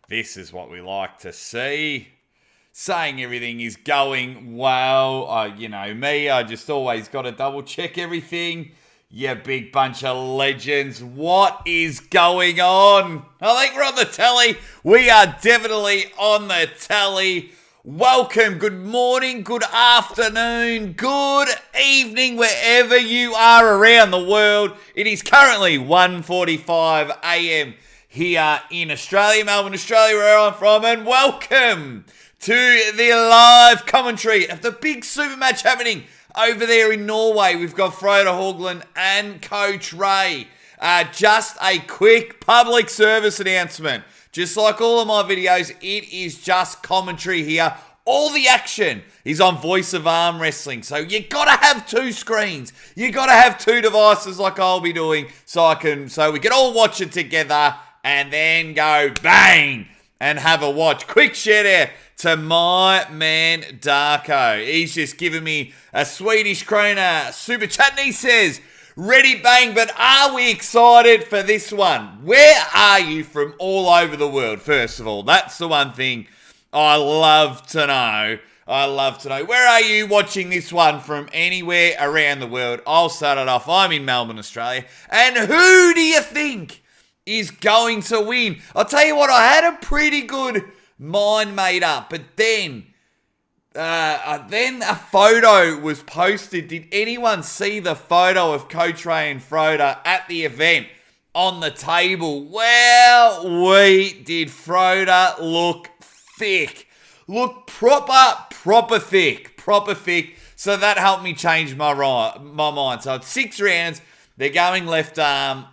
This is what we like to see. Saying everything is going well. You know me, I just always got to double check everything. You big bunch of legends. What is going on? I think we're on the telly. We are definitely on the telly. Welcome, good morning, good afternoon, good evening, wherever you are around the world. It is currently 1:45 a.m. here in Australia, Melbourne, Australia, where I'm from, and welcome to the live commentary of the big super match happening over there in Norway. We've got Frode, Haugland and Coach Ray. Just a quick public service announcement. Just like all of my videos, it is just commentary here. All the action is on Voice of Arm Wrestling. So you gotta have two screens. You gotta have two devices like I'll be doing so we can all watch it together and then go bang and have a watch. Quick shout out to my man Darko. He's just given me a Swedish kroner super chat and he says, "Ready bang, but are we excited for this one?" Where are you from all over the world? First of all, that's the one thing I love to know. Where are you watching this one from anywhere around the world? I'll start it off. I'm in Melbourne, Australia. And who do you think is going to win? I'll tell you what, I had a pretty good mind made up, but then a photo was posted. Did anyone see the photo of Coach Ray and Frode at the event on the table? Well, did Frode look thick. Look proper thick. So that helped me change my mind. So it's 6 rounds. They're going left arm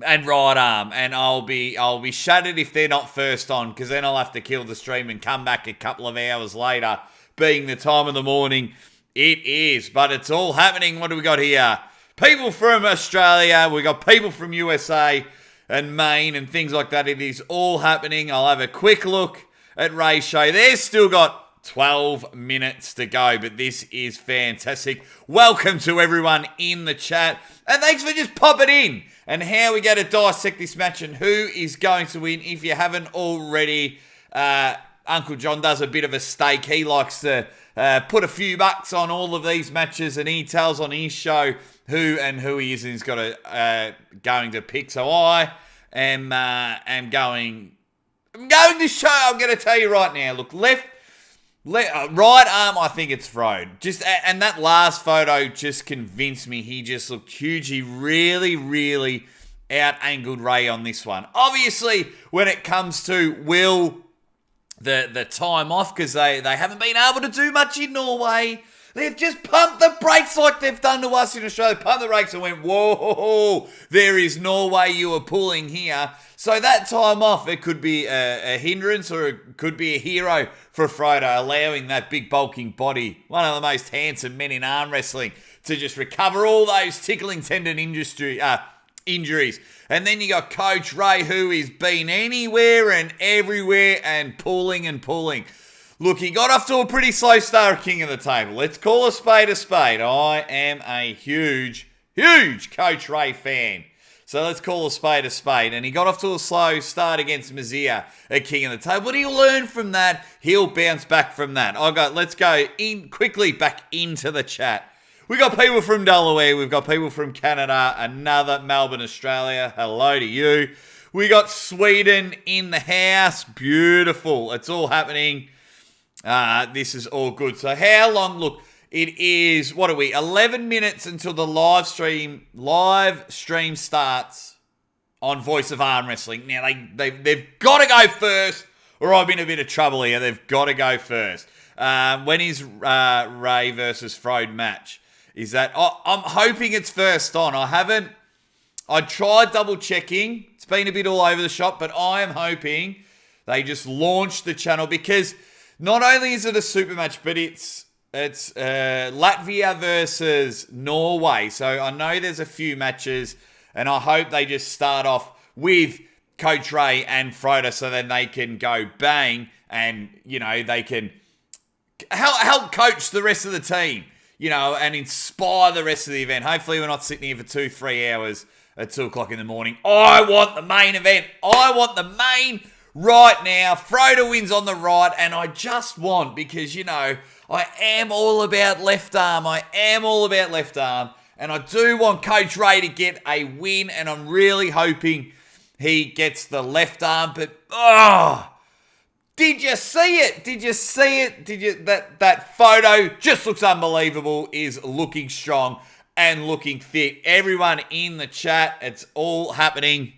and right arm, and I'll be shattered if they're not first on, because then I'll have to kill the stream and come back a couple of hours later, being the time of the morning it is. But it's all happening. What do we got here? People from Australia. We got people from USA and Maine and things like that. It is all happening. I'll have a quick look at Ray's show. There's still got 12 minutes to go, but this is fantastic. Welcome to everyone in the chat, and thanks for just popping in. And how we go to dissect this match and who is going to win. If you haven't already, Uncle John does a bit of a stake. He likes to put a few bucks on all of these matches, and he tells on his show who he is and he's got going to pick. So I am going to show. I'm going to tell you right now. Look, right arm, I think it's Frode. And that last photo just convinced me. He just looked huge. He really out-angled Ray on this one. Obviously, when it comes to the time off, because they haven't been able to do much in Norway. They've just pumped the brakes like they've done to us in Australia. Pumped the brakes and went, whoa, there is no way you are pulling here. So that time off, it could be a hindrance or it could be a hero for Frode, allowing that big bulking body, one of the most handsome men in arm wrestling, to just recover all those tickling tendon injuries. And then you got Coach Ray, who has been anywhere and everywhere and pulling. Look, he got off to a pretty slow start at King of the Table. Let's call a spade a spade. I am a huge Coach Ray fan. So let's call a spade. And he got off to a slow start against Mazia at King of the Table. But he'll learn from that. He'll bounce back from that. Let's go quickly back into the chat. We got people from Delaware. We've got people from Canada. Another Melbourne, Australia. Hello to you. We got Sweden in the house. Beautiful. It's all happening. This is all good. So how long? Look, it is, 11 minutes until the live stream starts on Voice of Arm Wrestling. Now, they've got to go first, or I'm in a bit of trouble here. They've got to go first. When is Ray versus Frode match? Is that, I'm hoping it's first on. I tried double checking. It's been a bit all over the shop, but I am hoping they just launched the channel, because not only is it a super match, but it's Latvia versus Norway. So I know there's a few matches, and I hope they just start off with Coach Ray and Frode, so then they can go bang, and they can help coach the rest of the team, and inspire the rest of the event. Hopefully we're not sitting here for 2-3 hours at 2 o'clock in the morning. I want the main event. I want the main right now. Frode wins on the right, and I just want, because, you know, I am all about left arm. And I do want Coach Ray to get a win, and I'm really hoping he gets the left arm. But, did you see it? That photo just looks unbelievable, is looking strong and looking fit. Everyone in the chat, it's all happening.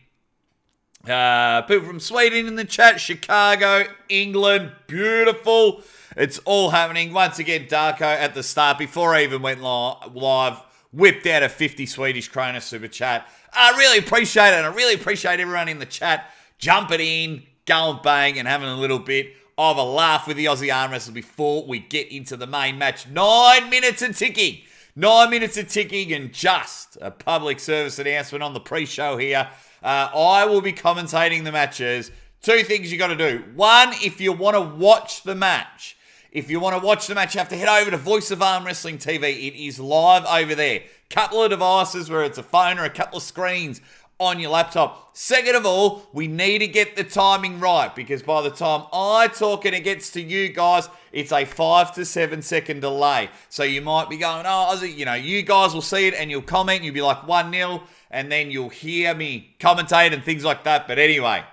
People from Sweden in the chat, Chicago, England, beautiful. It's all happening. Once again, Darko at the start, before I even went live, whipped out a 50 Swedish krona super chat. I really appreciate it, and I really appreciate everyone in the chat jumping in, going bang, and having a little bit of a laugh with the Aussie arm wrestle before we get into the main match. 9 minutes and ticking. 9 minutes of ticking, and just a public service announcement on the pre-show here. I will be commentating the matches. 2 things you got to do. 1, if you want to watch the match. You have to head over to Voice of Arm Wrestling TV. It is live over there. Couple of devices where it's a phone or a couple of screens on your laptop. Second of all, we need to get the timing right, because by the time I talk and it gets to you guys, it's a 5 to 7 second delay. So you might be going, Ozzy, you know, you guys will see it and you'll comment, and you'll be like 1-0, and then you'll hear me commentate and things like that. But anyway,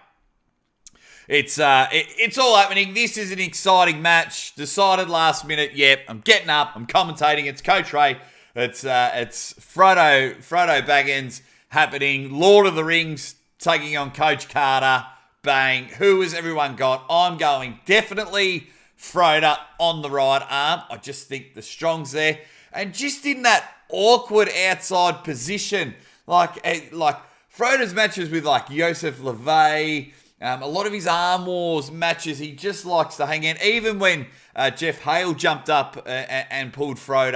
it's all happening. This is an exciting match. Decided last minute. Yep, I'm getting up. I'm commentating. It's Coach Ray. It's Frode Baggins happening. Lord of the Rings taking on Coach Carter. Bang. Who has everyone got? I'm going definitely Frode on the right arm. I just think the strong's there. And just in that awkward outside position, like Frode's matches with like Joseph LeVay, a lot of his Arm Wars matches, he just likes to hang in. Even when Jeff Hale jumped up and pulled Frode,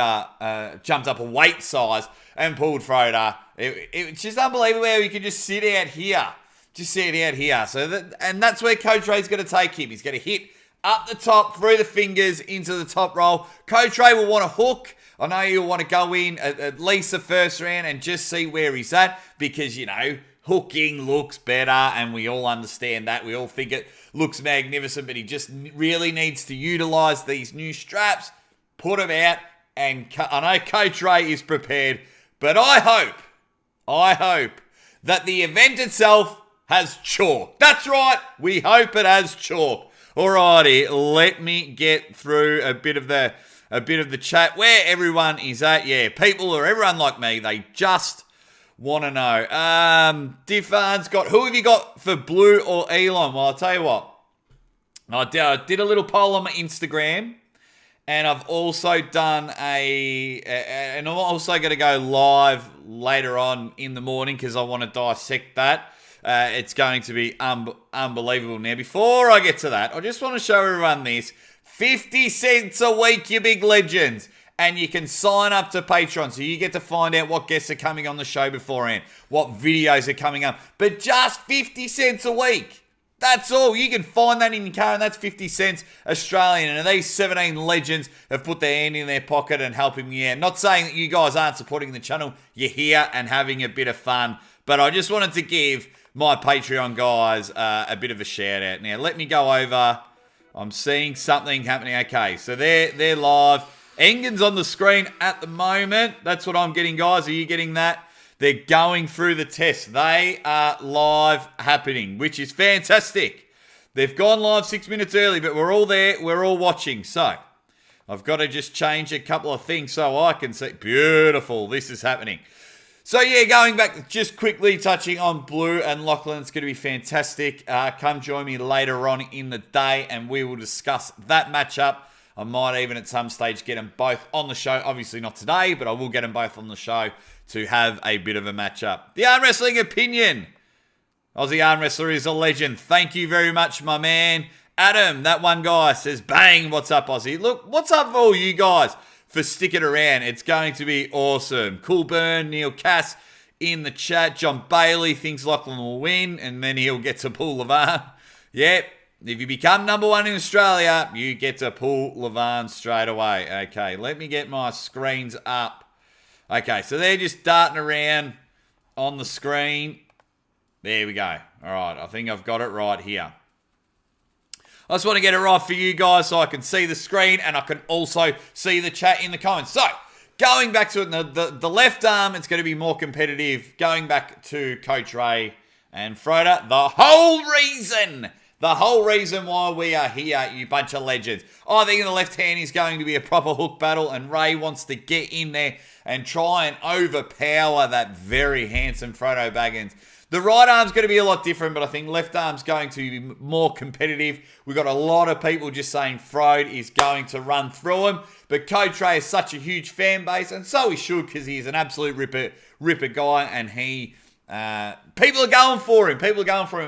jumped up a weight size and pulled Frode, it's just unbelievable how he can just sit out here. So that's where Coach Ray's going to take him. He's going to hit up the top, through the fingers, into the top roll. Coach Ray will want to hook. I know he'll want to go in at least the first round and just see where he's at, because, you know, hooking looks better, and we all understand that. We all think it looks magnificent, but he just really needs to utilize these new straps, put them out, and I know Coach Ray is prepared, but I hope that the event itself has chalk. That's right, we hope it has chalk. Alrighty, let me get through a bit of the chat where everyone is at. Yeah, everyone like me, they just want to know. Diffan's got, who have you got for Blue or Elon? Well, I'll tell you what. I did a little poll on my Instagram, and I've also done and I'm also going to go live later on in the morning, because I want to dissect that. It's going to be unbelievable. Now, before I get to that, I just want to show everyone this. 50 cents a week, you big legends. And you can sign up to Patreon, so you get to find out what guests are coming on the show beforehand, what videos are coming up. But just 50 cents a week. That's all. You can find that in your car, and that's 50 cents Australian. And these 17 legends have put their hand in their pocket and helping me out. Not saying that you guys aren't supporting the channel. You're here and having a bit of fun. But I just wanted to give my Patreon guys a bit of a shout out. Now, let me go over. I'm seeing something happening. Okay, so they're live. Engen's on the screen at the moment. That's what I'm getting, guys. Are you getting that? They're going through the test. They are live happening, which is fantastic. They've gone live 6 minutes early, but we're all there. We're all watching. So I've got to just change a couple of things so I can see. Beautiful. This is happening. So, yeah, going back, just quickly touching on Blue and Lachlan. It's going to be fantastic. Come join me later on in the day, and we will discuss that matchup. I might even at some stage get them both on the show. Obviously not today, but I will get them both on the show to have a bit of a matchup. The Arm Wrestling Opinion. Aussie Arm Wrestler is a legend. Thank you very much, my man. Adam, that one guy, says, bang, what's up, Aussie? Look, what's up for all you guys for sticking around? It's going to be awesome. Cool Burn, Neil Cass in the chat. John Bailey thinks Lachlan will win, and then he'll get to pull Levan. Yep. If you become number one in Australia, you get to pull Levan straight away. Okay, let me get my screens up. Okay, so they're just darting around on the screen. There we go. All right, I think I've got it right here. I just want to get it right for you guys so I can see the screen and I can also see the chat in the comments. So, going back to it, the left arm, it's going to be more competitive. Going back to Coach Ray and Frode, the whole reason why we are here, you bunch of legends. I think in the left hand is going to be a proper hook battle, and Ray wants to get in there and try and overpower that very handsome Frode Baggins. The right arm's going to be a lot different, but I think left arm's going to be more competitive. We've got a lot of people just saying Frode is going to run through him, but Coach Ray is such a huge fan base, and so he should, because he's an absolute ripper guy, and he... people are going for him.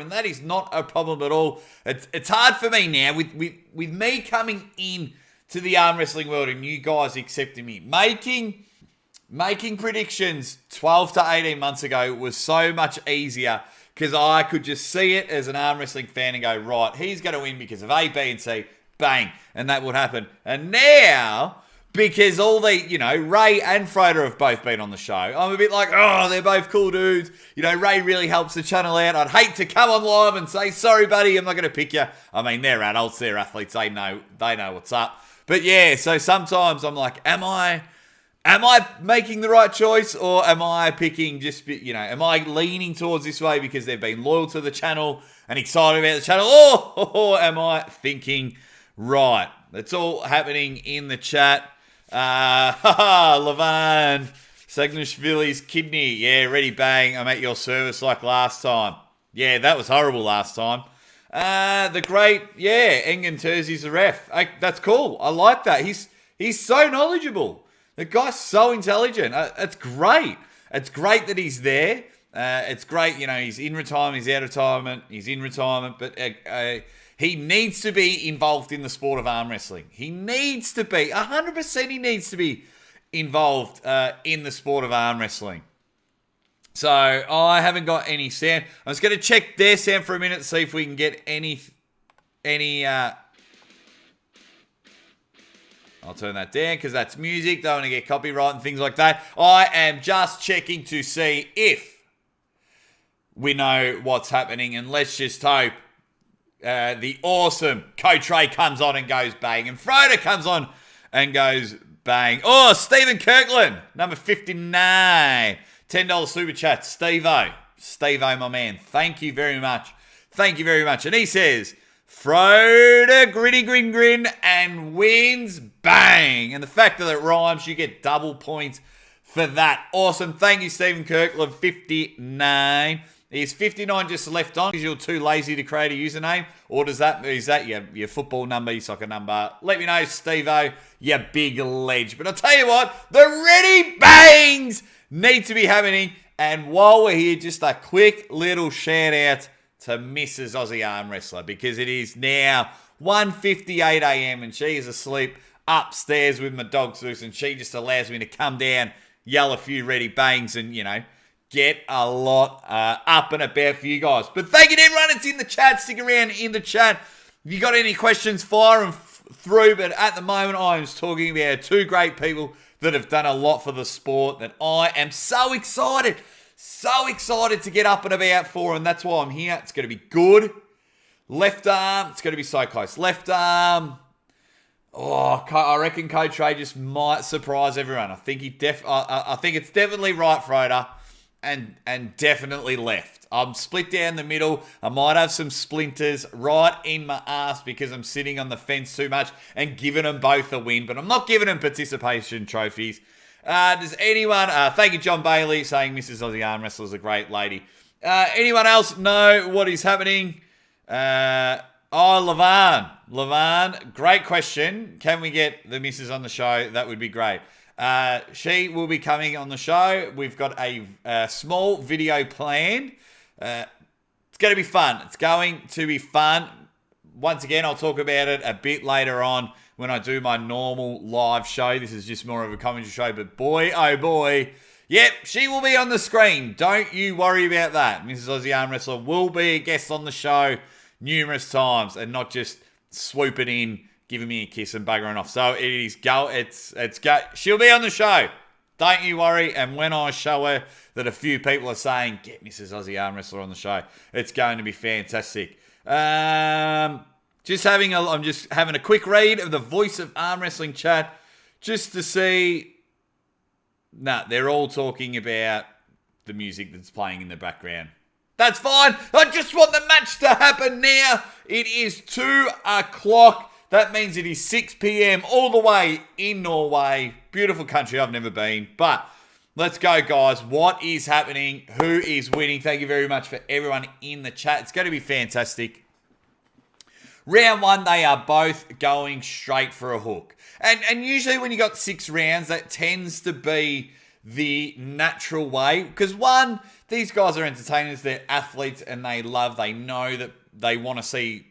And that is not a problem at all. It's hard for me now with me coming in to the arm wrestling world and you guys accepting me. Making predictions 12 to 18 months ago was so much easier because I could just see it as an arm wrestling fan and go, right, he's going to win because of A, B, and C, bang, and that would happen. And now, because all the, Ray and Frode have both been on the show, I'm a bit like, oh, they're both cool dudes. Ray really helps the channel out. I'd hate to come on live and say, sorry, buddy, I'm not going to pick you. I mean, they're adults, they're athletes, they know what's up. But yeah, so sometimes I'm like, am I making the right choice, or am I picking am I leaning towards this way because they've been loyal to the channel and excited about the channel, or am I thinking right? That's all happening in the chat. Levan, Sagnashvili's kidney. Yeah, ready bang. I'm at your service like last time. Yeah, that was horrible last time. The great, Engen Terzi's the ref. That's cool. I like that. He's so knowledgeable. The guy's so intelligent. It's great. It's great that he's there. It's great, he's in retirement, he's out of retirement, he's in retirement, but he needs to be involved in the sport of arm wrestling. He needs to be, 100% he needs to be involved in the sport of arm wrestling. So, I haven't got any sound. I'm just going to check their sound for a minute, see if we can get any I'll turn that down because that's music. Don't want to get copyright and things like that. I am just checking to see if we know what's happening, and let's just hope the awesome Coach Ray comes on and goes bang, and Frode comes on and goes bang. Oh, Stephen Kirkland, number 59. $10 super chat. Steve-O, my man. Thank you very much. And he says, Frode, grin, and wins, bang. And the fact that it rhymes, you get double points for that. Awesome. Thank you, Stephen Kirkland, 59. Is 59 just left on because you're too lazy to create a username? Or is that your football number, your soccer number? Let me know, Steve-O, you big ledge. But I'll tell you what, the Reeeeady Bangs need to be happening. And while we're here, just a quick little shout out to Mrs. Aussie Arm Wrestler, because it is now 1:58 a.m. and she is asleep upstairs with my dog Zeus, and she just allows me to come down, yell a few Reeeeady Bangs, and, get a lot up and about for you guys. But thank you to everyone that's in the chat. Stick around in the chat. If you got any questions, fire them through. But at the moment, I'm talking about two great people that have done a lot for the sport that I am so excited to get up and about for, and that's why I'm here. It's going to be good. Left arm, it's going to be so close. Left arm, I reckon Coach Ray just might surprise everyone. I think I think it's definitely right, Frode, and definitely left. I'm split down the middle. I might have some splinters right in my ass because I'm sitting on the fence too much and giving them both a win, but I'm not giving them participation trophies. Does anyone, thank you, John Bailey, saying Mrs. Aussie Arm Wrestler is a great lady. Anyone else know what is happening? Levan, great question. Can we get the missus on the show? That would be great. She will be coming on the show. We've got a small video planned. It's going to be fun. Once again, I'll talk about it a bit later on when I do my normal live show. This is just more of a commentary show, but boy, oh boy. Yep, she will be on the screen. Don't you worry about that. Mrs. Aussie Arm Wrestler will be a guest on the show numerous times and not just swooping in, giving me a kiss and buggering off. So she'll be on the show. Don't you worry. And when I show her that a few people are saying, get Mrs. Aussie Arm Wrestler on the show, it's going to be fantastic. I'm just having a quick read of the Voice of Arm Wrestling chat just to see. Nah, they're all talking about the music that's playing in the background. That's fine. I just want the match to happen now. It is 2 o'clock. That means it is 6 p.m. all the way in Norway. Beautiful country. I've never been. But let's go, guys. What is happening? Who is winning? Thank you very much for everyone in the chat. It's going to be fantastic. Round 1, they are both going straight for a hook. And usually when you got 6 rounds, that tends to be the natural way. Because one, these guys are entertainers, they're athletes, and they know that they want to see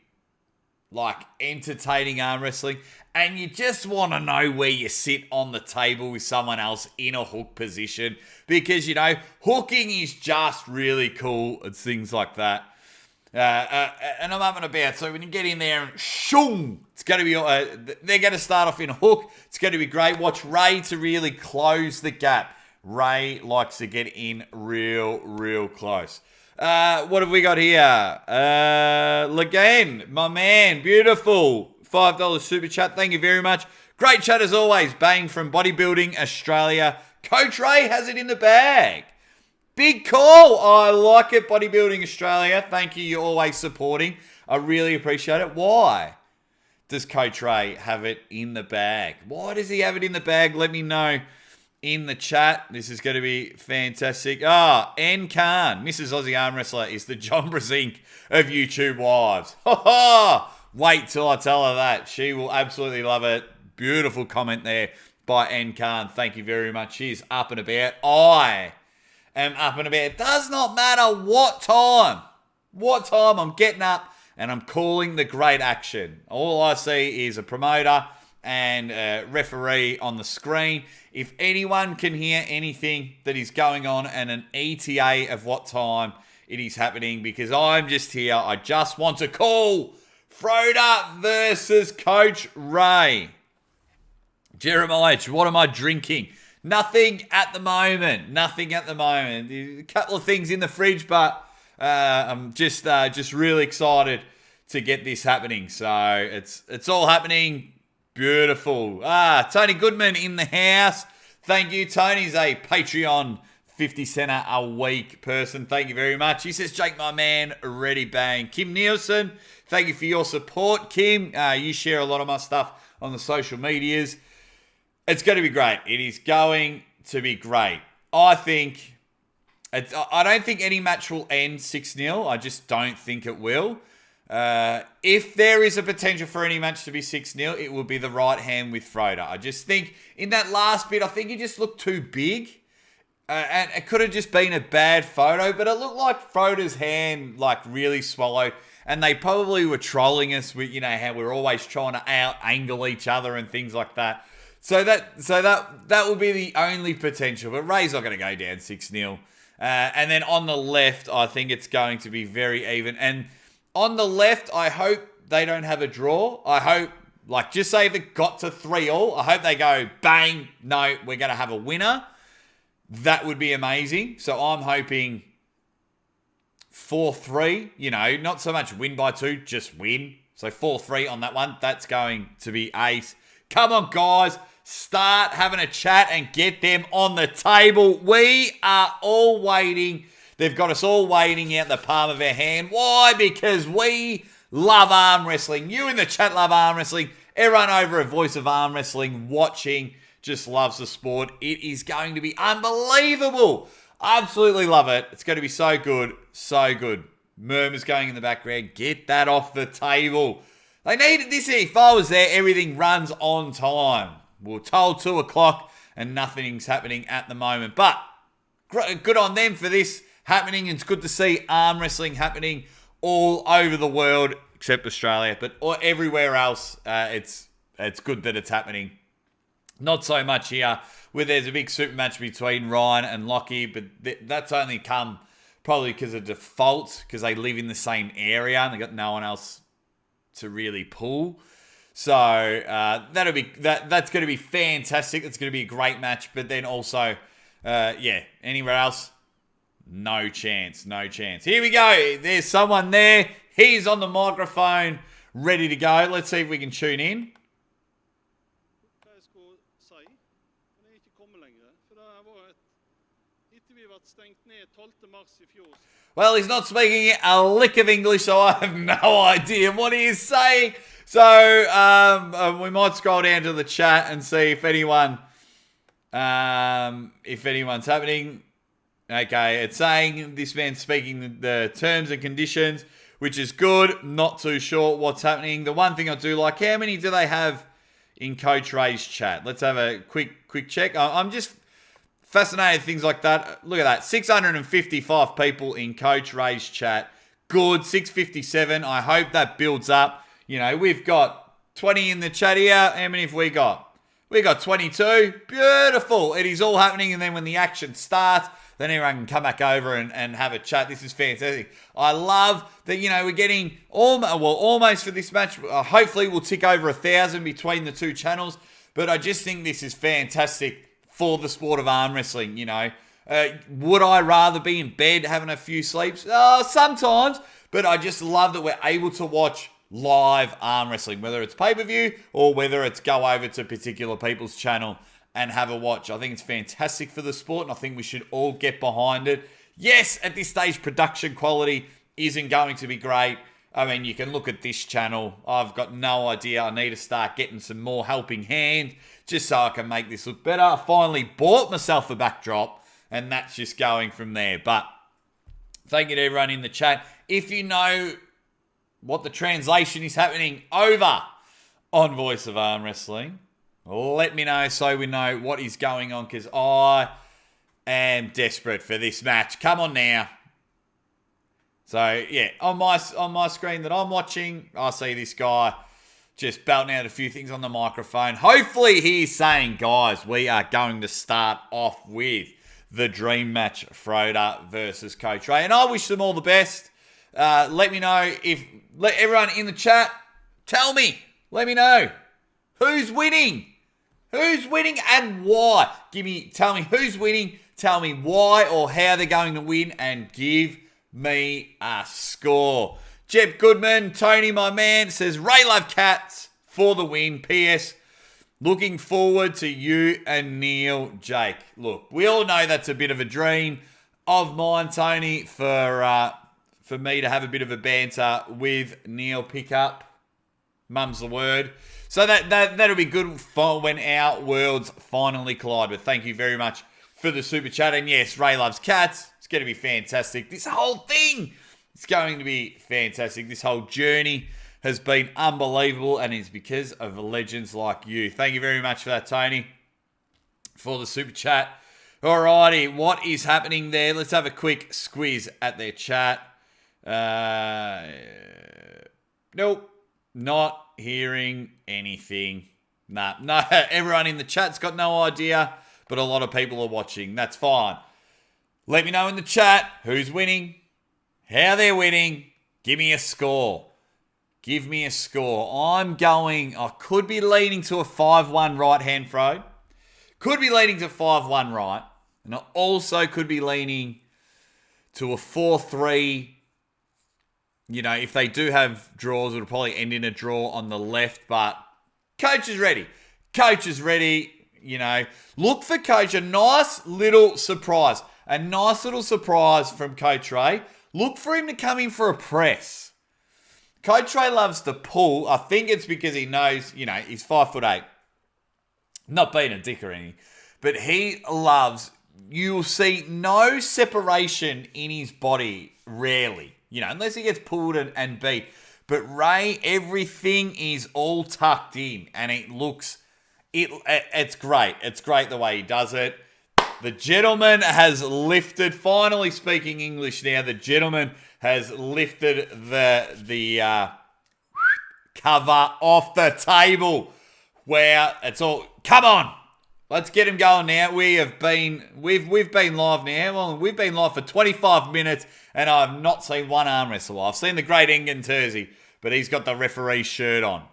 like entertaining arm wrestling. And you just want to know where you sit on the table with someone else in a hook position. Because, hooking is just really cool. It's things like that. And I'm up and about. So when you get in there and shoom, it's going to be, they're going to start off in a hook. It's going to be great. Watch Ray to really close the gap. Ray likes to get in real close. What have we got here? Legan, my man, beautiful. $5 super chat. Thank you very much. Great chat as always. Bang from Bodybuilding Australia. Coach Ray has it in the bag. Big call. I like it, Bodybuilding Australia. Thank you. You're always supporting. I really appreciate it. Why does Coach Ray have it in the bag? Why does he have it in the bag? Let me know in the chat. This is going to be fantastic. N. Khan, Mrs. Aussie Arm Wrestler, is the John Brasink of YouTube wives. Wait till I tell her that. She will absolutely love it. Beautiful comment there by N. Khan. Thank you very much. She's up and about. I am up and about. It does not matter what time. I'm getting up and I'm calling the great action. All I see is a promoter and a referee on the screen. If anyone can hear anything that is going on and an ETA of what time it is happening, because I'm just here, I just want to call Frode versus Coach Ray. Jeremiah, what am I drinking? Nothing at the moment. A couple of things in the fridge, but I'm just really excited to get this happening. So it's all happening. Beautiful. Tony Goodman in the house. Thank you. Tony's a Patreon 50 center a week person. Thank you very much. He says, Jake, my man, Reeeeady BANG. Kim Nielsen, thank you for your support. Kim, you share a lot of my stuff on the social medias. It's going to be great. It is going to be great. I don't think any match will end 6-0. I just don't think it will. If there is a potential for any match to be 6-0, it will be the right hand with Frode. I just think in that last bit, I think he just looked too big. And it could have just been a bad photo, but it looked like Frode's hand really swallowed. And they probably were trolling us with, how we're always trying to out-angle each other and things like that. So that will be the only potential. But Ray's not going to go down 6-0. And then on the left, I think it's going to be very even. And on the left, I hope they don't have a draw. I hope, just say if it got to 3-3, I hope they go, bang, no, we're going to have a winner. That would be amazing. So I'm hoping 4-3, not so much win by 2, just win. So 4-3 on that one. That's going to be ace. Come on, guys. Start having a chat and get them on the table. We are all waiting. They've got us all waiting out the palm of our hand. Why? Because we love arm wrestling. You in the chat love arm wrestling. Everyone over at Voice of Arm Wrestling watching just loves the sport. It is going to be unbelievable. Absolutely love it. It's going to be so good. So good. Murmurs going in the background. Get that off the table. They needed this. If I was there, everything runs on time. We're told 2 o'clock and nothing's happening at the moment. But good on them for this happening. It's good to see arm wrestling happening all over the world, except Australia. But everywhere else, it's good that it's happening. Not so much here, where there's a big super match between Ryan and Lockie. But that's only come probably because of default, because they live in the same area and they got no one else to really pull. So that's going to be fantastic. It's going to be a great match. But then also, anywhere else, no chance. Here we go. There's someone there. He's on the microphone, ready to go. Let's see if we can tune in. Well, he's not speaking a lick of English, so I have no idea what he is saying. So we might scroll down to the chat and see if anyone's happening. Okay, it's saying this man's speaking the terms and conditions, which is good. Not too sure what's happening. The one thing I do like, how many do they have in Coach Ray's chat? Let's have a quick check. I'm just fascinated things like that. Look at that. 655 people in Coach Ray's chat. Good. 657. I hope that builds up. You know, we've got 20 in the chat here. How many have we got? We got 22. Beautiful. It is all happening. And then when the action starts, then everyone can come back over and have a chat. This is fantastic. I love that, you know, we're getting almost for this match. Hopefully we'll tick over 1,000 between the two channels. But I just think this is fantastic for the sport of arm wrestling, you know. Would I rather be in bed having a few sleeps? Sometimes. But I just love that we're able to watch live arm wrestling, whether it's pay-per-view or whether it's go over to particular people's channel and have a watch. I think it's fantastic for the sport, and I think we should all get behind it. Yes, at this stage, production quality isn't going to be great. I mean, you can look at this channel. I've got no idea. I need to start getting some more helping hand just so I can make this look better. I finally bought myself a backdrop, and that's just going from there. But thank you to everyone in the chat. If you know what the translation is happening over on Voice of Arm Wrestling, let me know so we know what is going on, because I am desperate for this match. Come on now. So, yeah, on my screen that I'm watching, I see this guy just belting out a few things on the microphone. Hopefully he's saying, guys, we are going to start off with the dream match, Frode versus Coach Ray. And I wish them all the best. Let me know let everyone in the chat, tell me, let me know who's winning. Who's winning and why? Tell me who's winning, tell me why or how they're going to win, and give me a score. Jeb Goodman, Tony, my man, says Ray Love Cats for the win. P.S. Looking forward to you and Neil, Jake. Look, we all know that's a bit of a dream of mine, Tony, for me to have a bit of a banter with Neil Pickup. Mum's the word. So that'll be good for when our worlds finally collide. But thank you very much for the super chat. And yes, Ray loves cats. It's going to be fantastic. This whole thing is going to be fantastic. This whole journey has been unbelievable, and it's because of legends like you. Thank you very much for that, Tony, for the super chat. Alrighty, what is happening there? Let's have a quick squeeze at their chat. Nope, not hearing anything. No, everyone in the chat's got no idea, but a lot of people are watching. That's fine. Let me know in the chat who's winning, how they're winning. Give me a score. Give me a score. I could be leaning to a 5-1 right hand, Frode. Could be leaning to 5-1 right. And I also could be leaning to a 4-3. You know, if they do have draws, it'll probably end in a draw on the left. But Coach is ready. Coach is ready. You know, look for Coach. A nice little surprise. A nice little surprise from Coach Ray. Look for him to come in for a press. Coach Ray loves to pull. I think it's because he knows, you know, he's 5'8". Not being a dick or anything. But he loves, you'll see no separation in his body, rarely. You know, unless he gets pulled and beat. But Ray, everything is all tucked in. And it looks, it's great. It's great the way he does it. The gentleman has lifted, finally speaking English now, the gentleman has lifted the cover off the table. Wow, it's all, come on. Let's get him going now. We've been live now. How long? We've been live for 25 minutes, and I've not seen one arm wrestle. I've seen the great Engan Terzi, but he's got the referee shirt on.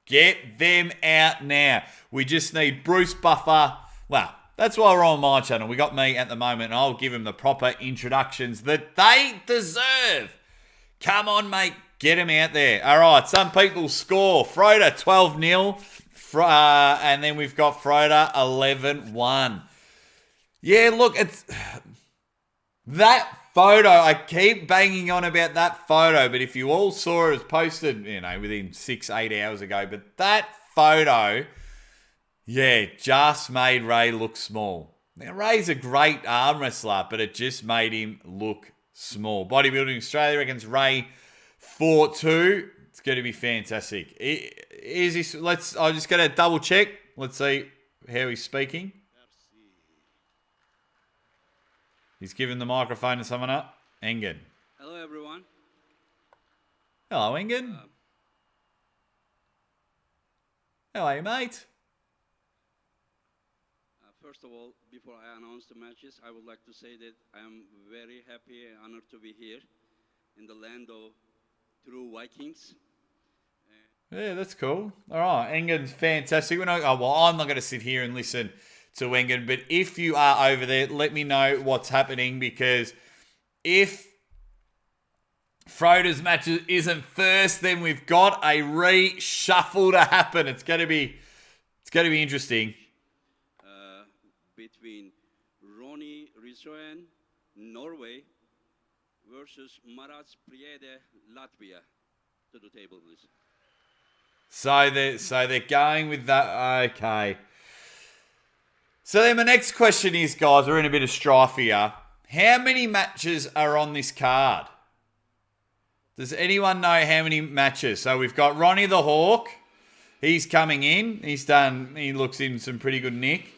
Get them out now. We just need Bruce Buffer. Well, that's why we're on my channel. We got me at the moment, and I'll give him the proper introductions that they deserve. Come on, mate. Get him out there. All right, some people score. Frode 12-0. And then we've got Frode 11-1. Yeah, look, it's... That photo, I keep banging on about that photo, but if you all saw it was posted, within 6-8 hours ago, but that photo, yeah, just made Ray look small. Now, Ray's a great arm wrestler, but it just made him look small. Bodybuilding Australia reckons Ray 4-2. It's going to be fantastic. Is this? I'm just going to double check. Let's see how he's speaking. He's given the microphone to someone up. Engen. Hello, everyone. Hello, Engen. How are you, mate? First of all, before I announce the matches, I would like to say that I am very happy and honored to be here in the land of true Vikings. Yeah, that's cool. All right, Engen's fantastic. I'm not going to sit here and listen to Engen, but if you are over there, let me know what's happening, because if Frode's match isn't first, then we've got a reshuffle to happen. It's going to be interesting. Between Ronny Risoen, Norway, versus Marat Reeeeady, Latvia. To the table, please. So they're going with that. Okay. So then my next question is, guys, we're in a bit of strife here. How many matches are on this card? Does anyone know how many matches? So we've got Ronnie the Hawk. He's coming in. He looks in some pretty good nick.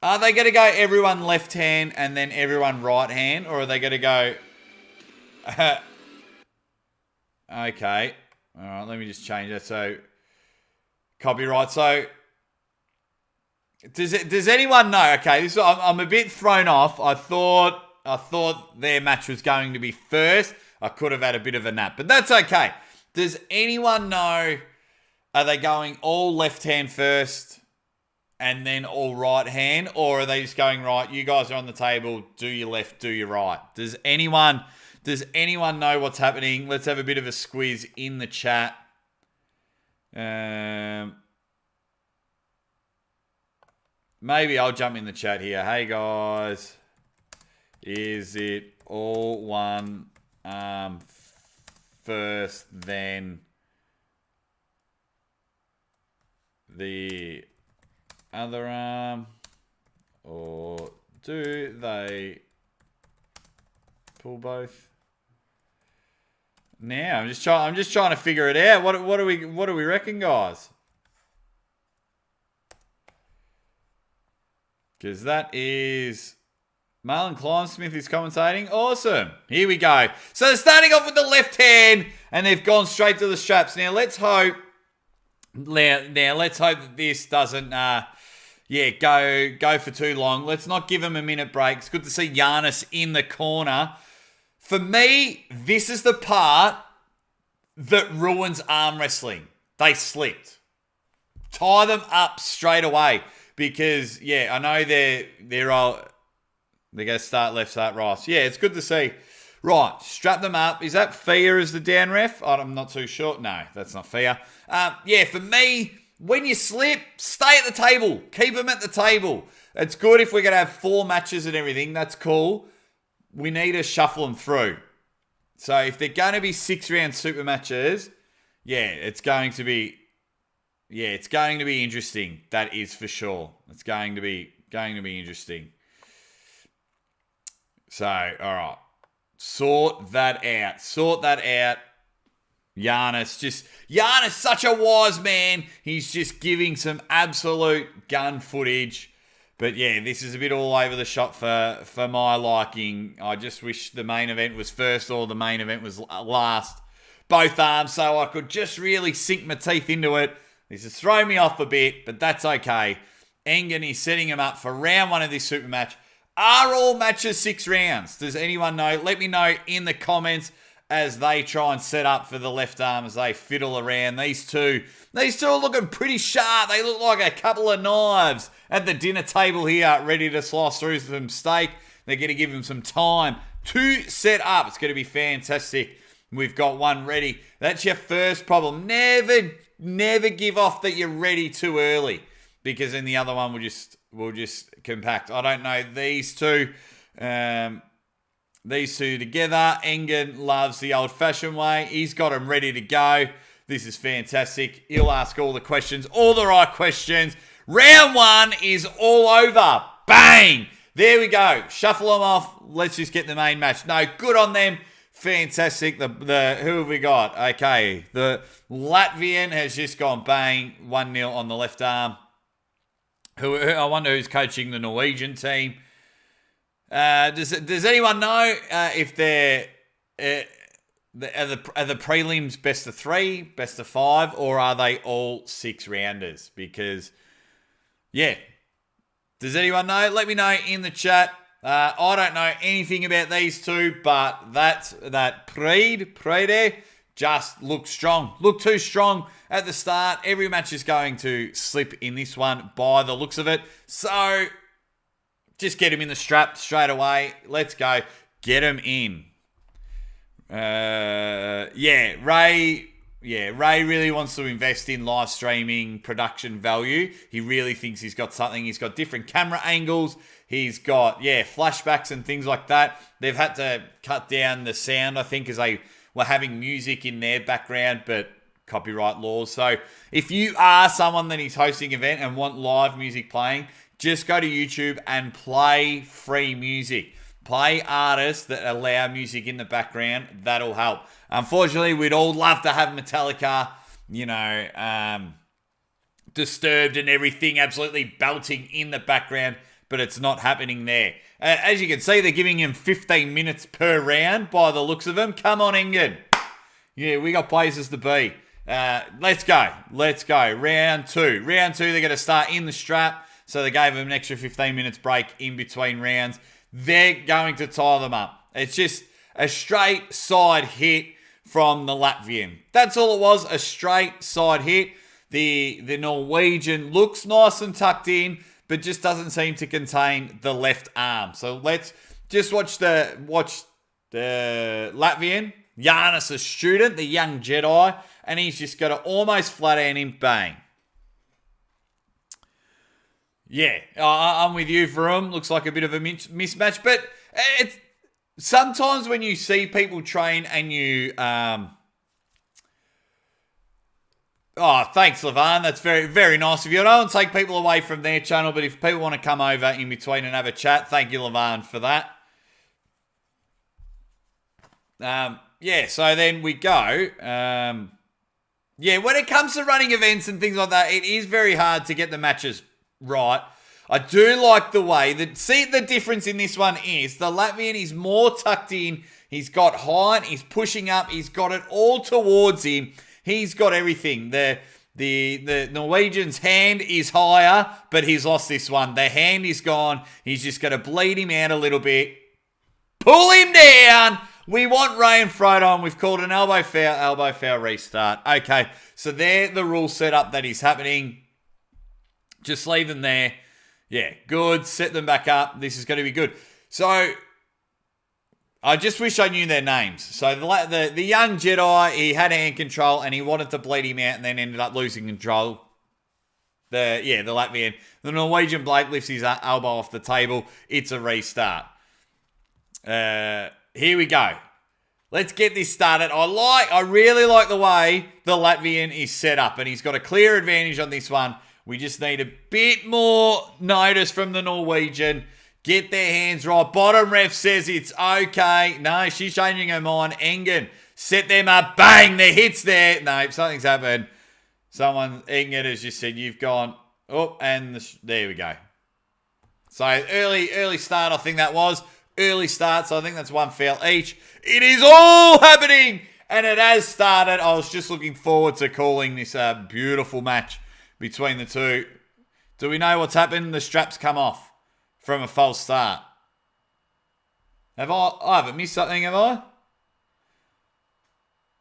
Are they going to go everyone left hand and then everyone right hand? Or are they going to go... Okay. All right, let me just change that. So, copyright. So, does anyone know? Okay, I'm a bit thrown off. I thought their match was going to be first. I could have had a bit of a nap, but that's okay. Does anyone know? Are they going all left hand first and then all right hand, or are they just going right? You guys are on the table. Do your left, do your right. Does anyone know what's happening? Let's have a bit of a squiz in the chat. Maybe I'll jump in the chat here. Hey guys, is it all one arm first, then the other arm, or do they pull both? Now I'm just trying to figure it out. What do we reckon, guys? Because that is Marlon Kleinsmith is commentating. Awesome. Here we go. So they're starting off with the left hand, and they've gone straight to the straps. Now let's hope that this doesn't go for too long. Let's not give him a minute break. It's good to see Giannis in the corner. For me, this is the part that ruins arm wrestling. They slipped. Tie them up straight away, because I know they're going to start left, start right. Yeah, it's good to see. Right, strap them up. Is that Fia as the down ref? I'm not too sure. No, that's not Fia. For me, when you slip, stay at the table. Keep them at the table. It's good if we're going to have 4 matches and everything. That's cool. We need to shuffle them through. So if they're going to be 6-round super matches, it's going to be interesting. That is for sure. It's going to be interesting. So, all right. Sort that out. Giannis, such a wise man. He's just giving some absolute gun footage. But this is a bit all over the shop for my liking. I just wish the main event was first or the main event was last. Both arms, so I could just really sink my teeth into it. This has thrown me off a bit, but that's okay. Engen is setting him up for round 1 of this super match. Are all matches 6 rounds? Does anyone know? Let me know in the comments as they try and set up for the left arm as they fiddle around. These two are looking pretty sharp. They look like a couple of knives at the dinner table here, ready to slice through some steak. They're going to give them some time to set up. It's going to be fantastic. We've got one ready. That's your first problem. Never give off that you're ready too early, because then the other one will just compact. I don't know these two. These two together. Engen loves the old-fashioned way. He's got them ready to go. This is fantastic. He'll ask all the questions, all the right questions. Round one is all over. Bang! There we go. Shuffle them off. Let's just get the main match. No, good on them. Fantastic. Who have we got? Okay, the Latvian has just gone bang. 1-0 on the left arm. I wonder who's coaching the Norwegian team. Does anyone know if they're are the prelims best of 3, best of 5, or are they all 6 rounders? Because yeah, does anyone know? Let me know in the chat. I don't know anything about these two, but that Frode just looked strong. Looked too strong at the start. Every match is going to slip in this one by the looks of it. So just get him in the strap straight away. Let's go. Get him in. Ray really wants to invest in live streaming production value. He really thinks he's got something. He's got different camera angles. He's got, flashbacks and things like that. They've had to cut down the sound, I think, as they were having music in their background, but copyright laws. So if you are someone that is hosting an event and want live music playing, just go to YouTube and play free music. Play artists that allow music in the background. That'll help. Unfortunately, we'd all love to have Metallica, Disturbed and everything absolutely belting in the background, but it's not happening there. As you can see, they're giving him 15 minutes per round by the looks of him. Come on, Engen. Yeah, we got places to be. Let's go. Round two, they're going to start in the strap. So they gave him an extra 15 minutes break in between rounds. They're going to tie them up. It's just a straight side hit from the Latvian. That's all it was, a straight side hit. The Norwegian looks nice and tucked in, but just doesn't seem to contain the left arm. So let's just watch the Latvian. Giannis, a student, the young Jedi, and he's just got to almost flat hand him, bang. Yeah, I'm with you, Vroom. Looks like a bit of a mismatch, but it's sometimes when you see people train and you... thanks, Levan. That's very, very nice of you. I don't want to take people away from their channel, but if people want to come over in between and have a chat, thank you, Levan, for that. So then we go. When it comes to running events and things like that, it is very hard to get the matches right. I do like the way that, see, the difference in this one is the Latvian is more tucked in. He's got height. He's pushing up. He's got it all towards him. He's got everything. The Norwegian's hand is higher, but he's lost this one. The hand is gone. He's just going to bleed him out a little bit. Pull him down. We want Ray and Frode on. We've called an elbow foul, restart. Okay, so they're the rules set up that is happening. Just leave them there. Yeah, good. Set them back up. This is going to be good. So I just wish I knew their names. So the young Jedi, he had hand control and he wanted to bleed him out and then ended up losing control. The Latvian. The Norwegian Blake lifts his elbow off the table. It's a restart. Here we go. Let's get this started. I really like the way the Latvian is set up, and he's got a clear advantage on this one. We just need a bit more notice from the Norwegian. Get their hands right. Bottom ref says it's okay. No, she's changing her mind. Engen, set them up. Bang, the hit's there. No, something's happened. Engen has just said, you've gone. Oh, and there we go. So early start, I think that was. Early start, so I think that's one foul each. It is all happening, and it has started. I was just looking forward to calling this beautiful match between the two. Do we know what's happened? The straps come off from a false start. I haven't missed something, have I?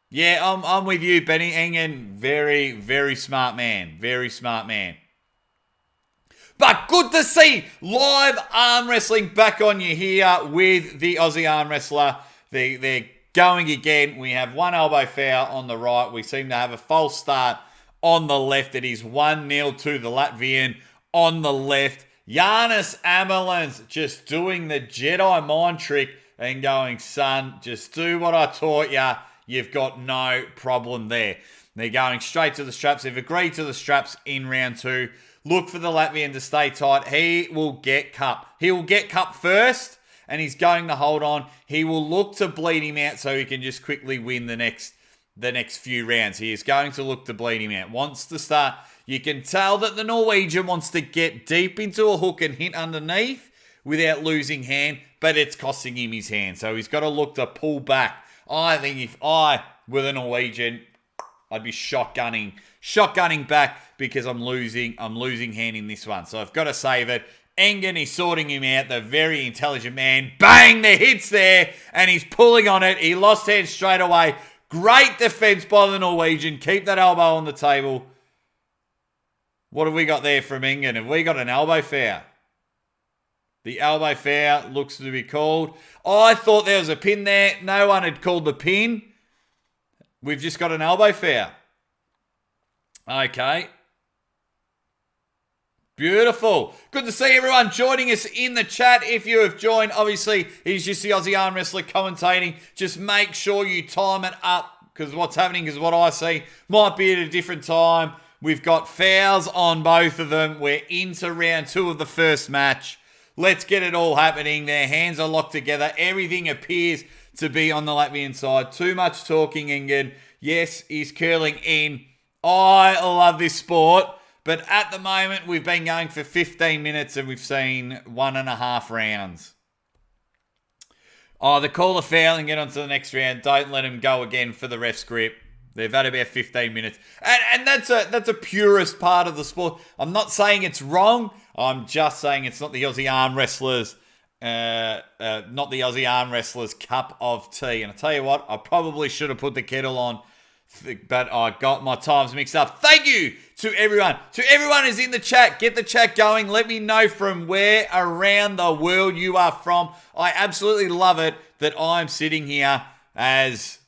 Yeah, I'm with you, Benny. Engen, very, very smart man. Very smart man. But good to see live arm wrestling back on you here with the Aussie arm wrestler. They're going again. We have one elbow foul on the right. We seem to have a false start on the left. It is 1-0 to the Latvian on the left. Giannis Amelins just doing the Jedi mind trick and going, son, just do what I taught you. You've got no problem there. They're going straight to the straps. They've agreed to the straps in round 2. Look for the Latvian to stay tight. He will get cup. He will get cup first, and he's going to hold on. He will look to bleed him out so he can just quickly win the next few rounds. He is going to look to bleed him out. Wants to start. You can tell that the Norwegian wants to get deep into a hook and hit underneath without losing hand, but it's costing him his hand. So he's got to look to pull back. I think if I were the Norwegian, I'd be shotgunning back because I'm losing hand in this one. So I've got to save it. Engen is sorting him out, the very intelligent man. Bang, the hits there, and he's pulling on it. He lost hand straight away. Great defense by the Norwegian. Keep that elbow on the table. What have we got there from Engen? Have we got an elbow foul? The elbow foul looks to be called. I thought there was a pin there. No one had called the pin. We've just got an elbow foul. Okay. Beautiful. Good to see everyone joining us in the chat. If you have joined, obviously, he's just the Aussie arm wrestler commentating. Just make sure you time it up because what's happening is what I see might be at a different time. We've got fouls on both of them. We're into round 2 of the first match. Let's get it all happening. Their hands are locked together. Everything appears to be on the Latvian side. Too much talking, Engen. Yes, he's curling in. I love this sport. But at the moment, we've been going for 15 minutes and we've seen 1.5 rounds. Oh, they call a foul and get on to the next round. Don't let him go again for the ref's grip. They've had about 15 minutes. And that's a purist part of the sport. I'm not saying it's wrong. I'm just saying it's not the Aussie arm wrestlers, cup of tea. And I tell you what, I probably should have put the kettle on, but I got my times mixed up. Thank you to everyone. To everyone who's in the chat, get the chat going. Let me know from where around the world you are from. I absolutely love it that I'm sitting here as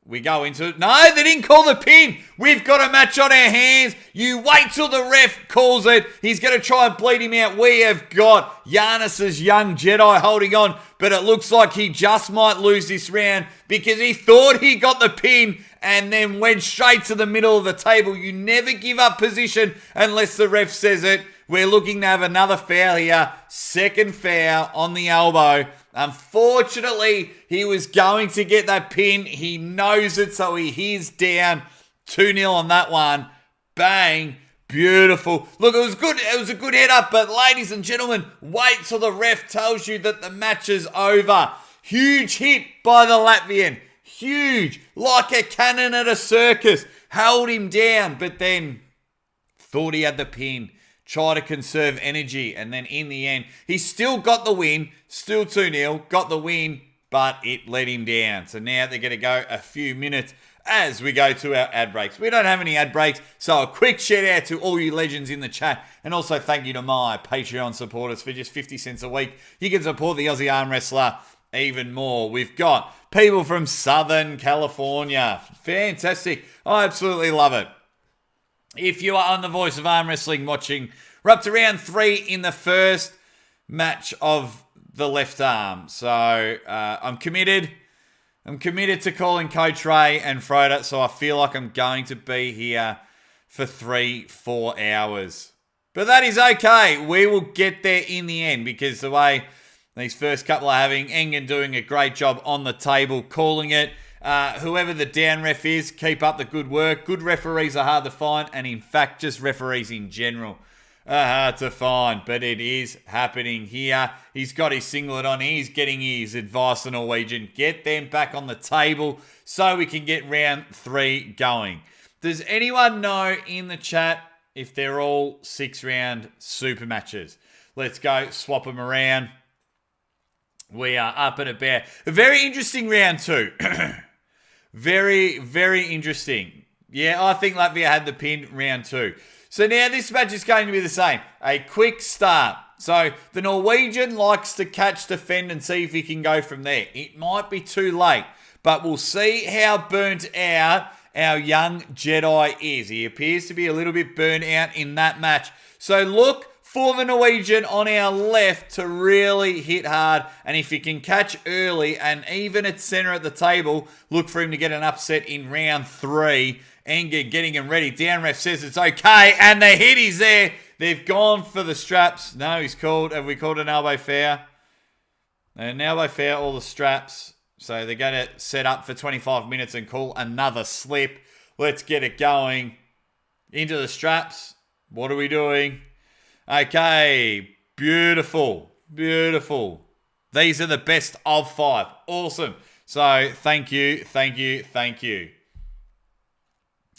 we go into it. No, they didn't call the pin. We've got a match on our hands. You wait till the ref calls it. He's going to try and bleed him out. We have got Giannis's young Jedi holding on, but it looks like he just might lose this round because he thought he got the pin and then went straight to the middle of the table. You never give up position unless the ref says it. We're looking to have another foul here. Second foul on the elbow. Unfortunately, he was going to get that pin. He knows it, so he is down 2-0 on that one. Bang. Beautiful. Look, it was good. It was a good head up, but ladies and gentlemen, wait till the ref tells you that the match is over. Huge hit by the Latvian. Huge. Like a cannon at a circus. Held him down, but then thought he had the pin. Try to conserve energy, and then in the end, he still got the win, still 2-0, got the win, but it let him down. So now they're going to go a few minutes as we go to our ad breaks. We don't have any ad breaks, so a quick shout out to all you legends in the chat, and also thank you to my Patreon supporters for just 50 cents a week. You can support the Aussie Arm Wrestler even more. We've got people from Southern California. Fantastic. I absolutely love it. If you are on the Voice of Arm Wrestling watching, we're up to round 3 in the first match of the left arm. So I'm committed. I'm committed to calling Coach Ray and Frode, so I feel like I'm going to be here for 3-4 hours. But that is okay. We will get there in the end because the way these first couple are having, Engen doing a great job on the table, calling it. Whoever the down ref is, keep up the good work. Good referees are hard to find, and in fact, just referees in general are hard to find. But it is happening here. He's got his singlet on. He's getting his advice to Norwegian. Get them back on the table so we can get round 3 going. Does anyone know in the chat if they're all 6-round super matches? Let's go swap them around. We are up and about. A very interesting round 2. Very, very interesting. Yeah, I think Latvia had the pin round 2. So now this match is going to be the same. A quick start. So the Norwegian likes to catch, defend, and see if he can go from there. It might be too late. but we'll see how burnt out our young Jedi is. He appears to be a little bit burnt out in that match. So look for the Norwegian on our left to really hit hard. And if he can catch early and even at center at the table, look for him to get an upset in round 3. Anger getting him ready. Down ref says it's okay. And the hit is there. They've gone for the straps. No, he's called. Have we called an elbow fair? An elbow fair, all the straps. So they're going to set up for 25 minutes and call another slip. Let's get it going. Into the straps. What are we doing? Okay. Beautiful. Beautiful. These are the best of 5. Awesome. So thank you. Thank you. Thank you.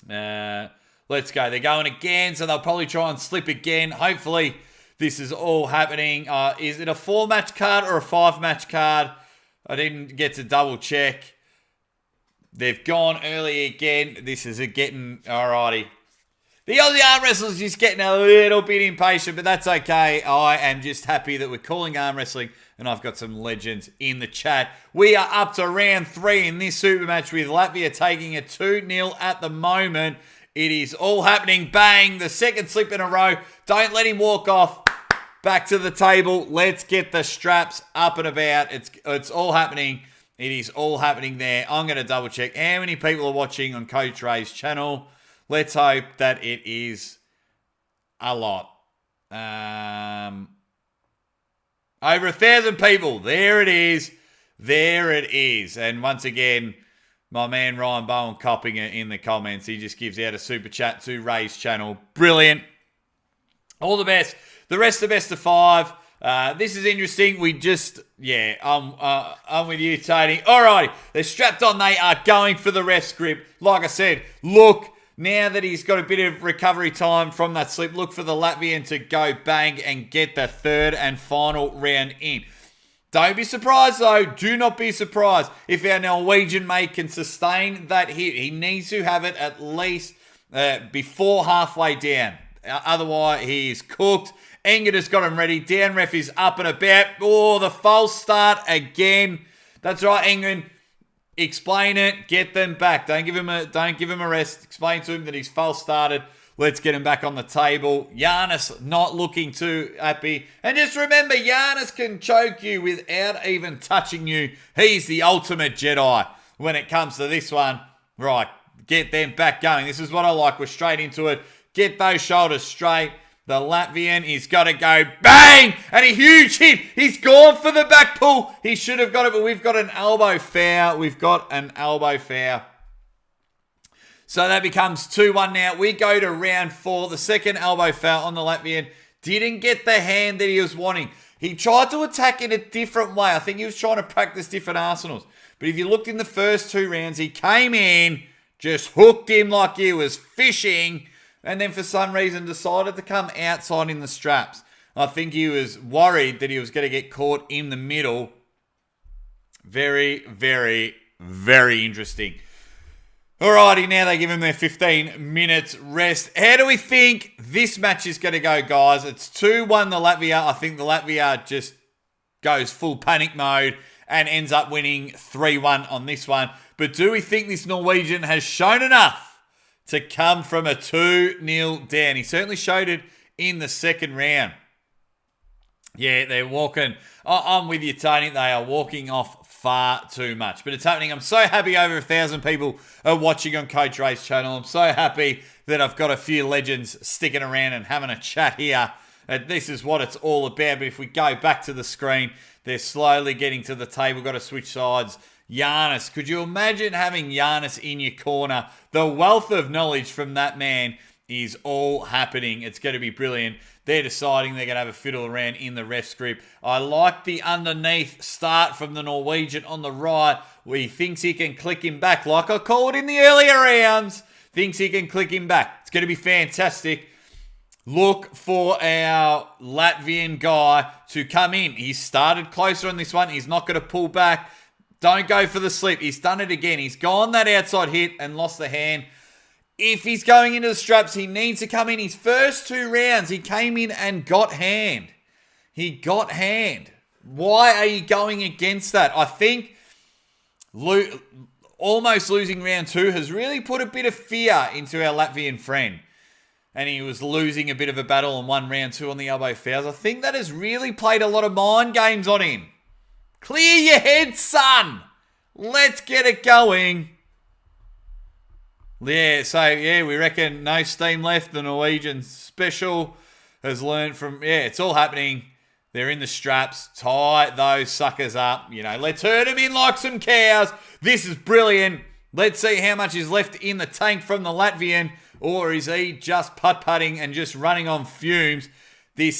Let's go. They're going again, so they'll probably try and slip again. Hopefully this is all happening. Is it a 4-match card or a 5-match card? I didn't get to double check. They've gone early again. This is getting... Alrighty. The Aussie arm wrestlers just getting a little bit impatient, but that's okay. I am just happy that we're calling arm wrestling, and I've got some legends in the chat. We are up to round 3 in this super match with Latvia taking a 2-0 at the moment. It is all happening. Bang. The second slip in a row. Don't let him walk off. Back to the table. Let's get the straps up and about. It's all happening. It is all happening there. I'm going to double check how many people are watching on Coach Ray's channel. Let's hope that it is a lot. Over 1,000 people. There it is. There it is. And once again, my man Ryan Bowen copying it in the comments. He just gives out a super chat to Ray's channel. Brilliant. All the best. The rest of best of 5. This is interesting. I'm with you, Tony. Alrighty. They're strapped on. They are going for the ref's grip. Like I said, look, now that he's got a bit of recovery time from that slip, look for the Latvian to go bang and get the 3rd and final round in. Don't be surprised, though. Do not be surprised if our Norwegian mate can sustain that hit. He needs to have it at least before halfway down. Otherwise, he is cooked. England has got him ready. Down ref is up and about. Oh, the false start again. That's right, England. Explain it. Get them back. Don't give him a rest. Explain to him that he's false started. Let's get him back on the table. Giannis not looking too happy. And just remember, Giannis can choke you without even touching you. He's the ultimate Jedi when it comes to this one. Right, get them back going. This is what I like. We're straight into it. Get those shoulders straight. The Latvian, he's got to go bang! And a huge hit. He's gone for the back pull. He should have got it, but we've got an elbow foul. We've got an elbow foul. So that becomes 2-1 now. We go to round 4. The second elbow foul on the Latvian. Didn't get the hand that he was wanting. He tried to attack in a different way. I think he was trying to practice different arsenals. But if you looked in the first 2 rounds, he came in, just hooked him like he was fishing, and then for some reason decided to come outside in the straps. I think he was worried that he was going to get caught in the middle. Very, very, very interesting. Alrighty, now they give him their 15 minutes rest. How do we think this match is going to go, guys? It's 2-1 the Latvia. I think the Latvia just goes full panic mode and ends up winning 3-1 on this one. But do we think this Norwegian has shown enough to come from a 2-0 down? He certainly showed it in the second round. Yeah, they're walking. I'm with you, Tony. They are walking off far too much. But it's happening. I'm so happy over 1,000 people are watching on Coach Ray's channel. I'm so happy that I've got a few legends sticking around and having a chat here. This is what it's all about. But if we go back to the screen, they're slowly getting to the table. Got to switch sides. Giannis. Could you imagine having Giannis in your corner? The wealth of knowledge from that man is all happening. It's going to be brilliant. They're deciding they're going to have a fiddle around in the ref's grip. I like the underneath start from the Norwegian on the right, where he thinks he can click him back, like I called in the earlier rounds. Thinks he can click him back. It's going to be fantastic. Look for our Latvian guy to come in. He started closer on this one. He's not going to pull back. Don't go for the slip. He's done it again. He's gone that outside hit and lost the hand. If he's going into the straps, he needs to come in. His first 2 rounds, he came in and got hand. He got hand. Why are you going against that? I think almost losing round 2 has really put a bit of fear into our Latvian friend. And he was losing a bit of a battle and won round 2 on the elbow fouls. I think that has really played a lot of mind games on him. Clear your head, son. Let's get it going. Yeah, so, we reckon no steam left. The Norwegian special has learned from, it's all happening. They're in the straps. Tie those suckers up. Let's herd them in like some cows. This is brilliant. Let's see how much is left in the tank from the Latvian. Or is he just putt-putting and just running on fumes? And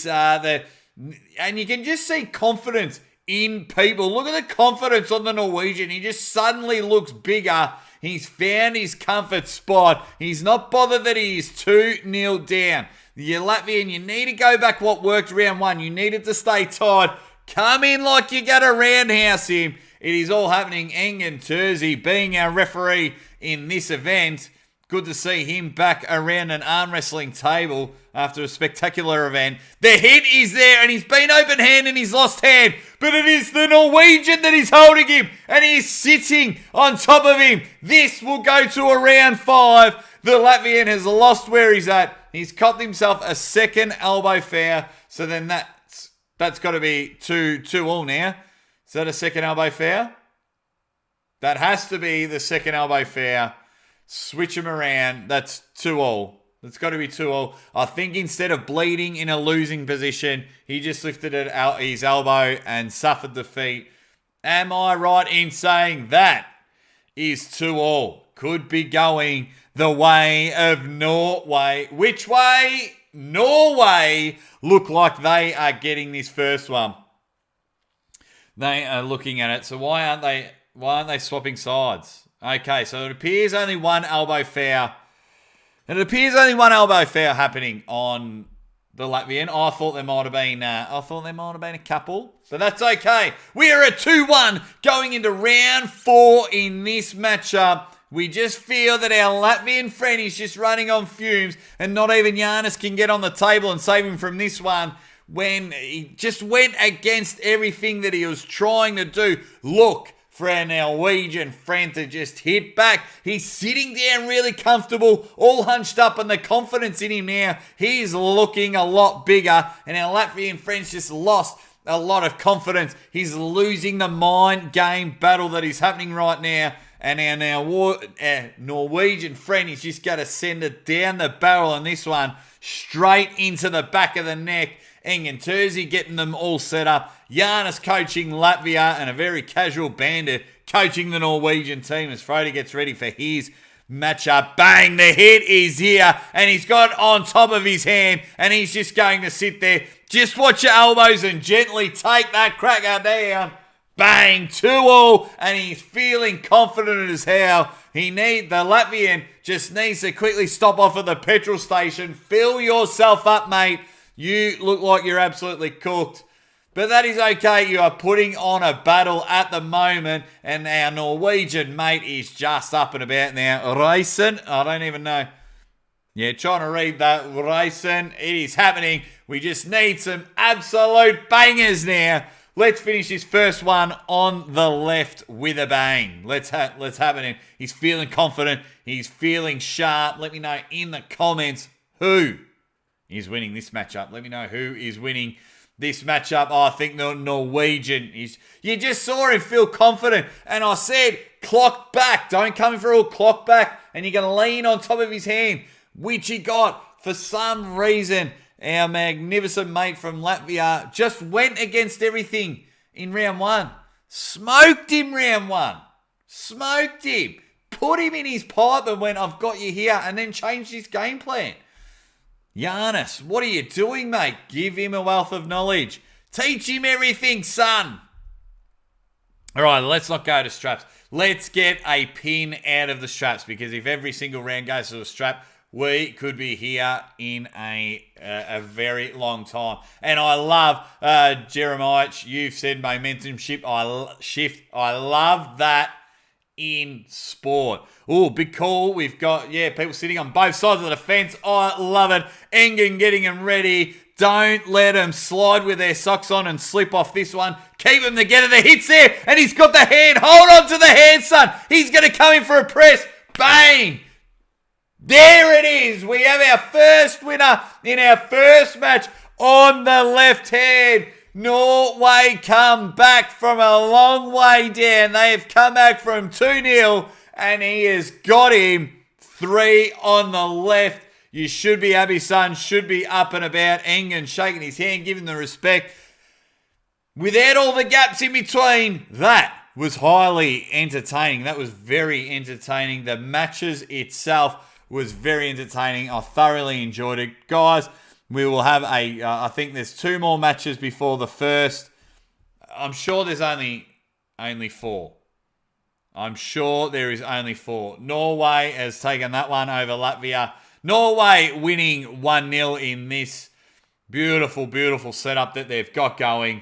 you can just see confidence in people. Look at the confidence on the Norwegian. He just suddenly looks bigger. He's found his comfort spot. He's not bothered that he is 2-0 down. The Latvian, you need to go back what worked round 1. You needed to stay tied. Come in like you got to roundhouse him. It is all happening. Engen Terzi being our referee in this event. Good to see him back around an arm wrestling table after a spectacular event. The hit is there and he's been open hand and he's lost hand. But it is the Norwegian that is holding him and he's sitting on top of him. This will go to a round 5. The Latvian has lost where he's at. He's copped himself a second elbow foul. So then that's got to be 2-2 now. Is that a second elbow foul? That has to be the second elbow foul. Switch him around. That's 2-2. That's got to be 2-2. I think instead of bleeding in a losing position, he just lifted it out his elbow and suffered defeat. Am I right in saying that is 2-2? Could be going the way of Norway. Which way? Norway look like they are getting this first one. They are looking at it. So why aren't they swapping sides? Okay, so it appears only one elbow foul. And it appears only one elbow foul happening on the Latvian. I thought there might have been a couple, but that's okay. We are at 2-1 going into round 4 in this matchup. We just feel that our Latvian friend is just running on fumes, and not even Giannis can get on the table and save him from this one. When he just went against everything that he was trying to do. Look for our Norwegian friend to just hit back. He's sitting down really comfortable, all hunched up, and the confidence in him now, he's looking a lot bigger, and our Latvian friend's just lost a lot of confidence. He's losing the mind game battle that is happening right now, and our Norwegian friend is just going to send it down the barrel on this one, straight into the back of the neck. Engen Terzi getting them all set up. Giannis coaching Latvia and a very casual Bandit coaching the Norwegian team as Frode gets ready for his matchup. Bang, the hit is here and he's got on top of his hand and he's just going to sit there. Just watch your elbows and gently take that cracker down. Bang, 2-2 and he's feeling confident as hell. The Latvian just needs to quickly stop off at the petrol station. Fill yourself up, mate. You look like you're absolutely cooked. But that is okay. You are putting on a battle at the moment. And our Norwegian mate is just up and about now. Reisen. I don't even know. Yeah, trying to read that. Reisen. It is happening. We just need some absolute bangers now. Let's finish this first one on the left with a bang. Let's have it. He's feeling confident. He's feeling sharp. Let me know in the comments who is winning this matchup. Let me know who is winning this matchup. Oh, I think the Norwegian is. You just saw him feel confident. And I said, clock back. Don't come in for all clock back. And you're going to lean on top of his hand, which he got. For some reason, our magnificent mate from Latvia just went against everything in round 1. Smoked him round 1. Smoked him. Put him in his pipe and went, I've got you here. And then changed his game plan. Giannis, what are you doing, mate? Give him a wealth of knowledge. Teach him everything, son. All right, let's not go to straps. Let's get a pin out of the straps because if every single round goes to a strap, we could be here in a very long time. And I love, Jeremiah, you've said momentum shift. I love that in sport. Oh, big call. We've got, people sitting on both sides of the fence. I love it. Engen getting him ready. Don't let them slide with their socks on and slip off this one. Keep them together. The hit's there, and he's got the hand. Hold on to the hand, son. He's going to come in for a press. Bang! There it is. We have our first winner in our first match on the left hand. Norway come back from a long way down. They have come back from 2-0, and he has got him 3 on the left. You should be happy, son. Should be up and about. Engen shaking his hand, giving the respect. Without all the gaps in between, that was highly entertaining. That was very entertaining. The matches itself was very entertaining. I thoroughly enjoyed it. Guys, we will have I think there's 2 more matches before the first. I'm sure there's only 4. I'm sure there is only 4. Norway has taken that one over Latvia. Norway winning 1-0 in this beautiful, beautiful setup that they've got going.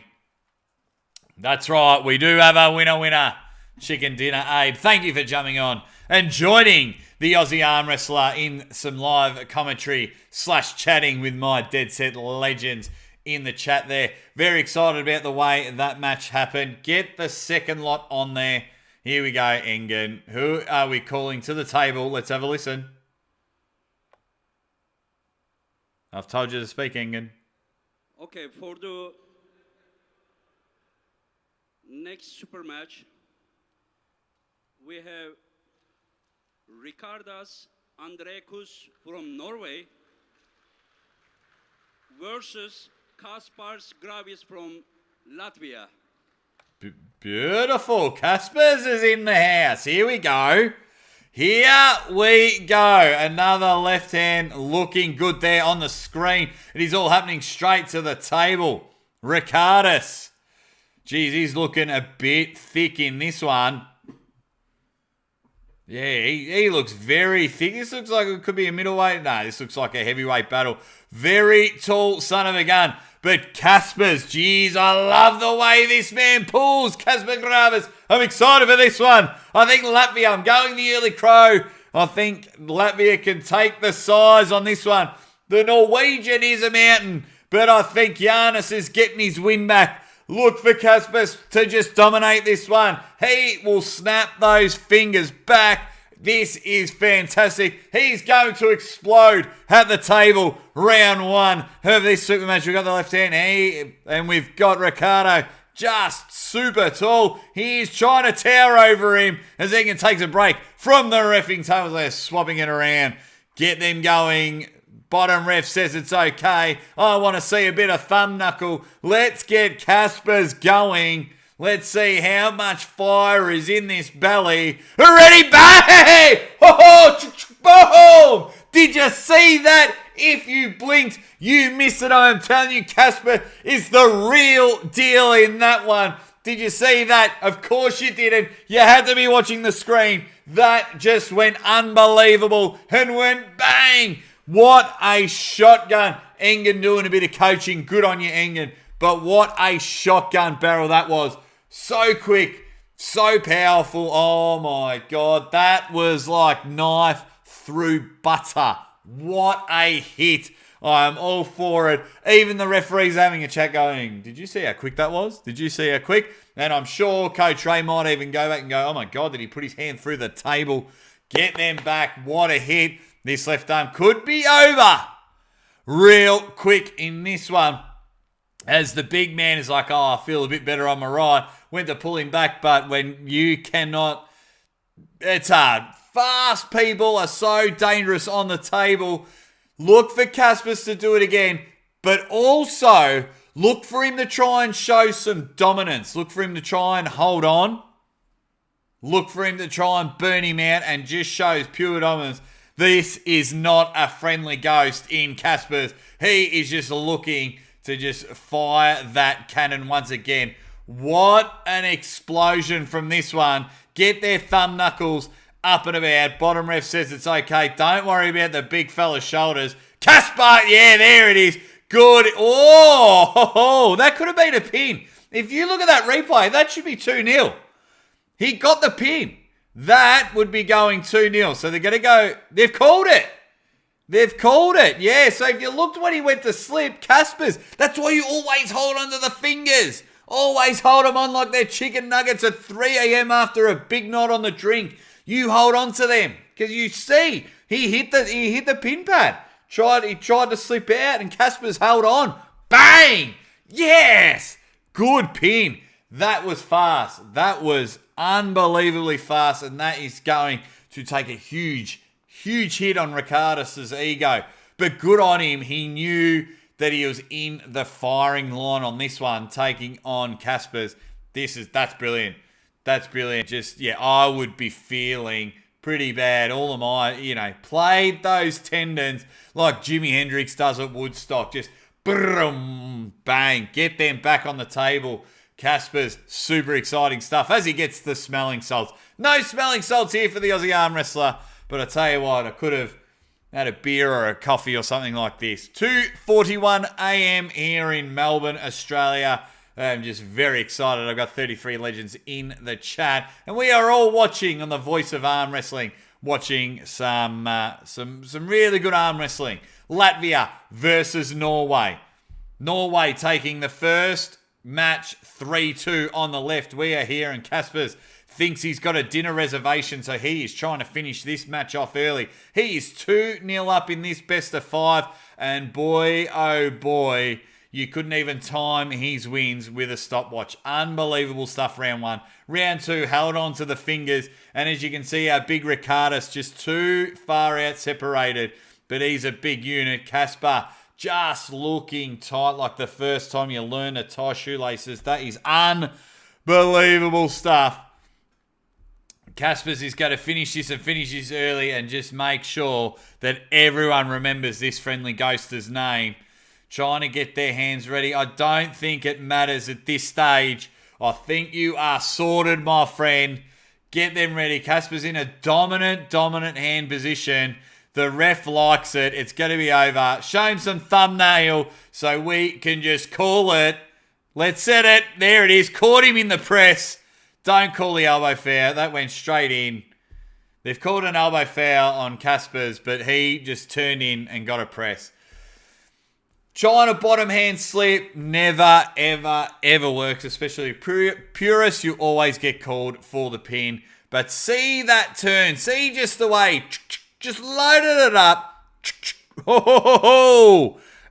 That's right. We do have a winner. Chicken dinner, Abe. Thank you for jumping on and joining the Aussie arm wrestler in some live commentary / chatting with my Dead Set legends in the chat there. Very excited about the way that match happened. Get the second lot on there. Here we go, Engen. Who are we calling to the table? Let's have a listen. I've told you to speak, Engen. Okay, for the next super match, we have Ricardas Andrekus from Norway versus Kaspars Gravis from Latvia. Beautiful. Kaspers is in the house. Here we go. Here we go. Another left hand looking good there on the screen. It is all happening straight to the table. Ricardus. Geez, he's looking a bit thick in this one. Yeah, he looks very thick. This looks like it could be a middleweight. No, this looks like a heavyweight battle. Very tall son of a gun. But Kaspers, geez, I love the way this man pulls. Kaspar Gravis. I'm excited for this one. I think Latvia, I'm going the early crow. I think Latvia can take the size on this one. The Norwegian is a mountain, but I think Giannis is getting his win back. Look for Kaspers to just dominate this one. He will snap those fingers back. This is fantastic. He's going to explode at the table. Round 1 of this super match. We've got the left hand. And we've got Ricardo just super tall. He is trying to tower over him as Engen takes a break from the reffing table. They're swapping it around. Get them going. Bottom ref says it's okay. I want to see a bit of thumb knuckle. Let's get Kaspers going. Let's see how much fire is in this belly. Ready, bang! Boom! Did you see that? If you blinked, you missed it. I'm telling you, Kaspar is the real deal in that one. Did you see that? Of course you didn't. You had to be watching the screen. That just went unbelievable and went bang. What a shotgun. Engen doing a bit of coaching. Good on you, Engen. But what a shotgun barrel that was. So quick, so powerful. Oh my God. That was like knife through butter. What a hit. I am all for it. Even the referee's having a chat going, did you see how quick that was? Did you see how quick? And I'm sure Coach Ray might even go back and go, oh my God, did he put his hand through the table? Get them back. What a hit. This left arm could be over real quick in this one. As the big man is like, oh, I feel a bit better on my right. Went to pull him back, but when you cannot, it's hard. Fast people are so dangerous on the table. Look for Kaspers to do it again, but also look for him to try and show some dominance. Look for him to try and hold on. Look for him to try and burn him out and just shows pure dominance. This is not a friendly ghost in Kaspers. He is just looking to just fire that cannon once again. What an explosion from this one. Get their thumb knuckles up and about. Bottom ref says it's okay. Don't worry about the big fella's shoulders. Kaspar, yeah, there it is. Good. Oh, that could have been a pin. If you look at that replay, that should be 2-0. He got the pin. That would be going 2-0. So they're going to go. They've called it. They've called it. Yeah, so if you looked when he went to slip, Casper's, that's why you always hold onto the fingers. Always hold them on like they're chicken nuggets at 3 a.m. after a big night on the drink. You hold on to them because you see he hit the pin pad. He tried to slip out and Casper's held on. Bang! Yes! Good pin. That was fast. That was unbelievably fast, and that is going to take a huge hit on Ricardus's ego. But good on him. He knew that he was in the firing line on this one, taking on Casper's. That's brilliant. That's brilliant. Just, yeah, I would be feeling pretty bad. All of my, played those tendons like Jimi Hendrix does at Woodstock. Just boom, bang, get them back on the table. Casper's super exciting stuff as he gets the smelling salts. No smelling salts here for the Aussie arm wrestler, but I tell you what, I could have had a beer or a coffee or something like this. 2:41 a.m. here in Melbourne, Australia. I'm just very excited. I've got 33 legends in the chat, and we are all watching on the Voice of Arm Wrestling, watching some really good arm wrestling. Latvia versus Norway. Norway taking the first match 3-2 on the left. We are here, and Casper's thinks he's got a dinner reservation, so he is trying to finish this match off early. He is 2-0 up in this best of 5, and boy, oh boy, you couldn't even time his wins with a stopwatch. Unbelievable stuff, round 1. Round 2, held on to the fingers, and as you can see, our big Ricardus just too far out separated, but he's a big unit. Casper just looking tight like the first time you learn to tie shoelaces. That is unbelievable stuff. Casper's is going to finish this and finish this early and just make sure that everyone remembers this friendly ghoster's name. Trying to get their hands ready. I don't think it matters at this stage. I think you are sorted, my friend. Get them ready. Casper's in a dominant hand position. The ref likes it. It's going to be over. Show him some thumbnail so we can just call it. Let's set it. There it is. Caught him in the press. Don't call the elbow foul. That went straight in. They've called an elbow foul on Casper's, but he just turned in and got a press. Trying a bottom hand slip never, ever works, especially purists. You always get called for the pin. But see that turn. See just the way. Just loaded it up.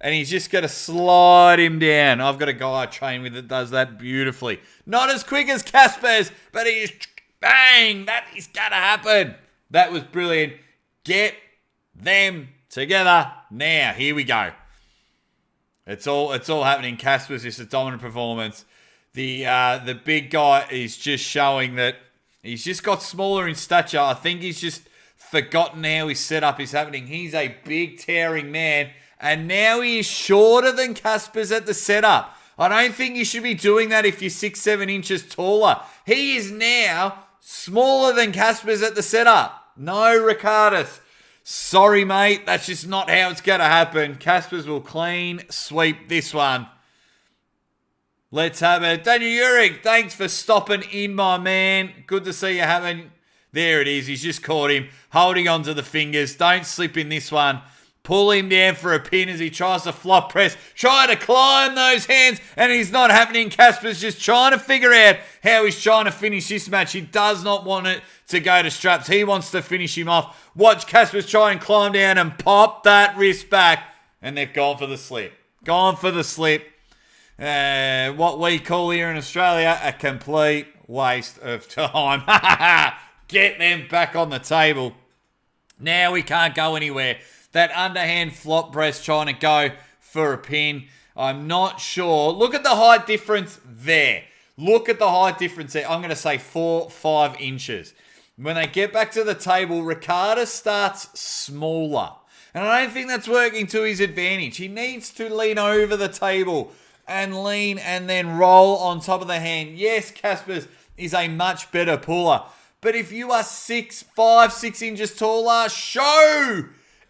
And he's just going to slide him down. I've got a guy I train with that does that beautifully. Not as quick as Casper's, but he's bang. That is going to happen. That was brilliant. Get them together now. Here we go. It's all happening. Casper's just a dominant performance. The big guy is just showing that he's just got smaller in stature. I think he's just forgotten how his setup is happening. He's a big towering man, and now he is shorter than Casper's at the setup. I don't think you should be doing that if you're 6-7 inches taller. He is now smaller than Casper's at the setup. No, Ricardus. Sorry, mate. That's just not how it's going to happen. Casper's will clean sweep this one. Let's have it. Daniel Uric, thanks for stopping in, my man. Good to see you having... There it is. He's just caught him. Holding on to the fingers. Don't slip in this one. Pull him down for a pin as he tries to flop press. Trying to climb those hands, and he's not happening. Casper's just trying to figure out how he's trying to finish this match. He does not want it to go to straps. He wants to finish him off. Watch Casper's try and climb down and pop that wrist back, and they've gone for the slip. Gone for the slip. What we call here in Australia a complete waste of time. Get them back on the table. Now we can't go anywhere. That underhand flop press trying to go for a pin. I'm not sure. Look at the height difference there. Look at the height difference there. I'm going to say 4-5 inches. When they get back to the table, Ricardus starts smaller. And I don't think that's working to his advantage. He needs to lean over the table and lean and then roll on top of the hand. Yes, Casper's is a much better puller. But if you are 6 inches taller, show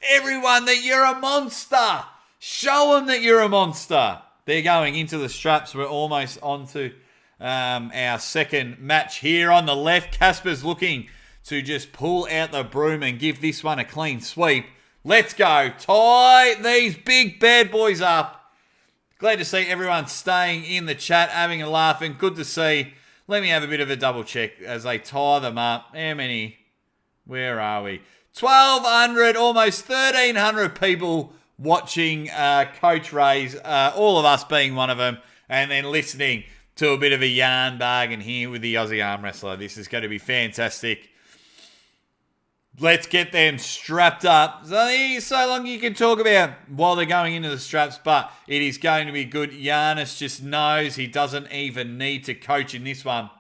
everyone that you're a monster. Show them that you're a monster. They're going into the straps. We're almost on to our second match here on the left. Casper's looking to just pull out the broom and give this one a clean sweep. Let's go. Tie these big bad boys up. Glad to see everyone staying in the chat, having a laugh, and good to see. Let me have a bit of a double check as they tie them up. How many? Where are we? 1,200, almost 1,300 people watching Coach Ray's, all of us being one of them, and then listening to a bit of a yarn bargain here with the Aussie arm wrestler. This is going to be fantastic. Let's get them strapped up. So long you can talk about while they're going into the straps, but it is going to be good. Giannis just knows he doesn't even need to coach in this one.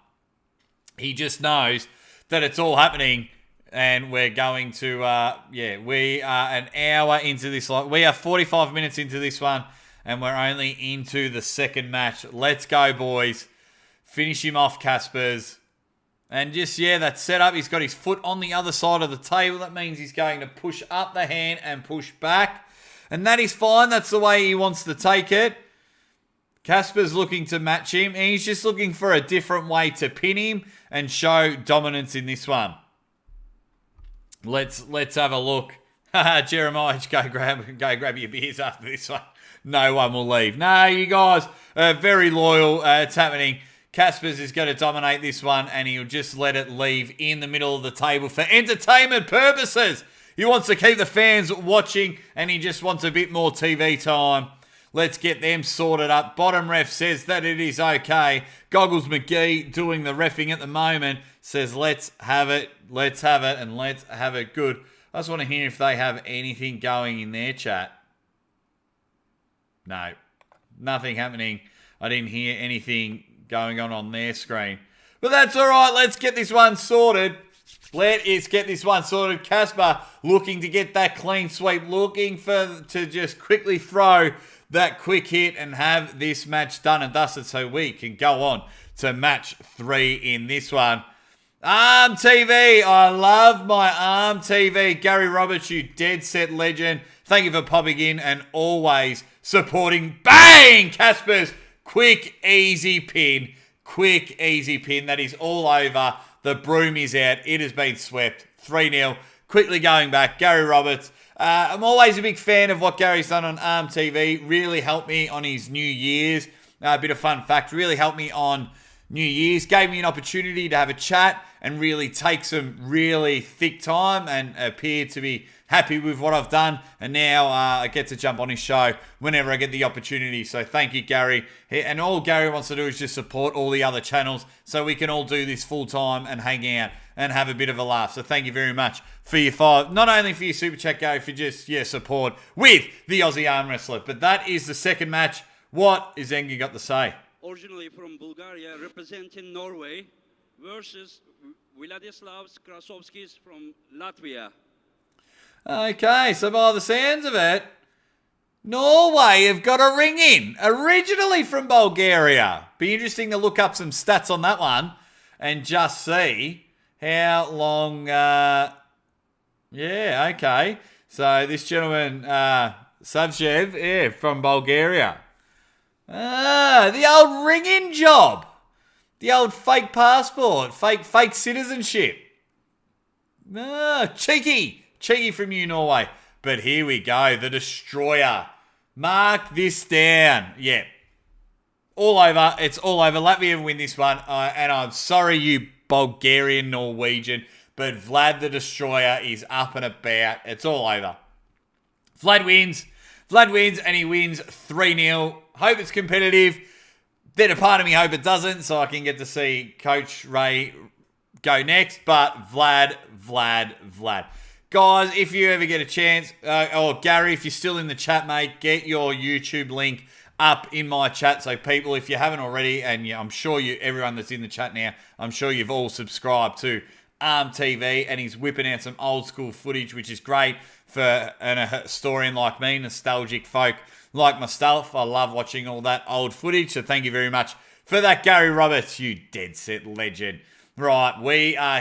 He just knows that it's all happening, and we're going to, we are an hour into this. We are 45 minutes into this one, and we're only into the second match. Let's go, boys. Finish him off, Caspers. And just, that setup. He's got his foot on the other side of the table. That means he's going to push up the hand and push back. And that is fine. That's the way he wants to take it. Casper's looking to match him. And he's just looking for a different way to pin him and show dominance in this one. Let's have a look. Jeremiah, go grab your beers after this one. No one will leave. No, you guys are very loyal. It's happening. Caspers is going to dominate this one, and he'll just let it leave in the middle of the table for entertainment purposes. He wants to keep the fans watching, and he just wants a bit more TV time. Let's get them sorted up. Bottom ref says that it is okay. Goggles McGee doing the reffing at the moment says let's have it, and let's have it good. I just want to hear if they have anything going in their chat. No, nothing happening. I didn't hear anything going on their screen. But that's all right. Let's get this one sorted. Casper looking to get that clean sweep, looking to just quickly throw that quick hit and have this match done and dusted so we can go on to match 3 in this one. Arm TV. I love my Arm TV. Gary Roberts, you dead set legend. Thank you for popping in and always supporting. Bang! Casper's quick, easy pin. That is all over. The broom is out. It has been swept. 3-0. Quickly going back. Gary Roberts. I'm always a big fan of what Gary's done on Arm TV. Really helped me on his New Year's. A bit of fun fact. Really helped me on New Year's. Gave me an opportunity to have a chat and really take some really thick time and appear to be happy with what I've done. And now I get to jump on his show whenever I get the opportunity. So thank you, Gary. And all Gary wants to do is just support all the other channels so we can all do this full time and hang out and have a bit of a laugh. So thank you very much for your not only for your super chat, Gary, for just your support with the Aussie Arm Wrestler. But that is the second match. What is Engi got to say? Originally from Bulgaria, representing Norway, versus Władysław Krasovskis from Latvia. Okay, so by the sounds of it, Norway have got a ring in, originally from Bulgaria. Be interesting to look up some stats on that one and just see how long... okay. So this gentleman, Savchev, from Bulgaria. The old ring-in job. The old fake passport, fake citizenship. Cheeky from you, Norway. But here we go, the Destroyer. Mark this down. Yeah. All over. It's all over. Latvia win this one. And I'm sorry, you Bulgarian Norwegian, but Vlad the Destroyer is up and about. It's all over. Vlad wins, and he wins 3-0. Hope it's competitive. Then a part of me hope it doesn't, so I can get to see Coach Ray go next. But Vlad. Guys, if you ever get a chance, or Gary, if you're still in the chat, mate, get your YouTube link up in my chat. So people, if you haven't already, and I'm sure everyone that's in the chat now, I'm sure you've all subscribed to Arm TV, and he's whipping out some old school footage, which is great for a historian like me, nostalgic folk like myself. I love watching all that old footage, so thank you very much for that, Gary Roberts, you dead set legend. Right, we are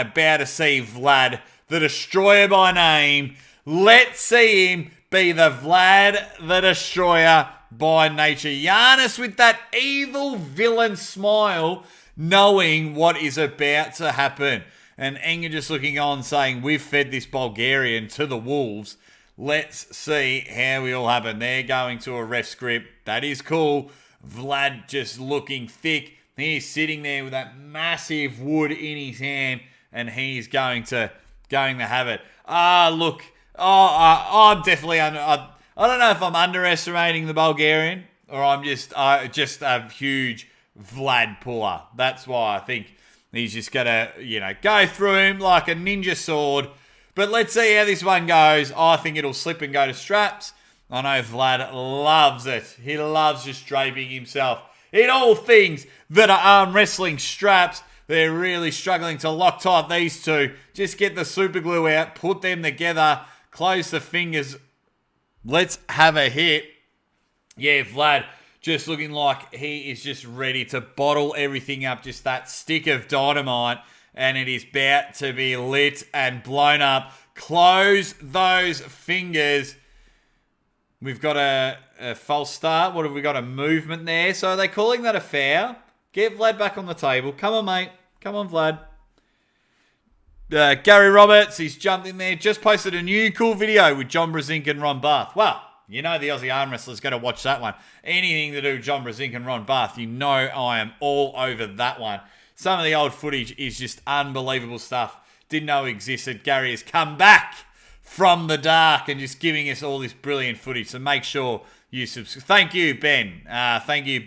about to see Vlad the Destroyer by name. Let's see him be the Vlad the Destroyer by nature. Giannis with that evil villain smile, knowing what is about to happen. And Enger just looking on saying, we've fed this Bulgarian to the wolves. Let's see how we all happen. They're going to a ref grip. That is cool. Vlad just looking thick. He's sitting there with that massive wood in his hand, and he's going to have it. Look. I'm definitely I don't know if I'm underestimating the Bulgarian or I'm just a huge Vlad puller. That's why I think he's just gonna, go through him like a ninja sword. But let's see how this one goes. I think it'll slip and go to straps. I know Vlad loves it. He loves just draping himself in all things that are arm wrestling straps. They're really struggling to lock tight these two. Just get the super glue out, put them together, close the fingers. Let's have a hit. Yeah, Vlad just looking like he is just ready to bottle everything up. Just that stick of dynamite. And it is about to be lit and blown up. Close those fingers. We've got a false start. What have we got? A movement there. So are they calling that a foul? Get Vlad back on the table. Come on, mate. Come on, Vlad. Gary Roberts, he's jumped in there. Just posted a new cool video with John Brezink and Ron Barth. Well, the Aussie arm wrestler's going to watch that one. Anything to do with John Brezink and Ron Barth, I am all over that one. Some of the old footage is just unbelievable stuff. Didn't know existed. Gary has come back from the dark and just giving us all this brilliant footage. So make sure you subscribe. Thank you, Ben. Thank you,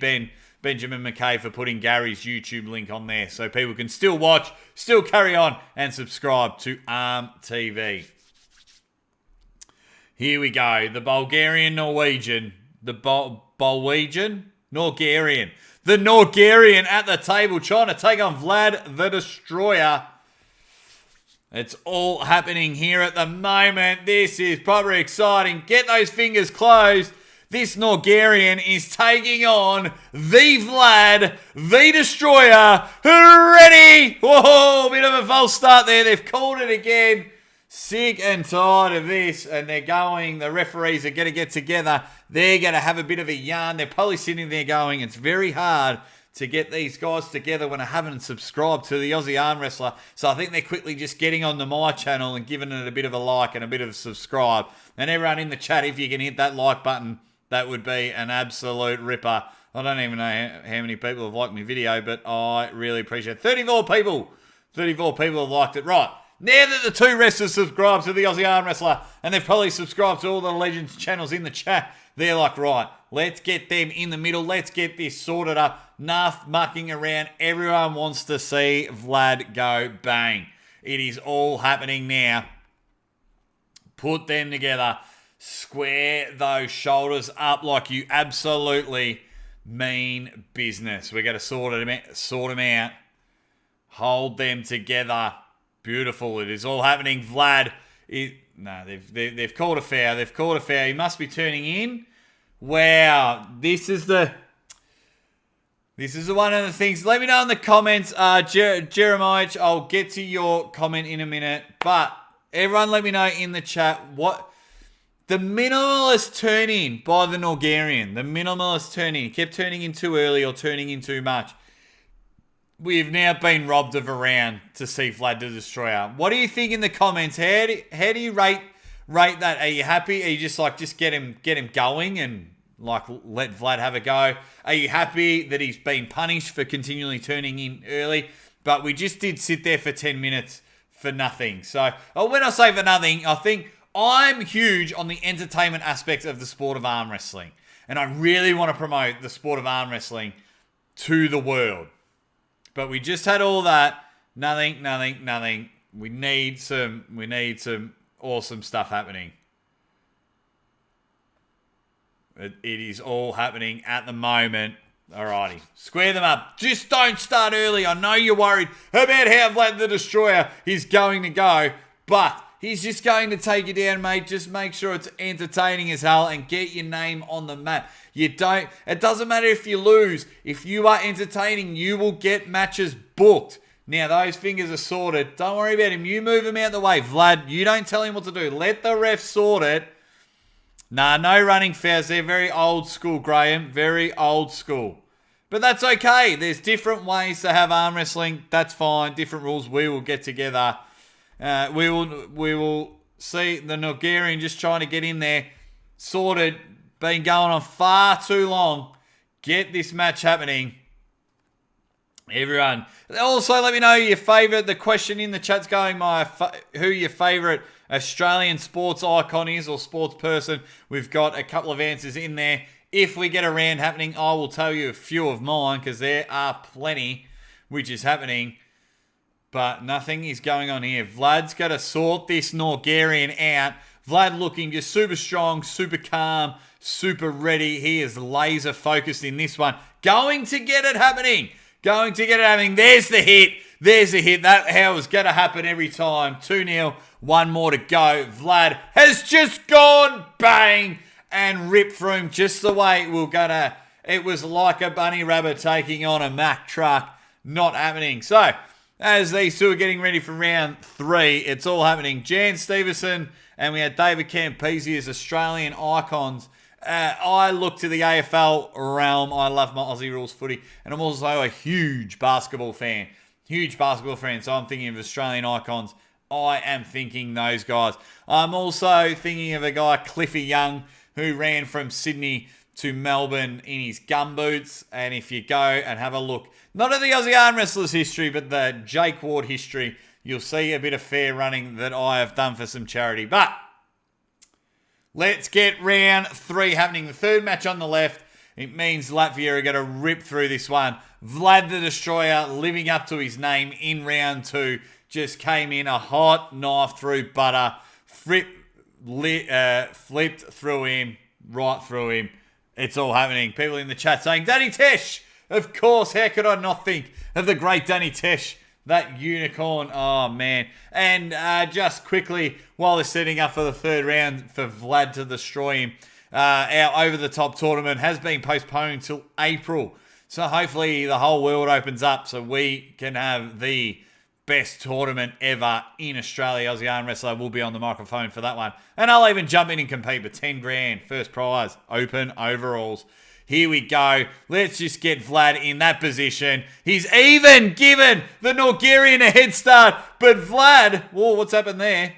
Benjamin McKay, for putting Gary's YouTube link on there so people can still watch, still carry on, and subscribe to ARM TV. Here we go. The Bulgarian-Norwegian. The Norgarian. The Norgarian at the table trying to take on Vlad the Destroyer. It's all happening here at the moment. This is probably exciting. Get those fingers closed. This Norgarian is taking on the Vlad the Destroyer. Ready? Whoa, bit of a false start there. They've called it again. Sick and tired of this, and the referees are going to get together. They're going to have a bit of a yarn. They're probably sitting there going, it's very hard to get these guys together when I haven't subscribed to the Aussie Arm Wrestler. So I think they're quickly just getting onto my channel and giving it a bit of a like and a bit of a subscribe. And everyone in the chat, if you can hit that like button, that would be an absolute ripper. I don't even know how many people have liked my video, but I really appreciate it. 34 people have liked it. Right. Now that the two wrestlers subscribe to the Aussie Arm Wrestler, and they've probably subscribed to all the Legends channels in the chat, they're like, right, let's get them in the middle. Let's get this sorted up. Enough mucking around. Everyone wants to see Vlad go bang. It is all happening now. Put them together. Square those shoulders up like you absolutely mean business. We're going to sort them out. Hold them together. Beautiful. It is all happening. Vlad, they've called a foul. They've called a foul. He must be turning in. Wow. This is one of the things. Let me know in the comments. Jeremiah, I'll get to your comment in a minute. But everyone let me know in the chat what the minimalist turn in by the Norgarian. The minimalist turn in. He kept turning in too early or turning in too much. We've now been robbed of a round to see Vlad the Destroyer. What do you think in the comments? How do you rate that? Are you happy? Are you just get him going and let Vlad have a go? Are you happy that he's been punished for continually turning in early? But we just did sit there for 10 minutes for nothing. So when I say for nothing, I think I'm huge on the entertainment aspect of the sport of arm wrestling. And I really want to promote the sport of arm wrestling to the world. But we just had all that. Nothing. We need some awesome stuff happening. It is all happening at the moment. Alrighty. Square them up. Just don't start early. I know you're worried about how Vlad the Destroyer is going to go. But he's just going to take you down, mate. Just make sure it's entertaining as hell and get your name on the map. It doesn't matter if you lose. If you are entertaining, you will get matches booked. Now, those fingers are sorted. Don't worry about him. You move him out the way. Vlad, you don't tell him what to do. Let the ref sort it. Nah, no running fouls. They're very old school, Graham. Very old school. But that's okay. There's different ways to have arm wrestling. That's fine. Different rules. We will get together. We will see the Nigerian just trying to get in there. Sorted. Been going on far too long. Get this match happening. Everyone. Also, let me know your favourite. The question in the chat's going, who your favourite Australian sports icon is or sports person. We've got a couple of answers in there. If we get a round happening, I will tell you a few of mine because there are plenty which is happening. But nothing is going on here. Vlad's got to sort this Nigerian out. Vlad looking just super strong, super calm, super ready. He is laser focused in this one. Going to get it happening. Going to get it happening. There's the hit. There's the hit. That how was going to happen every time. 2-0. One more to go. Vlad has just gone bang and ripped through him just the way we were going to. It was like a bunny rabbit taking on a Mack truck. Not happening. So, as these two are getting ready for round 3, it's all happening. Jan Stevenson and we had David Campese as Australian icons. I look to the AFL realm. I love my Aussie rules footy. And I'm also a huge basketball fan. Huge basketball fan. So I'm thinking of Australian icons. I am thinking those guys. I'm also thinking of a guy, Cliffy Young, who ran from Sydney to Melbourne in his gumboots. And if you go and have a look, not at the Aussie arm wrestlers history, but the Jake Ward history, you'll see a bit of fair running that I have done for some charity. But let's get round 3 happening. The third match on the left. It means Latvia are going to rip through this one. Vlad the Destroyer, living up to his name in round 2, just came in a hot knife through butter. Flipped through him, right through him. It's all happening. People in the chat saying, Danny Tesh! Of course, how could I not think of the great Danny Tesh? That unicorn, oh man. And just quickly, while they're setting up for the third round for Vlad to destroy him, our over-the-top tournament has been postponed until April. So hopefully the whole world opens up so we can have the best tournament ever in Australia. Aussie Arm Wrestler will be on the microphone for that one. And I'll even jump in and compete with 10 grand. First prize, open overalls. Here we go. Let's just get Vlad in that position. He's even given the Nigerian a head start. But Vlad, whoa, what's happened there?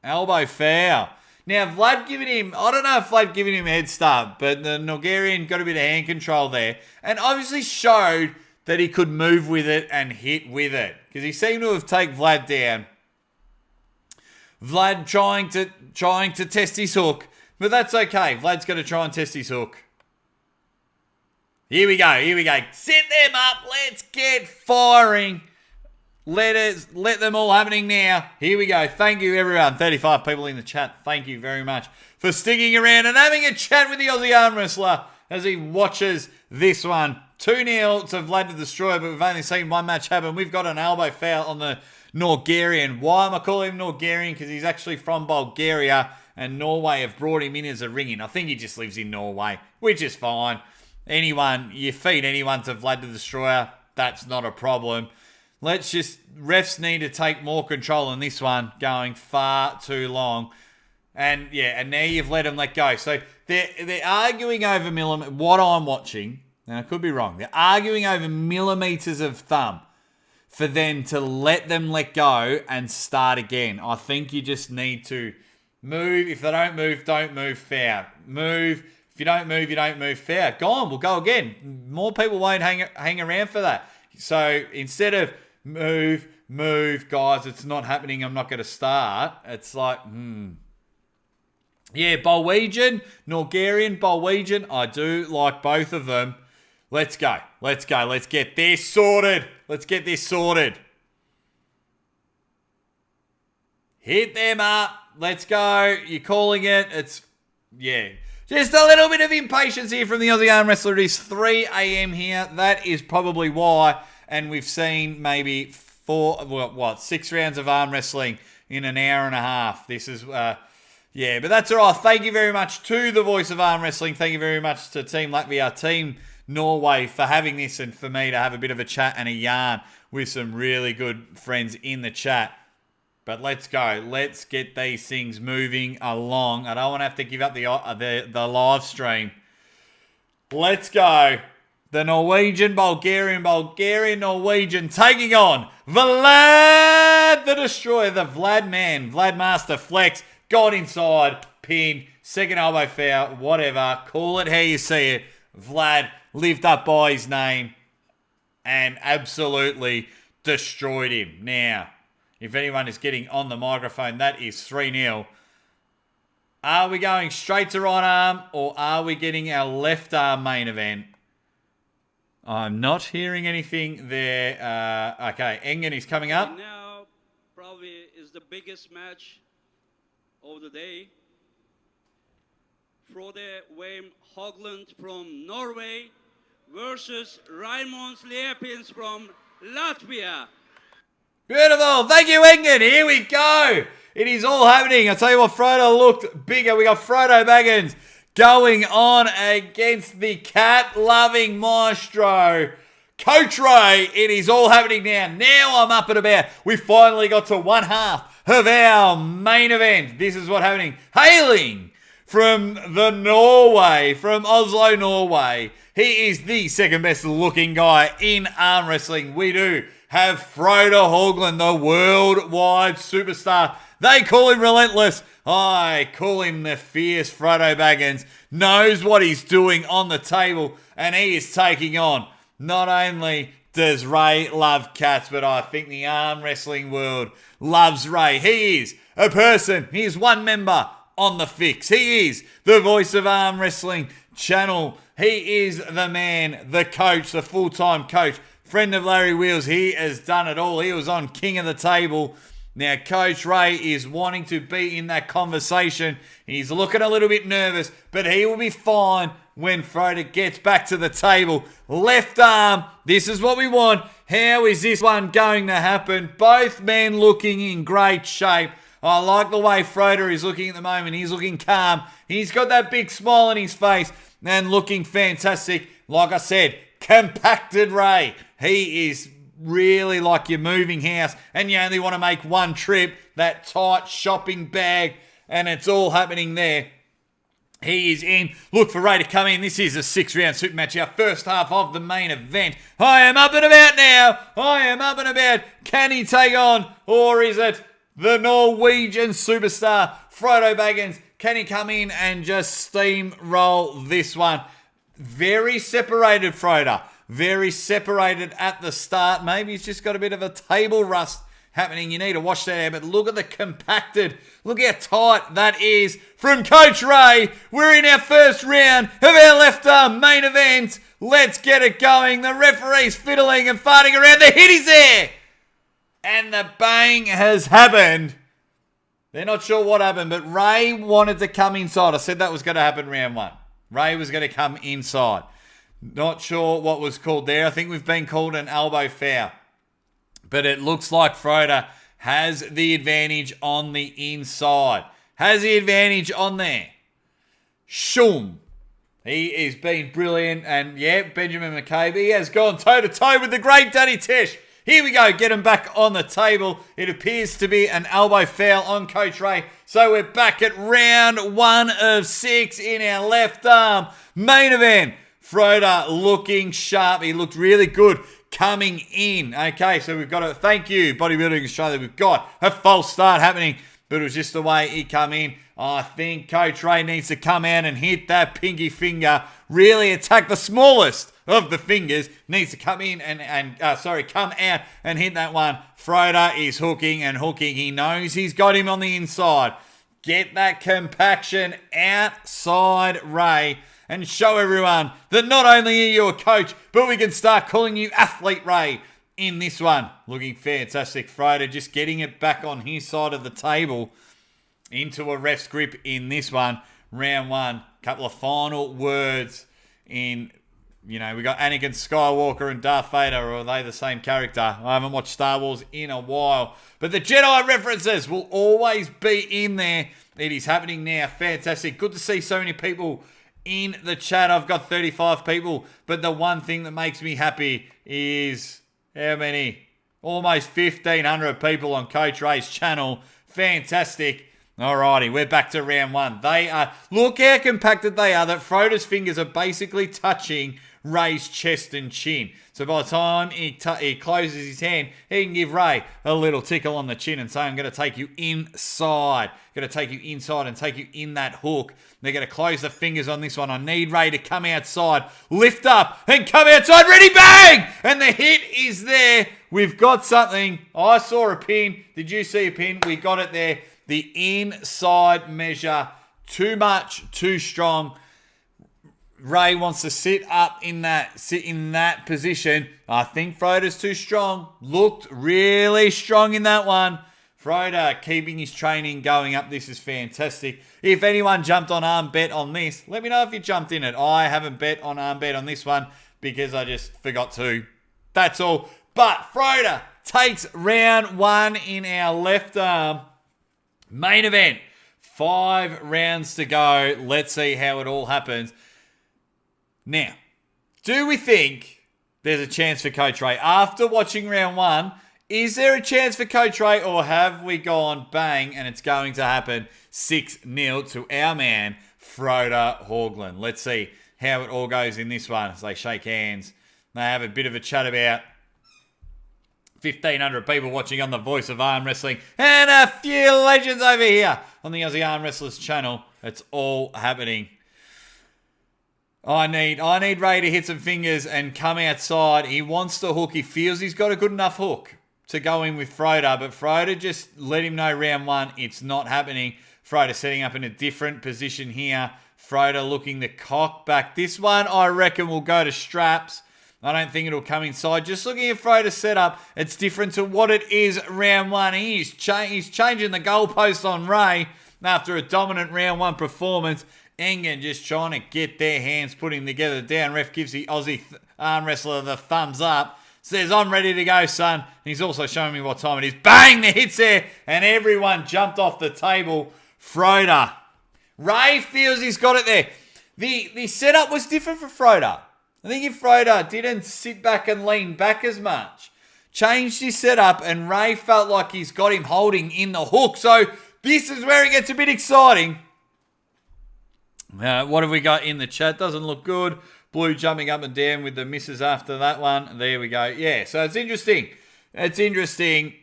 Elbow foul. Now, Vlad giving him, I don't know if Vlad giving him a head start, but the Nigerian got a bit of hand control there. And obviously showed that he could move with it and hit with it. Because he seemed to have taken Vlad down. Vlad trying to test his hook. But that's okay. Vlad's going to try and test his hook. Here we go. Set them up. Let's get firing. Let them all happening now. Here we go. Thank you, everyone. 35 people in the chat. Thank you very much for sticking around and having a chat with the Aussie Arm Wrestler as he watches this one. 2-0 to Vlad the Destroyer, but we've only seen one match happen. We've got an elbow foul on the Nigerian. Why am I calling him Nigerian? Because he's actually from Bulgaria, and Norway have brought him in as a ring-in. I think he just lives in Norway, which is fine. Anyone, you feed anyone to Vlad the Destroyer, that's not a problem. Refs need to take more control in this one, going far too long. And yeah, and now you've let them let go. So they're arguing over what I'm watching, and I could be wrong, they're arguing over millimetres of thumb for them to let them let go and start again. I think you just need to move. If they don't move, foul. Move. If you don't move, foul. Gone, we'll go again. More people won't hang around for that. So instead of move, guys, it's not happening, I'm not going to start. It's like, Yeah, Nigerian, I do like both of them. Let's go. Let's get this sorted. Hit them up. Let's go. You're calling it. Just a little bit of impatience here from the Aussie Arm Wrestler. It is 3 a.m. here. That is probably why. And we've seen maybe 6 rounds of arm wrestling in an hour and a half. This is, but that's all right. Thank you very much to the voice of arm wrestling. Thank you very much to Team Latvia, Team Norway for having this and for me to have a bit of a chat and a yarn with some really good friends in the chat. But let's go. Let's get these things moving along. I don't want to have to give up the live stream. Let's go. the Norwegian, Bulgarian, taking on Vlad the Destroyer, the Vlad man, Vlad Master Flex, got inside, pin, second elbow foul, whatever, call it how you see it. Vlad lived up by his name and absolutely destroyed him. Now, if anyone is getting on the microphone, that is 3-0. Are we going straight to right arm or are we getting our left arm main event? I'm not hearing anything there. Okay, Engen is coming up. Now, probably is the biggest match of the day. Frode Haugland from Norway versus Raimond Liepins from Latvia. Beautiful. Thank you, Engen. Here we go. It is all happening. I tell you what, Frode looked bigger. We got Frode Baggins going on against the cat-loving maestro, Coach Ray. It is all happening now. Now I'm up and about. We finally got to one half of our main event. This is what's happening. Hailing from from Oslo, Norway. He is the second best looking guy in arm wrestling. We do have Frode Haugland, the worldwide superstar. They call him relentless. I call him the fierce. Frode Baggins knows what he's doing on the table, and he is taking on. Not only does Ray love cats, but I think the arm wrestling world loves Ray. He is a person. He is one member on the Fix. He is the voice of arm wrestling channel. He is the man, the coach, the full-time coach, friend of Larry Wheels. He has done it all. He was on King of the Table. Now, Coach Ray is wanting to be in that conversation. He's looking a little bit nervous, but he will be fine when Frode gets back to the table. Left arm, this is what we want. How is this one going to happen? Both men looking in great shape. I like the way Frode is looking at the moment. He's looking calm. He's got that big smile on his face and looking fantastic. Like I said, compacted Ray. He is really like your moving house and you only want to make one trip, that tight shopping bag, and it's all happening there. He is in. Look for Ray to come in. This is a 6-round super match, our first half of the main event. I am up and about now. I am up and about. Can he take on, or is it the Norwegian superstar, Frode Baggins? Can he come in and just steamroll this one? Very separated, Frode. Very separated at the start. Maybe he's just got a bit of a table rust happening. You need to watch that out. But look at the compacted. Look how tight that is from Coach Ray. We're in our first round of our left arm main event. Let's get it going. The referee's fiddling and farting around. The hit is there. And the bang has happened. They're not sure what happened, but Ray wanted to come inside. I said that was going to happen round one. Ray was going to come inside. Not sure what was called there. I think we've been called an elbow foul. But it looks like Frode has the advantage on the inside. Has the advantage on there. Shum. He is being brilliant. And yeah, Benjamin McCabe, he has gone toe-to-toe with the great Daddy Tesh. Here we go. Get him back on the table. It appears to be an elbow foul on Coach Ray. So we're back at round 1 of 6 in our left arm main event. Frode looking sharp. He looked really good coming in. Okay, so we've got a thank you, Bodybuilding Australia. We've got a false start happening, but it was just the way he come in. I think Coach Ray needs to come out and hit that pinky finger. Really attack the smallest of the fingers. Needs to come in and come out and hit that one. Frode is hooking and hooking. He knows he's got him on the inside. Get that compaction outside Ray. And show everyone that not only are you a coach, but we can start calling you Athlete Ray in this one. Looking fantastic. Frode just getting it back on his side of the table into a ref's grip in this one. Round 1. Couple of final words in, we got Anakin Skywalker and Darth Vader, or are they the same character? I haven't watched Star Wars in a while. But the Jedi references will always be in there. It is happening now. Fantastic. Good to see so many people in the chat. I've got 35 people, but the one thing that makes me happy is how many? Almost 1,500 people on Coach Ray's channel. Fantastic. Alrighty, we're back to round one. Look how compacted they are that Frode's fingers are basically touching Ray's chest and chin. So by the time he closes his hand, he can give Ray a little tickle on the chin and say, I'm going to take you inside. Going to take you inside and take you in that hook. They're going to close the fingers on this one. I need Ray to come outside, lift up and come outside. Ready, bang! And the hit is there. We've got something. I saw a pin. Did you see a pin? We got it there. The inside measure, too much, too strong. Ray wants to sit in that position. I think Frode's too strong. Looked really strong in that one. Frode keeping his training going up. This is fantastic. If anyone jumped on arm bet on this, let me know if you jumped in it. I haven't bet on arm bet on this one because I just forgot to. That's all. But Frode takes round one in our left arm. Main event, 5 rounds to go. Let's see how it all happens. Now, do we think there's a chance for Coach Ray? After watching round one, is there a chance for Coach Ray, or have we gone bang and it's going to happen 6-0 to our man, Frode Haugland? Let's see how it all goes in this one as they shake hands. They have a bit of a chat about 1,500 people watching on the Voice of Arm Wrestling and a few legends over here on the Aussie Arm Wrestlers channel. It's all happening. I need Ray to hit some fingers and come outside. He wants to hook. He feels he's got a good enough hook to go in with Frode, but Frode just let him know round one it's not happening. Frode setting up in a different position here. Frode looking to cock back. This one I reckon will go to straps. I don't think it'll come inside. Just looking at Frode's setup, it's different to what it is round one. He's changing the goalpost on Ray after a dominant round one performance. Engen just trying to get their hands putting together down. Ref gives the Aussie arm wrestler the thumbs up. Says, I'm ready to go, son. And he's also showing me what time it is. Bang! The hit's there. And everyone jumped off the table. Frode. Ray feels he's got it there. The setup was different for Frode. I think if Frode didn't sit back and lean back as much, changed his setup, and Ray felt like he's got him holding in the hook. So this is where it gets a bit exciting. What have we got in the chat? Doesn't look good. Blue jumping up and down with the misses after that one. There we go. Yeah, so it's interesting. It's interesting.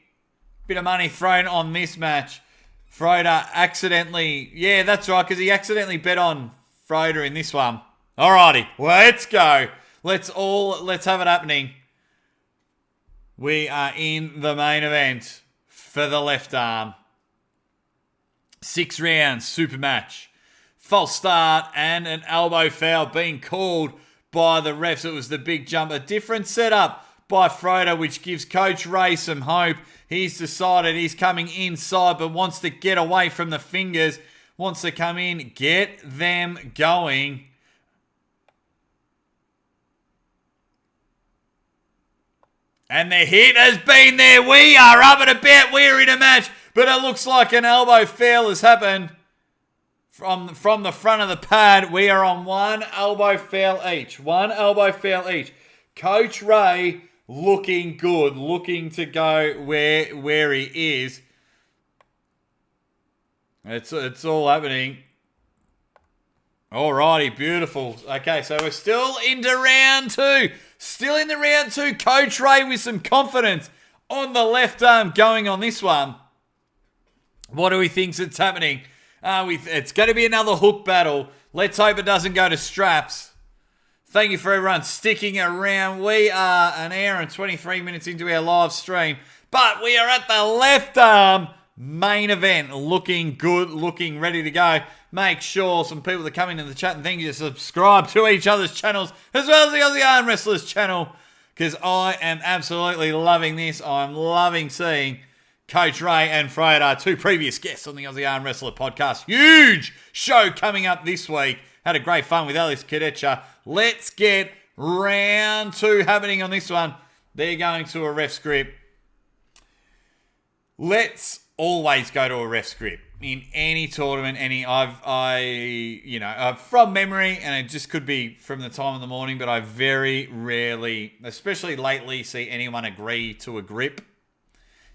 Bit of money thrown on this match. Frode accidentally... Yeah, that's right, because he accidentally bet on Frode in this one. Alrighty, let's go. Let's have it happening. We are in the main event for the left arm. 6 rounds, super match. False start and an elbow foul being called by the refs. It was the big jump. A different setup by Frode, which gives Coach Ray some hope. He's decided he's coming inside but wants to get away from the fingers. Wants to come in, get them going. And the hit has been there. We are up and about. We're in a match. But it looks like an elbow foul has happened. From the front of the pad, we are on 1 elbow foul each. 1 elbow foul each. Coach Ray looking good. Looking to go where he is. It's all happening. Alrighty, beautiful. Okay, so we're still into round 2. Still in the round 2. Coach Ray with some confidence on the left arm going on this one. What do we think's it's happening? It's going to be another hook battle. Let's hope it doesn't go to straps. Thank you for everyone sticking around. We are an hour and 23 minutes into our live stream. But we are at the left arm main event. Looking good, looking ready to go. Make sure some people that come into the chat and thank you to subscribe to each other's channels as well as the Aussie Arm Wrestlers channel. Because I am absolutely loving this. I'm loving seeing Coach Ray and Frode are 2 previous guests on the Aussie Arm Wrestler podcast. Huge show coming up this week. Had a great fun with Alice Kadecha. Let's get round 2 happening on this one. They're going to a ref script. Let's always go to a ref script in any tournament. From memory, and it just could be from the time of the morning, but I very rarely, especially lately, see anyone agree to a grip.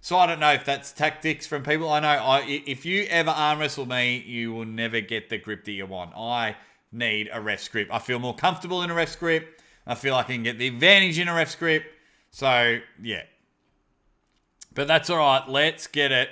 So I don't know if that's tactics from people. I know if you ever arm wrestle me, you will never get the grip that you want. I need a ref's grip. I feel more comfortable in a ref's grip. I feel I can get the advantage in a ref's grip. So, yeah. But that's all right. Let's get it.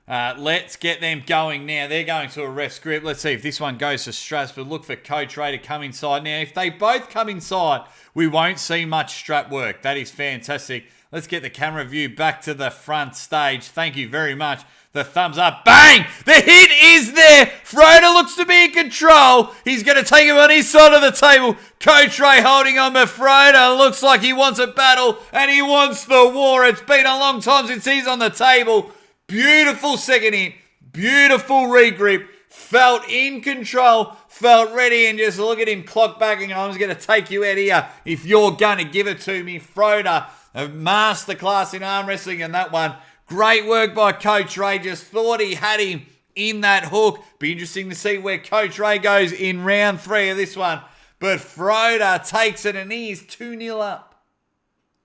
Let's get them going now. They're going to a ref's grip. Let's see if this one goes to Strasbourg. Look for Coach Ray to come inside. Now, if they both come inside, we won't see much strap work. That is fantastic. Let's get the camera view back to the front stage. Thank you very much. The thumbs up. Bang! The hit is there. Frode looks to be in control. He's going to take him on his side of the table. Coach Ray holding on to Frode. Looks like he wants a battle and he wants the war. It's been a long time since he's on the table. Beautiful second hit. Beautiful regrip. Felt in control. Felt ready, and just look at him clock back and I'm just going to take you out here if you're going to give it to me. Frode, a masterclass in arm wrestling in that one. Great work by Coach Ray. Just thought he had him in that hook. Be interesting to see where Coach Ray goes in round 3 of this one. But Frode takes it and he is 2-0 up.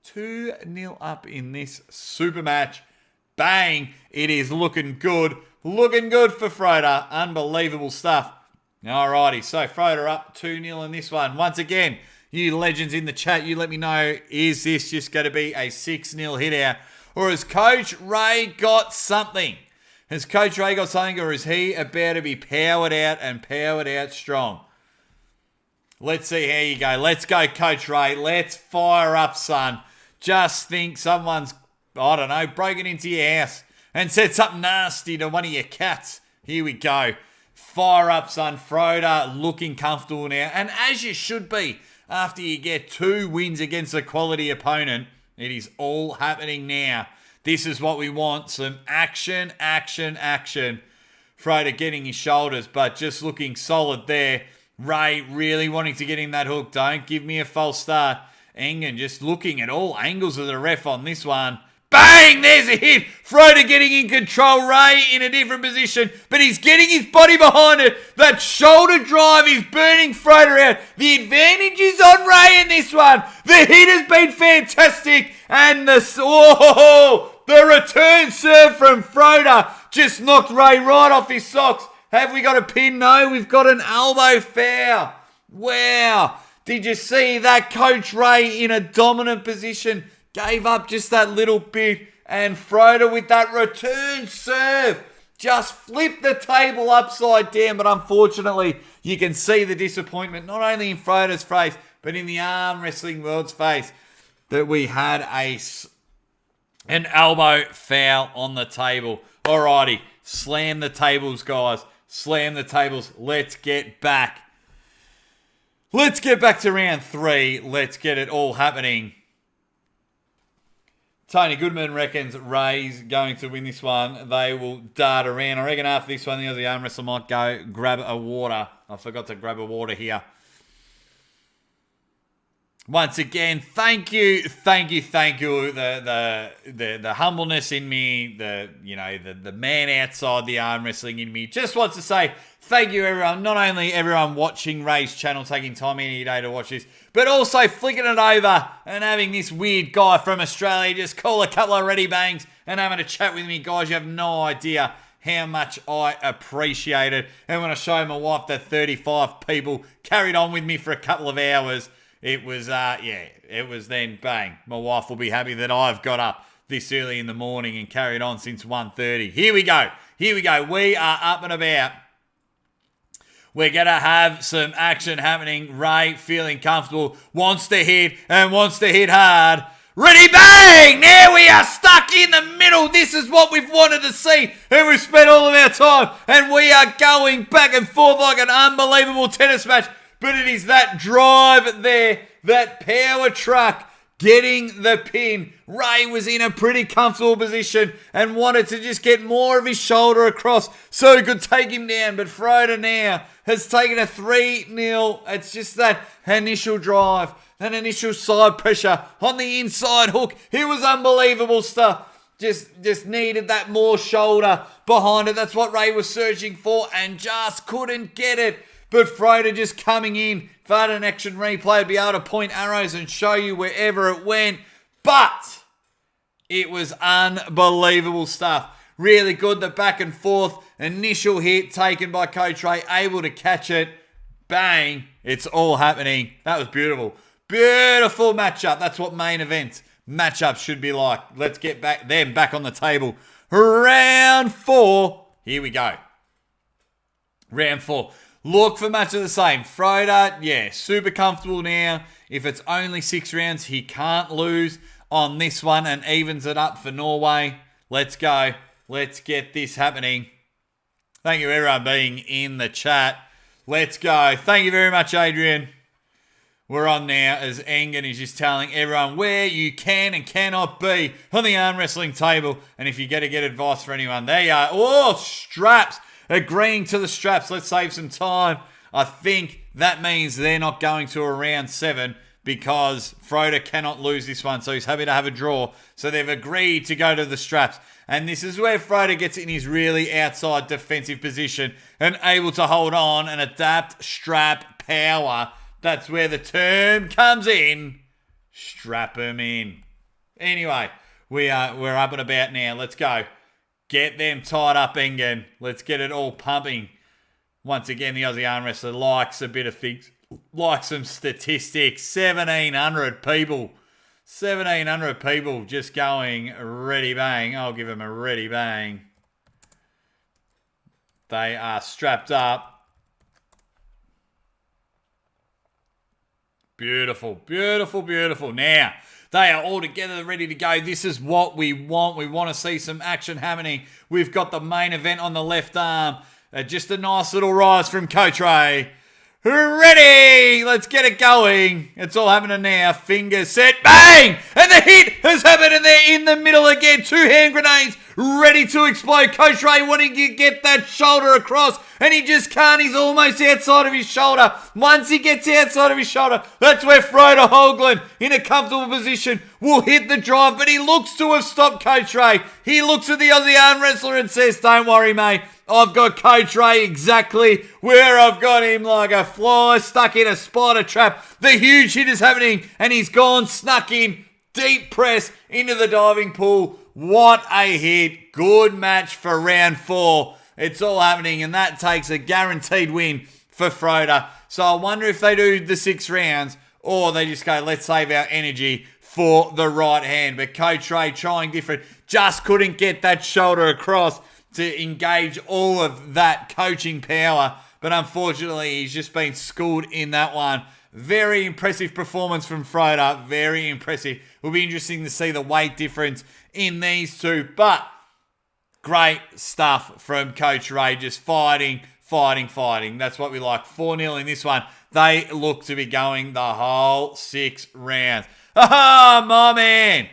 2-0 up in this super match. Bang. It is looking good. Looking good for Frode. Unbelievable stuff. Alrighty, so Frode up 2-0 in this one. Once again, you legends in the chat, you let me know, is this just going to be a 6-0 hit out? Or has Coach Ray got something? Has Coach Ray got something, or is he about to be powered out and powered out strong? Let's see how you go. Let's go, Coach Ray. Let's fire up, son. Just think someone's, I don't know, broken into your house and said something nasty to one of your cats. Here we go. Fire up, son. Frode looking comfortable now. And as you should be, after you get 2 wins against a quality opponent, it is all happening now. This is what we want. Some action, action, action. Frode getting his shoulders, but just looking solid there. Ray really wanting to get in that hook. Don't give me a false start. Engen just looking at all angles of the ref on this one. Bang! There's a hit. Frode getting in control. Ray in a different position, but he's getting his body behind it. That shoulder drive is burning Frode out. The advantage is on Ray in this one. The hit has been fantastic, and the return serve from Frode just knocked Ray right off his socks. Have we got a pin? No, we've got an elbow foul. Wow. Did you see that? Coach Ray in a dominant position. Gave up just that little bit, and Frode with that return serve just flipped the table upside down. But unfortunately, you can see the disappointment not only in Frode's face, but in the arm wrestling world's face, that we had an elbow foul on the table. Alrighty, slam the tables, guys. Slam the tables. Let's get back. Let's get back to round 3. Let's get it all happening. Tony Goodman reckons Ray's going to win this one. They will dart around. I reckon after this one, the Aussie arm wrestler might go grab a water. I forgot to grab a water here. Once again, thank you. The humbleness in me, the man outside the arm wrestling in me just wants to say thank you, everyone. Not only everyone watching Ray's channel, taking time any day to watch this, but also flicking it over and having this weird guy from Australia just call a couple of Reeeeady Bangs and having a chat with me. Guys, you have no idea how much I appreciate it. And when I showed my wife that 35 people carried on with me for a couple of hours, it was, it was then bang. My wife will be happy that I've got up this early in the morning and carried on since 1:30. Here we go. We are up and about. We're going to have some action happening. Ray feeling comfortable, wants to hit and wants to hit hard. Reeeeady BANG! Now we are stuck in the middle. This is what we've wanted to see, and we've spent all of our time, and we are going back and forth like an unbelievable tennis match. But it is that drive there, that power truck getting the pin. Ray was in a pretty comfortable position and wanted to just get more of his shoulder across so he could take him down. But Frode now has taken a 3-0. It's just that initial drive, that initial side pressure on the inside hook. It was unbelievable stuff. Just needed that more shoulder behind it. That's what Ray was searching for and just couldn't get it. But Frode just coming in. If I had an action replay, I'd be able to point arrows and show you wherever it went. But It was unbelievable stuff. Really good. The back and forth initial hit taken by Coach Ray, able to catch it. Bang. It's all happening. That was beautiful. Beautiful matchup. That's what main event matchups should be like. Let's get them back on the table. Round 4. Here we go. Round 4. Look for much of the same. Frode, yeah, super comfortable now. If it's only 6 rounds, he can't lose on this one and evens it up for Norway. Let's go. Let's get this happening. Thank you, everyone, being in the chat. Let's go. Thank you very much, Adrian. We're on now as Engen is just telling everyone where you can and cannot be on the arm wrestling table. And if you get to get advice for anyone, there you are. Oh, straps. Agreeing to the straps. Let's save some time. I think that means they're not going to a round 7 because Frode cannot lose this one. So he's happy to have a draw. So they've agreed to go to the straps. And this is where Frode gets in his really outside defensive position and able to hold on and adapt strap power. That's where the term comes in. Strap him in. Anyway, we're up and about now. Let's go. Get them tied up, Engen. Let's get it all pumping. Once again, the Aussie arm wrestler likes a bit of things, likes some statistics. 1,700 people. 1,700 people just going ready bang. I'll give them a ready bang. They are strapped up. Beautiful, beautiful, beautiful. Now, they are all together, ready to go. This is what we want. We want to see some action happening. We've got the main event on the left arm. Just a nice little rise from Coach Ray. Ready! Let's get it going. It's all happening now. Fingers set. Bang! And the hit has happened and they're in the middle again. 2 hand grenades ready to explode. Coach Ray wanting to get that shoulder across and he just can't. He's almost outside of his shoulder. Once he gets outside of his shoulder, that's where Frode Haugland in a comfortable position will hit the drive. But he looks to have stopped Coach Ray. He looks at the Aussie arm wrestler and says, don't worry, mate. I've got Coach Ray exactly where I've got him, like a fly stuck in a spider trap. The huge hit is happening and he's gone, snuck in, deep press into the diving pool. What a hit. Good match for round 4. It's all happening and that takes a guaranteed win for Frode. So I wonder if they do the 6 rounds or they just go, let's save our energy for the right hand. But Coach Ray trying different, just couldn't get that shoulder across to engage all of that coaching power. But unfortunately, he's just been schooled in that one. Very impressive performance from Frode. Very impressive. Will be interesting to see the weight difference in these two. But great stuff from Coach Ray. Just fighting. That's what we like. 4-0 in this one. They look to be going the whole 6 rounds. Ah, my man.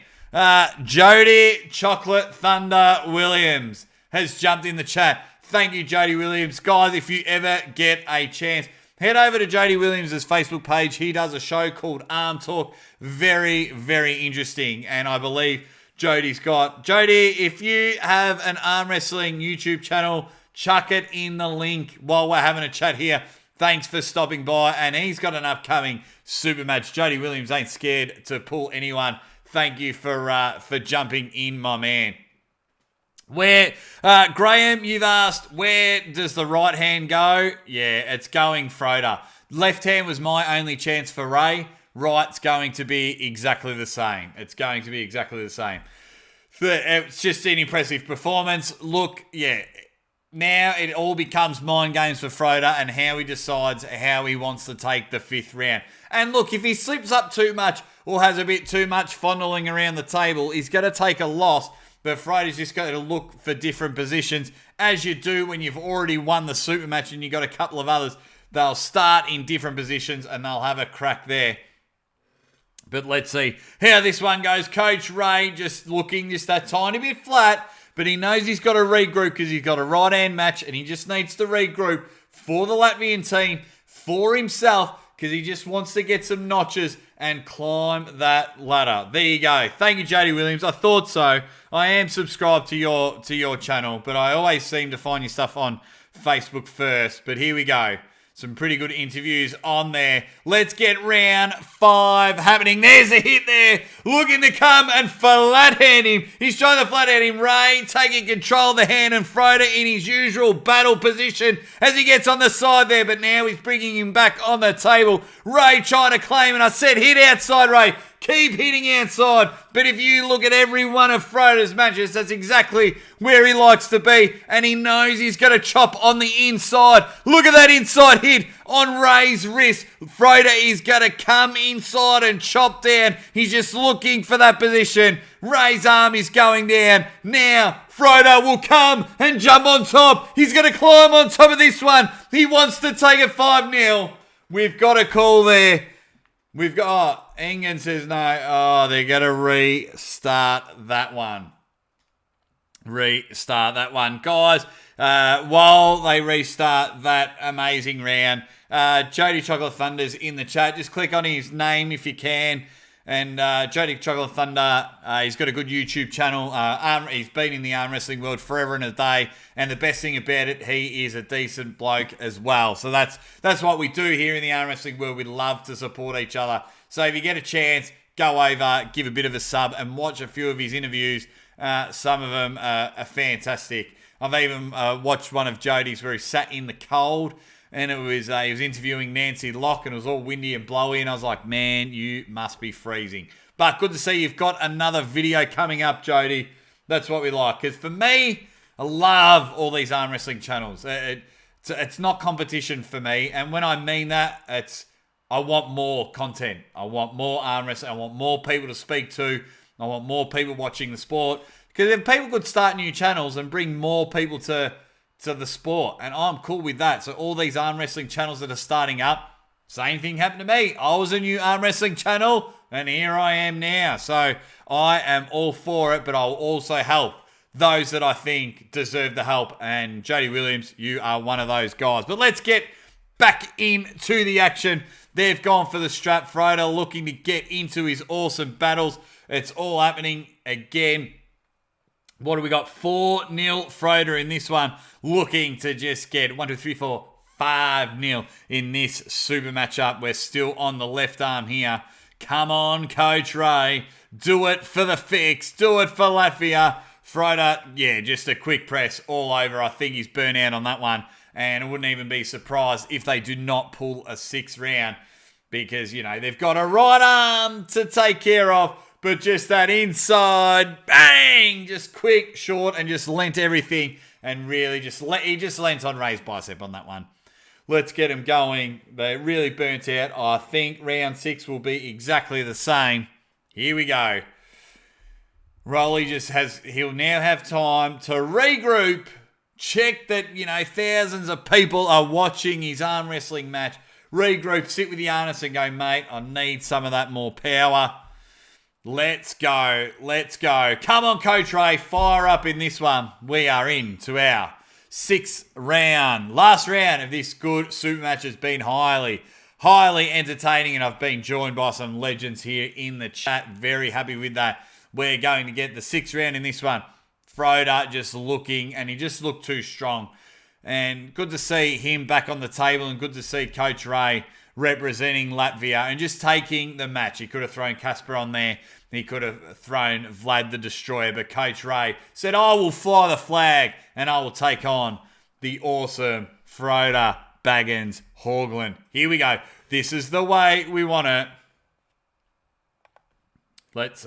Jody Chocolate Thunder Williams has jumped in the chat. Thank you, Jody Williams. Guys, if you ever get a chance, head over to Jody Williams' Facebook page. He does a show called Arm Talk. Very, very interesting. And I believe Jody's got... Jody, if you have an arm wrestling YouTube channel, chuck it in the link while we're having a chat here. Thanks for stopping by. And he's got an upcoming super match. Jody Williams ain't scared to pull anyone. Thank you for jumping in, my man. Where, Graham, you've asked, where does the right hand go? Yeah, it's going Frode. Left hand was my only chance for Ray. Right's going to be exactly the same. It's going to be exactly the same. It's just an impressive performance. Look, yeah, now it all becomes mind games for Frode and how he decides how he wants to take the 5th round. And look, if he slips up too much or has a bit too much fondling around the table, he's going to take a loss. But Frode's just got to look for different positions, as you do when you've already won the super match and you've got a couple of others. They'll start in different positions and they'll have a crack there. But let's see how this one goes. Coach Ray just looking just that tiny bit flat, but he knows he's got to regroup because he's got a right-hand match and he just needs to regroup for the Latvian team, for himself, because he just wants to get some notches and climb that ladder. There you go. Thank you, Jody Williams. I thought so. I am subscribed to your channel, but I always seem to find your stuff on Facebook first. But here we go. Some pretty good interviews on there. Let's get round 5 happening. There's a hit there. Looking to come and flat hand him. He's trying to flat hand him. Ray taking control of the hand and Frode in his usual battle position as he gets on the side there. But now he's bringing him back on the table. Ray trying to claim, and I said hit outside, Ray. Keep hitting outside. But if you look at every one of Frode's matches, that's exactly where he likes to be. And he knows he's going to chop on the inside. Look at that inside hit on Ray's wrist. Frode is going to come inside and chop down. He's just looking for that position. Ray's arm is going down. Now, Frode will come and jump on top. He's going to climb on top of this one. He wants to take it 5-0. We've got a call there. We've got, Engen says no. Oh, they're going to restart that one. Guys, while they restart that amazing round, Jody Chocolate Thunder's in the chat. Just click on his name if you can. And Jody Chocolate Thunder, he's got a good YouTube channel. He's been in the arm wrestling world forever and a day. And the best thing about it, he is a decent bloke as well. So that's what we do here in the arm wrestling world. We love to support each other. So if you get a chance, go over, give a bit of a sub, and watch a few of his interviews. Some of them are fantastic. I've even watched one of Jody's where he sat in the cold. And it was he was interviewing Nancy Locke, and it was all windy and blowy, and I was like, man, you must be freezing. But good to see you've got another video coming up, Jody. That's what we like. Because for me, I love all these arm wrestling channels. It's not competition for me, and when I mean that, I want more content. I want more arm wrestling. I want more people to speak to. I want more people watching the sport. Because if people could start new channels and bring more people to the sport, and I'm cool with that. So all these arm wrestling channels that are starting up, same thing happened to me. I was a new arm wrestling channel, and here I am now. So I am all for it, but I'll also help those that I think deserve the help. And Jody Williams, you are one of those guys. But let's get back into the action. They've gone for the strap. Frode looking to get into his awesome battles. It's all happening again. What do we got? 4-0 Frode in this one. Looking to just get 5-0 in this super matchup. We're still on the left arm here. Come on, Coach Ray. Do it for the fix. Do it for Latvia. Frode, yeah, just a quick press all over. I think he's burnt out on that one. And I wouldn't even be surprised if they do not pull a 6th round. Because, you know, they've got a right arm to take care of. But just that inside, bang, just quick, short, and just lent everything. And really he just lent on Ray's bicep on that one. Let's get him going. They really burnt out. I think round 6 will be exactly the same. Here we go. Rolly he'll now have time to regroup. Check that, you know, thousands of people are watching his arm wrestling match. Regroup, sit with Giannis and go, mate, I need some of that more power. Let's go. Come on, Coach Ray. Fire up in this one. We are into our 6th round. Last round of this good super match has been highly entertaining, and I've been joined by some legends here in the chat. Very happy with that. We're going to get the 6th round in this one. Frode just looking, and he just looked too strong. And good to see him back on the table, and good to see Coach Ray representing Latvia and just taking the match. He could have thrown Casper on there. He could have thrown Vlad the Destroyer, but Coach Ray said, I will fly the flag and I will take on the awesome Frode Baggins Haugland. Here we go. This is the way we want it. Let's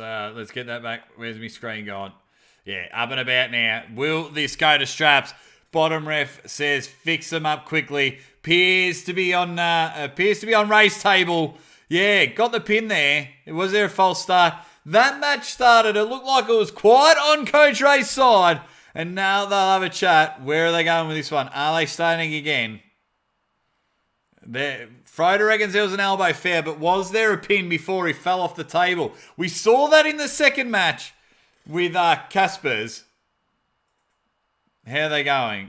get that back. Where's my screen going? Yeah, up and about now. Will this go to straps? Bottom ref says fix them up quickly. Appears to be on Ray's table. Yeah, got the pin there. Was there a false start? That match started. It looked like it was quite on Coach Ray's side. And now they'll have a chat. Where are they going with this one? Are they starting again? Frode reckons there was an elbow fair, but was there a pin before he fell off the table? We saw that in the second match with Casper's. How are they going?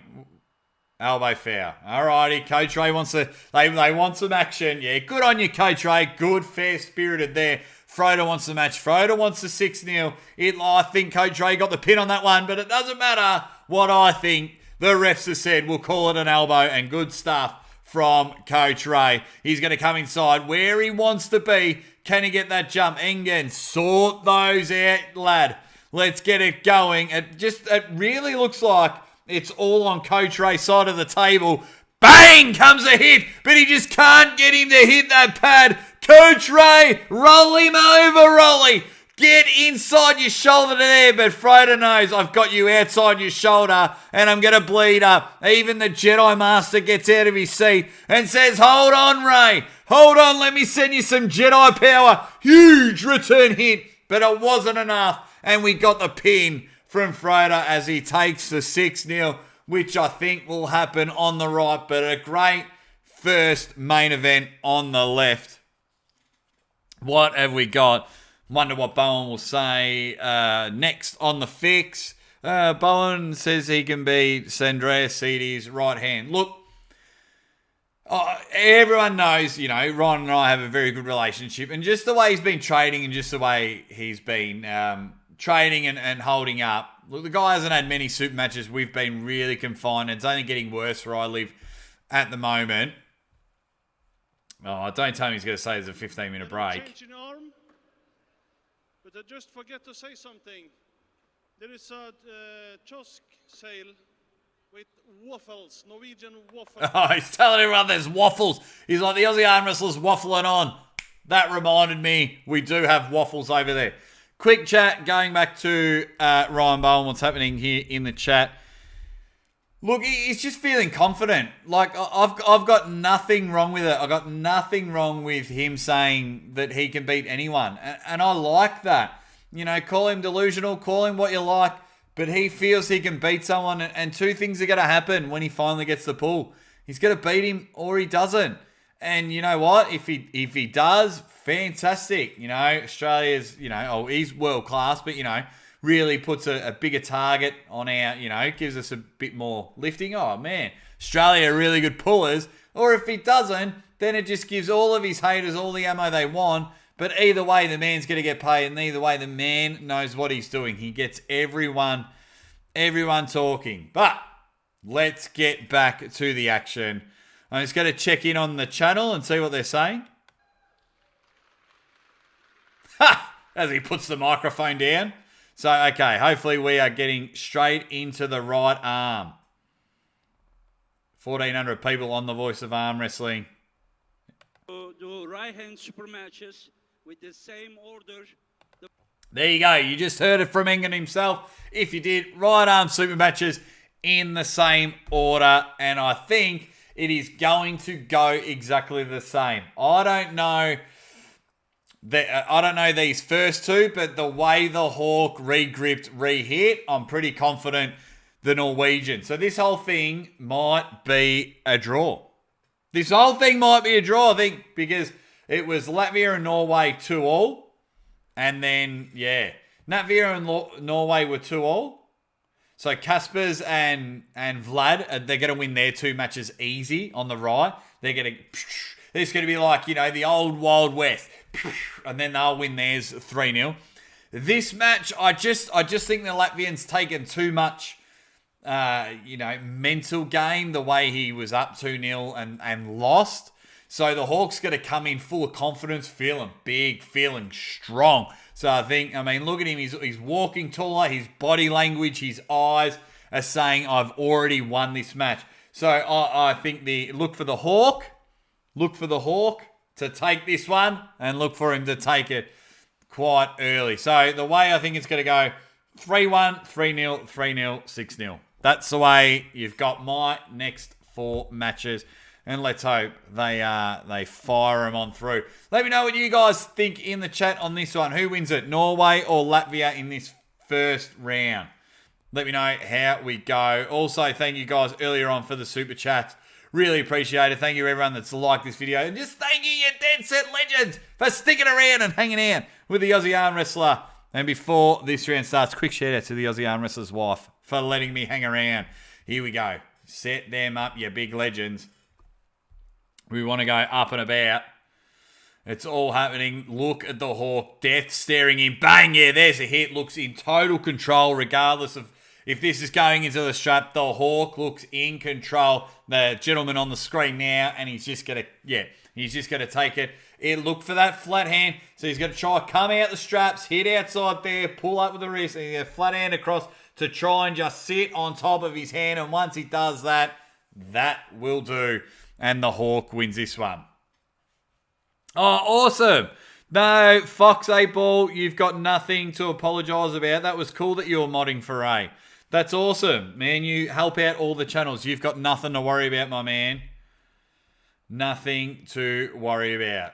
Elbow fair. Alrighty, Coach Ray wants to. They want some action. Yeah, good on you, Coach Ray. Good, fair-spirited there. Frode wants the match. Frode wants the 6-0. I think Coach Ray got the pin on that one, but it doesn't matter what I think. The refs have said we'll call it an elbow, and good stuff from Coach Ray. He's going to come inside where he wants to be. Can he get that jump? Engen, sort those out, lad. Let's get it going. It really looks like it's all on Coach Ray's side of the table. Bang! Comes a hit, but he just can't get him to hit that pad. Coach Ray, roll him over, Rolly. Get inside your shoulder there, but Frode knows I've got you outside your shoulder and I'm going to bleed up. Even the Jedi Master gets out of his seat and says, hold on, Ray. Hold on, let me send you some Jedi power. Huge return hit, but it wasn't enough. And we got the pin from Frode as he takes the 6-0, which I think will happen on the right, but a great first main event on the left. What have we got? Wonder what Bowen will say next on the fix. Bowen says he can be Sandrea Seedy's right hand. Look, everyone knows, Ron and I have a very good relationship. And just the way he's been trading and just the way he's been trading and holding up. Look, the guy hasn't had many super matches. We've been really confined. It's only getting worse where I live at the moment. Oh, don't tell me he's going to say there's a 15-minute break. But I just forget to say something. There is a kiosk sale with waffles, Norwegian waffles. Oh, he's telling everyone there's waffles. He's like the Aussie arm wrestlers waffling on. That reminded me we do have waffles over there. Quick chat going back to Ryan Bowen. What's happening here in the chat? Look, he's just feeling confident. Like, I've got nothing wrong with it. I've got nothing wrong with him saying that he can beat anyone. And I like that. Call him delusional, call him what you like, but he feels he can beat someone. And two things are going to happen when he finally gets the pull. He's going to beat him or he doesn't. And you know what? If he does, fantastic. Australia's, he's world class, but, really puts a bigger target on our, gives us a bit more lifting. Oh, man, Australia are really good pullers. Or if he doesn't, then it just gives all of his haters all the ammo they want. But either way, the man's going to get paid. And either way, the man knows what he's doing. He gets everyone talking. But let's get back to the action. I'm just going to check in on the channel and see what they're saying. Ha! As he puts the microphone down. So, okay, hopefully we are getting straight into the right arm. 1,400 people on the Voice of Arm Wrestling. Do right-hand super matches with the same order. There you go. You just heard it from Engen himself. If you did, right arm super matches in the same order. And I think it is going to go exactly the same. I don't know these first two, but the way the Hawk re-gripped, re-hit, I'm pretty confident the Norwegian. So this whole thing might be a draw. This whole thing might be a draw, I think, because it was Latvia and Norway 2-2. And then, Latvia and Norway were 2-2. So Kaspers and Vlad, they're going to win their two matches easy on the right. They're going to... It's going to be like, the old Wild West. And then they'll win theirs 3-0. This match, I just think the Latvians taken too much, mental game, the way he was up 2-0 and lost. So the Hawks got to come in full of confidence, feeling big, feeling strong. So look at him. He's walking taller. His body language, his eyes are saying, I've already won this match. So I think look for the Hawk to take this one and look for him to take it quite early. So the way I think it's going to go, 3-1, 3-0, 3-0, 6-0. That's the way you've got my next 4 matches. And let's hope they fire them on through. Let me know what you guys think in the chat on this one. Who wins it, Norway or Latvia in this first round? Let me know how we go. Also, thank you guys earlier on for the super chats. Really appreciate it. Thank you everyone that's liked this video. And just thank you dead set legends for sticking around and hanging out with the Aussie Arm Wrestler. And before this round starts, quick shout out to the Aussie Arm Wrestler's wife for letting me hang around. Here we go. Set them up, you big legends. We want to go up and about. It's all happening. Look at the Hawk. Death staring in. Bang! Yeah, there's a hit. Looks in total control regardless of If this is going into the strap, the Hawk looks in control. The gentleman on the screen now, and he's just going to take it. Look for that flat hand. So he's going to try come out the straps, hit outside there, pull up with the wrist, and get a flat hand across to try and just sit on top of his hand. And once he does that, that will do. And the Hawk wins this one. Oh, awesome. No, Fox 8 Ball, you've got nothing to apologise about. That was cool that you were modding for A. That's awesome. Man, you help out all the channels. You've got nothing to worry about, my man. Nothing to worry about.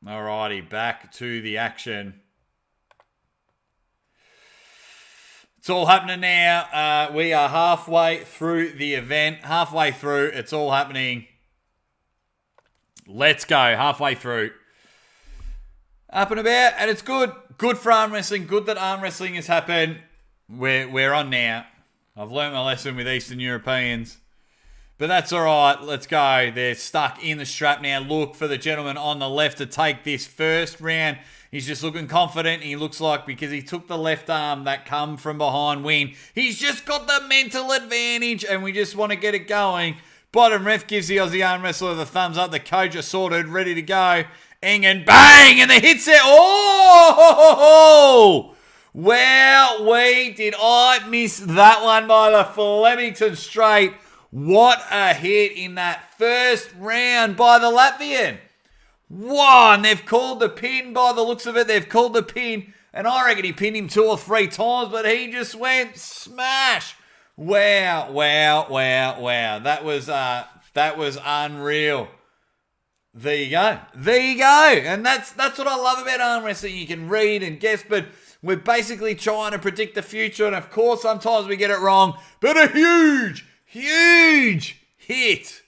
Alrighty, back to the action. It's all happening now. We are halfway through the event. Halfway through. It's all happening. Let's go. Halfway through. Up and about. And it's good. Good for arm wrestling. Good that arm wrestling has happened. We're on now. I've learned my lesson with Eastern Europeans. But that's all right. Let's go. They're stuck in the strap now. Look for the gentleman on the left to take this first round. He's just looking confident. He looks like because he took the left arm that come from behind win. He's just got the mental advantage and we just want to get it going. Bottom ref gives the Aussie arm wrestler the thumbs up. The coach is sorted, ready to go. And bang! And the hit set. Oh! Well, did I miss that one by the Flemington straight. What a hit in that first round by the Latvian. One, they've called the pin by the looks of it. They've called the pin, and I reckon he pinned him 2 or 3 times, but he just went smash. Wow. That was unreal. There you go. And that's what I love about arm wrestling. You can read and guess, but we're basically trying to predict the future, and of course sometimes we get it wrong, but a huge hit.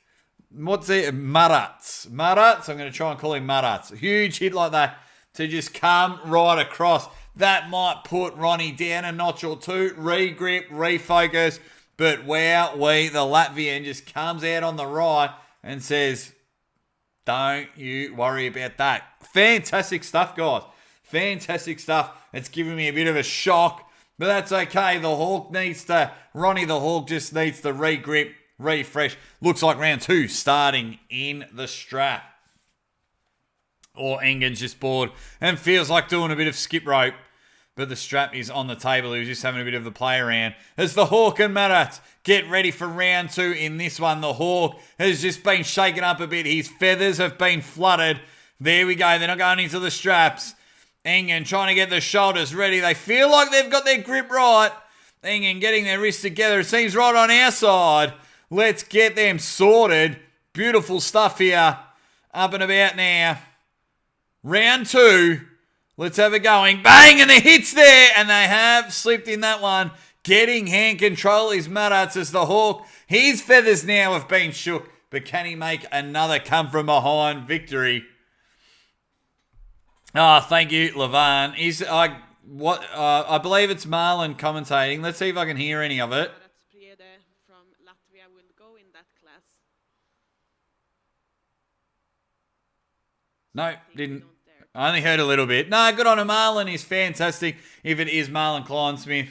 What's it? Marats. I'm going to try and call him Marats. A huge hit like that to just come right across. That might put Ronnie down a notch or two. Regrip, refocus. But wow, the Latvian just comes out on the right and says, don't you worry about that. Fantastic stuff, guys. Fantastic stuff. It's giving me a bit of a shock, but that's okay. Ronnie the Hawk just needs to regrip, refresh. Looks like round 2 starting in the strap. Or Engen's just bored and feels like doing a bit of skip rope. But the strap is on the table. He was just having a bit of the play around. As the Hawk and Marat get ready for round 2 in this one. The Hawk has just been shaken up a bit. His feathers have been flooded. There we go. They're not going into the straps. Engen trying to get the shoulders ready. They feel like they've got their grip right. Engen getting their wrists together. It seems right on our side. Let's get them sorted. Beautiful stuff here. Up and about now. Round 2. Let's have it going. Bang! And the hit's there. And they have slipped in that one. Getting hand control is Marats as the Hawk. His feathers now have been shook. But can he make another come from behind victory? Oh, thank you, Levan. I believe it's Marlon commentating. Let's see if I can hear any of it. Frode from Latvia will go in that class. No, didn't. I only heard a little bit. No, good on him. Marlon is fantastic. If it is Marlon Kleinsmith.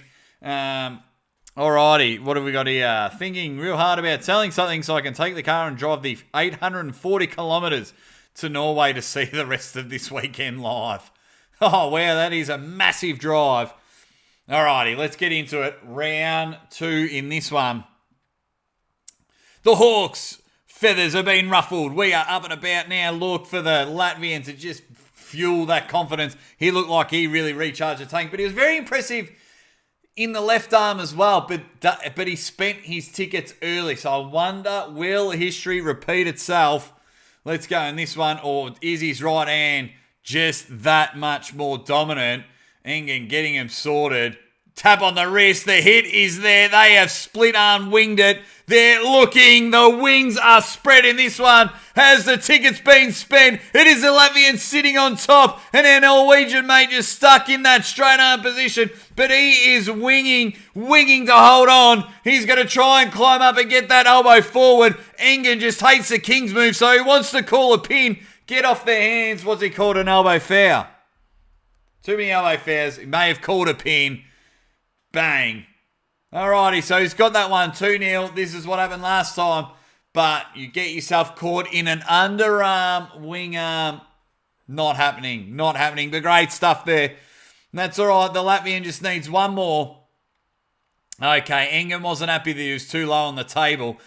Alrighty, what have we got here? Thinking real hard about selling something so I can take the car and drive the 840 kilometres to Norway to see the rest of this weekend live. Oh, wow, that is a massive drive. Alrighty, let's get into it. Round 2 in this one. The Hawks' feathers have been ruffled. We are up and about now. Look for the Latvian to just fuel that confidence. He looked like he really recharged the tank, but he was very impressive in the left arm as well, but he spent his tickets early. So I wonder, will history repeat itself? Let's go in this one, or is his right hand just that much more dominant? Engen getting him sorted. Tap on the wrist. The hit is there. They have split arm winged it. They're looking. The wings are spread in this one. Has the tickets been spent? It is the Latvian sitting on top. And our Norwegian mate just stuck in that straight arm position. But he is winging to hold on. He's going to try and climb up and get that elbow forward. Engen just hates the King's move, so he wants to call a pin. Get off their hands. What's he called? An elbow foul. Too many elbow fouls. He may have called a pin. Bang. Alrighty, so he's got that one 2-0. This is what happened last time. But you get yourself caught in an underarm, wing arm. Not happening. Not happening. But great stuff there. That's alright. The Latvian just needs one more. Okay, Engen wasn't happy that he was too low on the table.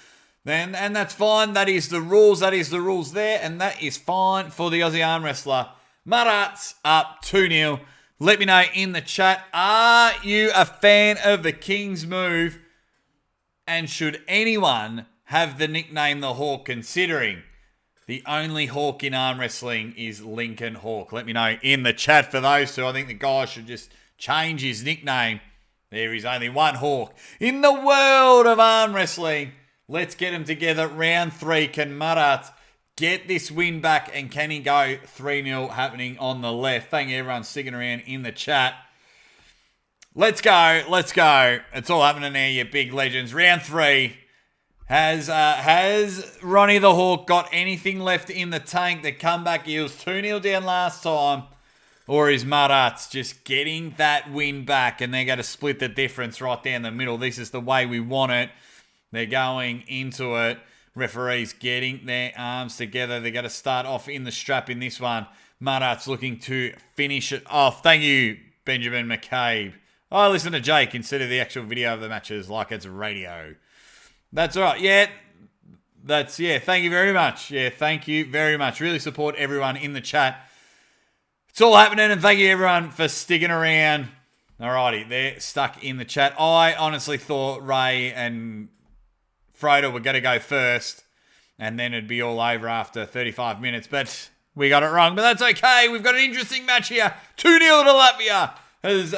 And that's fine. That is the rules. That is the rules there. And that is fine for the Aussie arm wrestler. Marats up 2-0. Let me know in the chat. Are you a fan of the King's move? And should anyone have the nickname the Hawk, considering the only Hawk in arm wrestling is Lincoln Hawk? Let me know in the chat for those two. I think the guy should just change his nickname. There is only one Hawk in the world of arm wrestling. Let's get them together. Round 3. Can Marat get this win back, and can he go 3-0 happening on the left? Thank you everyone sticking around in the chat. Let's go. Let's go. It's all happening there, you big legends. Round 3. Has Ronnie the Hawk got anything left in the tank? The comeback, he was 2-0 down last time. Or is Marat's just getting that win back, and they're going to split the difference right down the middle? This is the way we want it. They're going into it. Referees getting their arms together. They're going to start off in the strap in this one. Marat's looking to finish it off. Thank you, Benjamin McCabe. I listen to Jake instead of the actual video of the matches like it's radio. That's all right. Yeah, thank you very much. Yeah, thank you very much. Really support everyone in the chat. It's all happening, and thank you everyone for sticking around. Alrighty, they're stuck in the chat. I honestly thought Ray and Frode were going to go first, and then it'd be all over after 35 minutes, but we got it wrong. But that's okay. We've got an interesting match here. 2-0 to Latvia as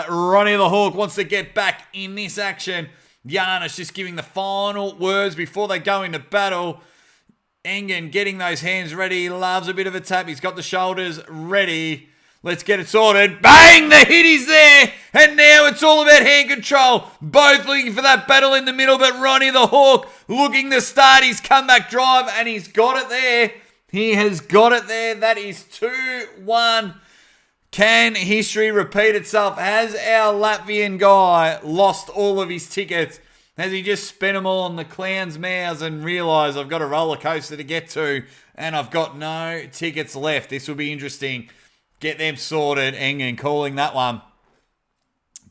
Ronnie the Hawk wants to get back in this action. Giannis just giving the final words before they go into battle. Engen getting those hands ready. He loves a bit of a tap. He's got the shoulders ready. Let's get it sorted. Bang! The hit is there. And now it's all about hand control. Both looking for that battle in the middle, but Ronnie the Hawk looking to start his comeback drive, and he's got it there. He has got it there. That is 2-1. Can history repeat itself? Has our Latvian guy lost all of his tickets? Has he just spent them all on the clown's mouths and realised I've got a roller coaster to get to and I've got no tickets left? This will be interesting. Get them sorted. Engen calling that one.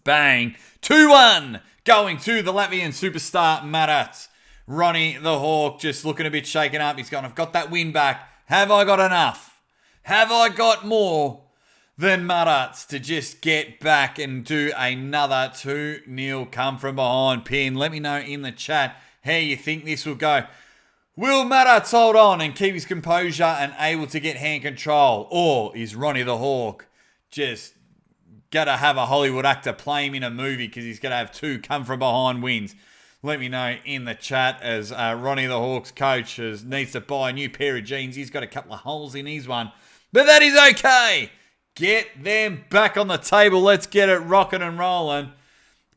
Bang. 2-1. Going to the Latvian superstar Marat. Ronnie the Hawk just looking a bit shaken up. He's gone, I've got that win back. Have I got enough? Have I got more than Marat's to just get back and do another 2-0 come from behind pin? Let me know in the chat how you think this will go. Will Marat hold on and keep his composure and able to get hand control? Or is Ronnie the Hawk just got to have a Hollywood actor play him in a movie because he's going to have 2 come from behind wins? Let me know in the chat as Ronnie the Hawk's coach needs to buy a new pair of jeans. He's got a couple of holes in his one. But that is okay. Get them back on the table. Let's get it rocking and rolling.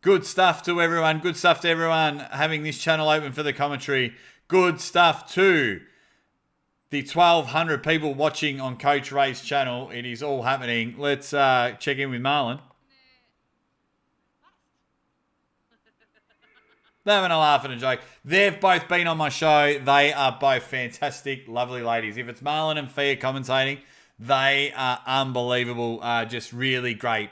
Good stuff to everyone. Good stuff to everyone having this channel open for the commentary. Good stuff to the 1,200 people watching on Coach Ray's channel. It is all happening. Let's check in with Marlon. They're having a laugh and a joke. They've both been on my show. They are both fantastic, lovely ladies. If it's Marlon and Fia commentating, they are unbelievable. Just really great.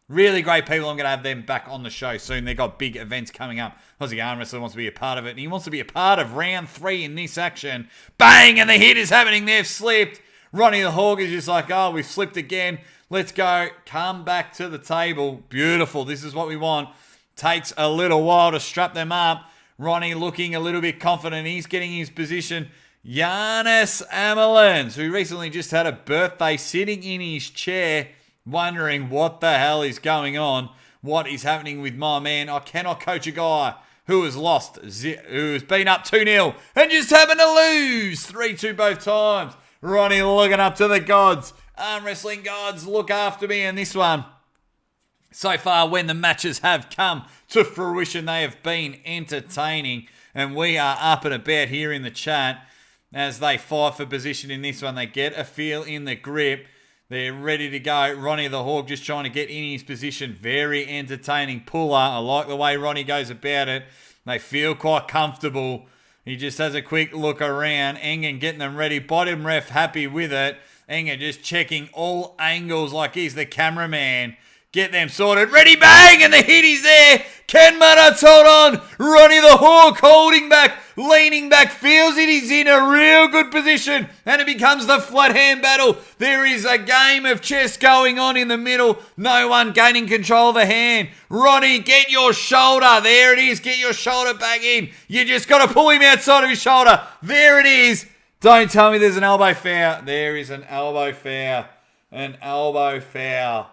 Really great people. I'm going to have them back on the show soon. They've got big events coming up. Aussie Arm Wrestler wants to be a part of it. And he wants to be a part of round 3 in this action. Bang! And the hit is happening. They've slipped. Ronnie the Hawk is just like, oh, we've slipped again. Let's go. Come back to the table. Beautiful. This is what we want. Takes a little while to strap them up. Ronnie looking a little bit confident. He's getting his position. Giannis Amelins, who recently just had a birthday, sitting in his chair, wondering what the hell is going on. What is happening with my man? I cannot coach a guy who has lost, who has been up 2-0 and just happened to lose 3-2 both times. Ronnie looking up to the gods. Arm wrestling gods, look after me in this one. So far, when the matches have come to fruition, they have been entertaining. And we are up and about here in the chat as they fight for position in this one. They get a feel in the grip. They're ready to go. Ronnie the Hawk just trying to get in his position. Very entertaining puller. I like the way Ronnie goes about it. They feel quite comfortable. He just has a quick look around. Engen getting them ready. Bottom ref happy with it. Engen just checking all angles like he's the cameraman. Get them sorted. Ready, bang! And the hit is there. Can Maratz hold on? Ronnie the Hawk holding back, leaning back, feels it. He's in a real good position. And it becomes the flat hand battle. There is a game of chess going on in the middle. No one gaining control of the hand. Ronnie, get your shoulder. There it is. Get your shoulder back in. You just got to pull him outside of his shoulder. There it is. Don't tell me there's an elbow foul. There is an elbow foul. An elbow foul.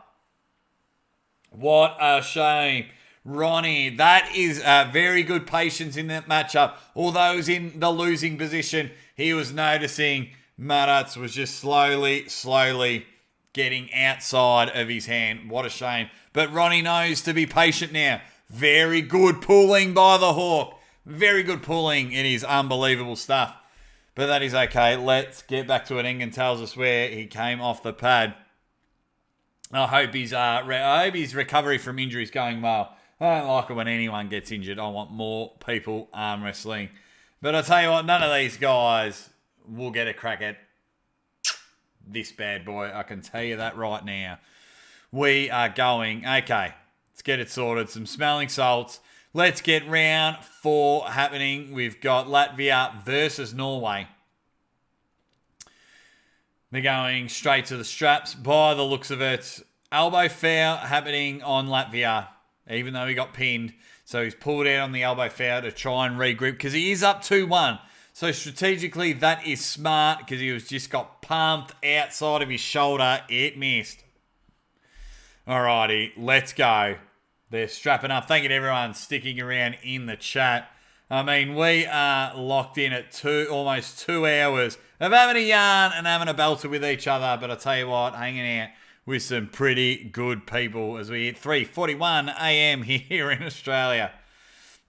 What a shame. Ronnie, that is very good patience in that matchup. Although he was in the losing position, he was noticing Maratz was just slowly getting outside of his hand. What a shame. But Ronnie knows to be patient now. Very good pulling by the Hawk. Very good pulling. It is unbelievable stuff. But that is okay. Let's get back to it. Engen tells us where he came off the pad. I hope his recovery from injury is going well. I don't like it when anyone gets injured. I want more people arm wrestling. But I tell you what, none of these guys will get a crack at this bad boy. I can tell you that right now. We are going, okay, let's get it sorted. Some smelling salts. Let's get round 4 happening. We've got Latvia versus Norway. They're going straight to the straps by the looks of it. Elbow foul happening on Latvia, even though he got pinned. So he's pulled out on the elbow foul to try and regroup because he is up 2-1. So strategically, that is smart because he was just got pumped outside of his shoulder. It missed. Alrighty, let's go. They're strapping up. Thank you to everyone sticking around in the chat. I mean, we are locked in at almost 2 hours of having a yarn and having a belter with each other. But I tell you what, hanging out with some pretty good people as we hit 3:41 a.m. here in Australia.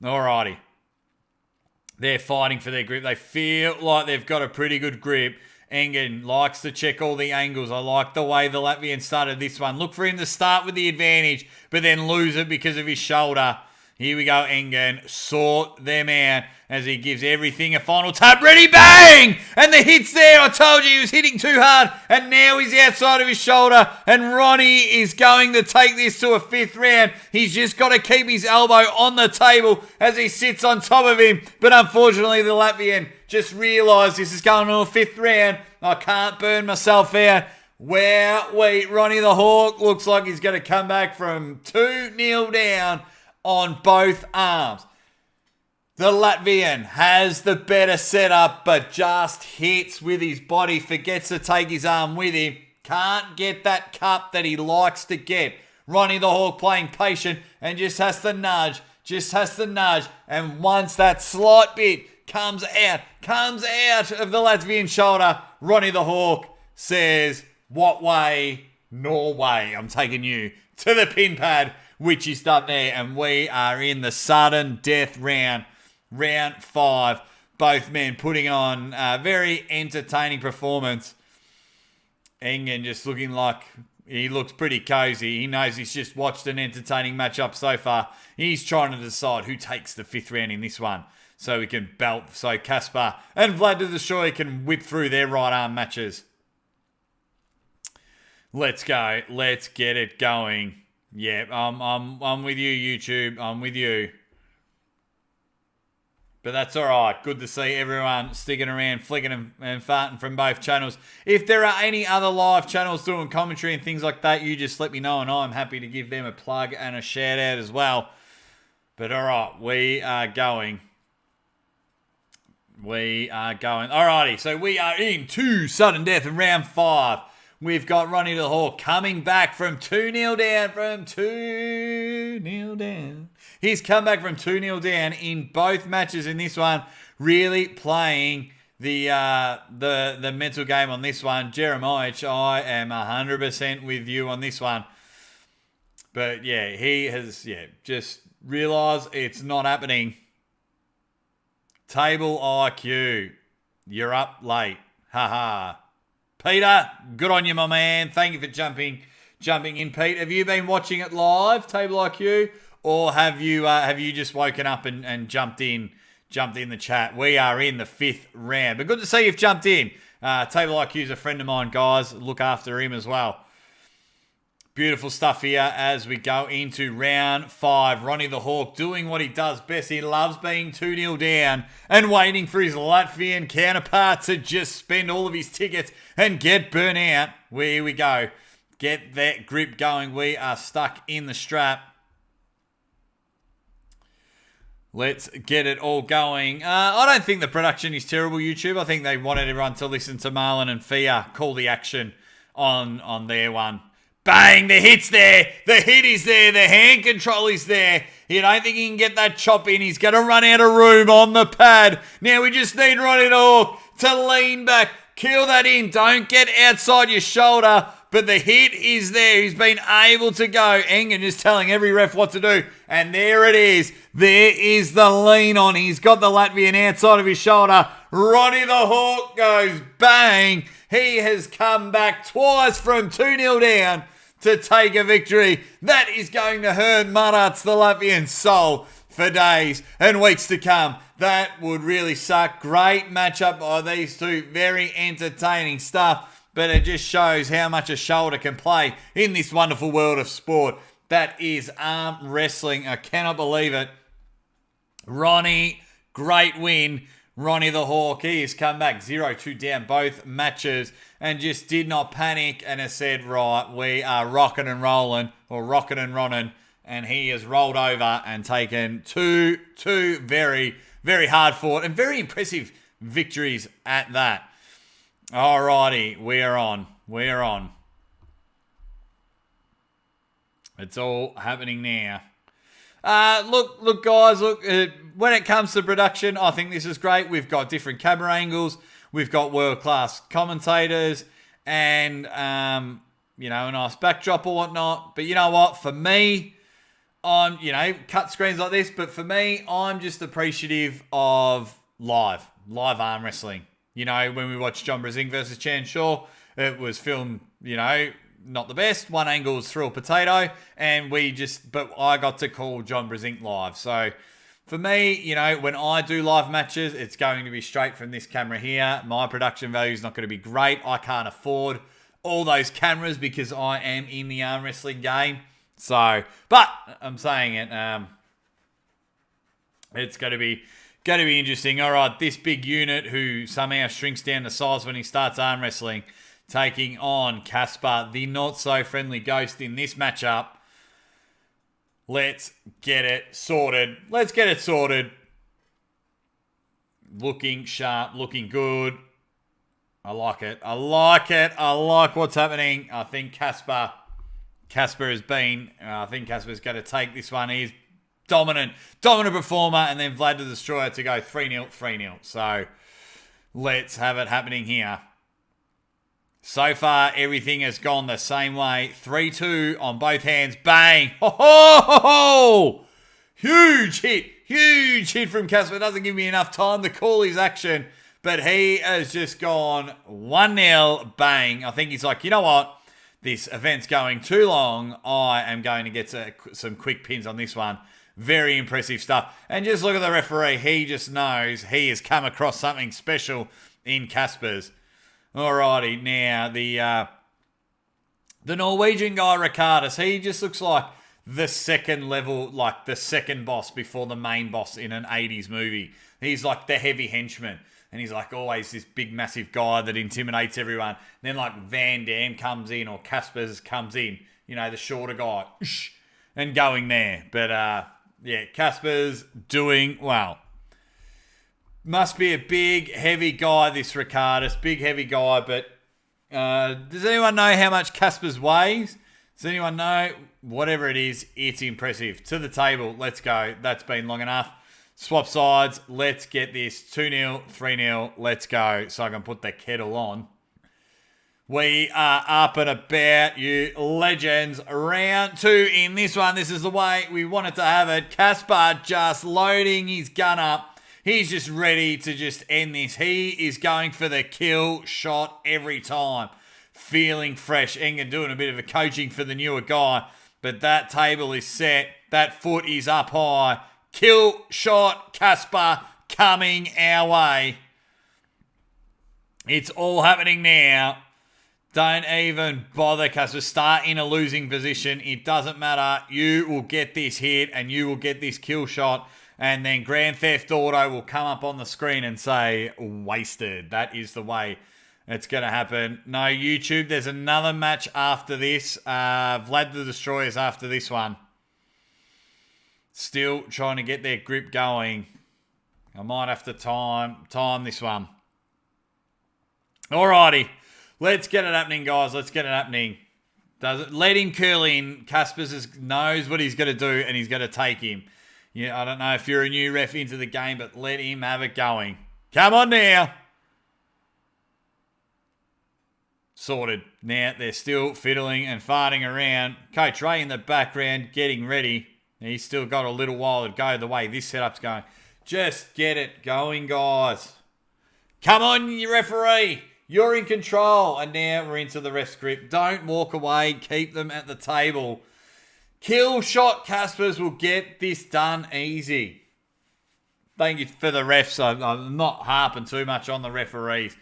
Alrighty. They're fighting for their grip. They feel like they've got a pretty good grip. Engen likes to check all the angles. I like the way the Latvian started this one. Look for him to start with the advantage, but then lose it because of his shoulder. Here we go, Engen. Sort them out as he gives everything a final tap. Ready, bang! And the hit's there. I told you he was hitting too hard. And now he's outside of his shoulder. And Ronnie is going to take this to a 5th round. He's just got to keep his elbow on the table as he sits on top of him. But unfortunately, the Latvian just realised this is going to a 5th round. I can't burn myself out. Ronnie the Hawk looks like he's going to come back from 2-0 down on both arms. The Latvian has the better setup, but just hits with his body, forgets to take his arm with him. Can't get that cup that he likes to get. Ronnie the Hawk playing patient and just has to nudge. And once that slight bit comes out of the Latvian shoulder, Ronnie the Hawk says, what way? Norway. I'm taking you to the pin pad, which is done there. And we are in the sudden death round. Round 5. Both men putting on a very entertaining performance. Engen just looking like he looks pretty cozy. He knows he's just watched an entertaining matchup so far. He's trying to decide who takes the 5th round in this one, so he can belt. So Kaspar and Vlad the Destroyer can whip through their right arm matches. Let's go. Let's get it going. Yeah, I'm with you, YouTube. I'm with you. But that's all right. Good to see everyone sticking around, flicking and farting from both channels. If there are any other live channels doing commentary and things like that, you just let me know, and I'm happy to give them a plug and a shout out as well. But all right, we are going. Alrighty, so we are into sudden death in round 5. We've got Ronnie the Hawk coming back from 2-0 down. He's come back from 2-0 down in both matches in this one. Really playing the mental game on this one. Jeremiah, I am 100% with you on this one. But yeah, he has just realised it's not happening. Table IQ. You're up late. Haha. Peter, good on you, my man. Thank you for jumping in, Pete. Have you been watching it live, Table IQ, or have you just woken up and jumped in the chat? We are in the 5th round, but good to see you've jumped in. Table IQ is a friend of mine, guys. Look after him as well. Beautiful stuff here as we go into round 5. Ronnie the Hawk doing what he does best. He loves being 2-0 down and waiting for his Latvian counterpart to just spend all of his tickets and get burnt out. Here we go. Get that grip going. We are stuck in the strap. Let's get it all going. I don't think the production is terrible, YouTube. I think they wanted everyone to listen to Marlon and Fia call the action on their one. Bang! The hit's there. The hit is there. The hand control is there. You don't think he can get that chop in. He's going to run out of room on the pad. Now we just need Ronnie the Hawk to lean back. Kill that in. Don't get outside your shoulder. But the hit is there. He's been able to go. Engen just telling every ref what to do. And there it is. There is the lean on. He's got the Latvian outside of his shoulder. Ronnie the Hawk goes bang. He has come back twice from 2-0 down to take a victory. That is going to hurt Marats, the Latvian soul, for days and weeks to come. That would really suck. Great matchup by these two. Very entertaining stuff. But it just shows how much a shoulder can play in this wonderful world of sport. That is arm wrestling. I cannot believe it. Ronnie, great win. Ronnie the Hawk, he has come back 0-2 down both matches and just did not panic and has said, right, we are rocking and rolling, or rocking and running, and he has rolled over and taken two very, very hard fought and very impressive victories at that. Alrighty, we're on. It's all happening now. Look, guys, when it comes to production, I think this is great. We've got different camera angles. We've got world-class commentators and, a nice backdrop or whatnot. But you know what? For me, I'm, cut screens like this. But for me, I'm just appreciative of live arm wrestling. When we watched John Brasing versus Chan Shaw, it was filmed, not the best. One angle was through a potato, and but I got to call John Brasing live. So for me, when I do live matches, it's going to be straight from this camera here. My production value is not going to be great. I can't afford all those cameras because I am in the arm wrestling game. So, but I'm saying it, it's going to be interesting. All right, this big unit who somehow shrinks down to size when he starts arm wrestling, taking on Casper, the not-so-friendly ghost in this matchup. Let's get it sorted. Looking sharp, looking good. I like it. I like what's happening. I think Casper's going to take this one. He's dominant performer, and then Vlad the Destroyer to go 3-0. So let's have it happening here. So far, everything has gone the same way. 3-2 on both hands. Bang! Ho! Huge hit from Casper. Doesn't give me enough time to call his action, but he has just gone 1-0. Bang! I think he's like, you know what? This event's going too long. I am going to get some quick pins on this one. Very impressive stuff. And just look at the referee. He just knows he has come across something special in Casper's. Alrighty, now the Norwegian guy, Ricardus, he just looks like the second level, like the second boss before the main boss in an 80s movie. He's like the heavy henchman. And he's like always this big, massive guy that intimidates everyone. And then like Van Damme comes in or Casper's comes in, the shorter guy, and going there. But Casper's doing well. Must be a big, heavy guy, this Ricardus. Big, heavy guy, but does anyone know how much Casper's weighs? Does anyone know? Whatever it is, it's impressive. To the table, let's go. That's been long enough. Swap sides. Let's get this. 2-0, 3-0. Let's go. So I can put the kettle on. We are up and about, you legends. Round 2 in this one. This is the way we wanted to have it. Casper just loading his gun up. He's just ready to just end this. He is going for the kill shot every time. Feeling fresh. Engen doing a bit of a coaching for the newer guy. But that table is set. That foot is up high. Kill shot, Casper, coming our way. It's all happening now. Don't even bother, Casper. Start in a losing position. It doesn't matter. You will get this hit and you will get this kill shot. And then Grand Theft Auto will come up on the screen and say, wasted. That is the way it's going to happen. No, YouTube, there's another match after this. Vlad the Destroyer's after this one. Still trying to get their grip going. I might have to time this one. Alrighty. Let's get it happening, guys. Let's get it happening. Let him curl in. Caspers knows what he's going to do, and he's going to take him. Yeah, I don't know if you're a new ref into the game, but let him have it going. Come on now. Sorted. Now they're still fiddling and farting around. Coach Ray in the background getting ready. He's still got a little while to go the way this setup's going. Just get it going, guys. Come on, you referee. You're in control. And now we're into the ref grip. Don't walk away. Keep them at the table. Kill shot Caspers will get this done easy. Thank you for the refs. I'm not harping too much on the referees.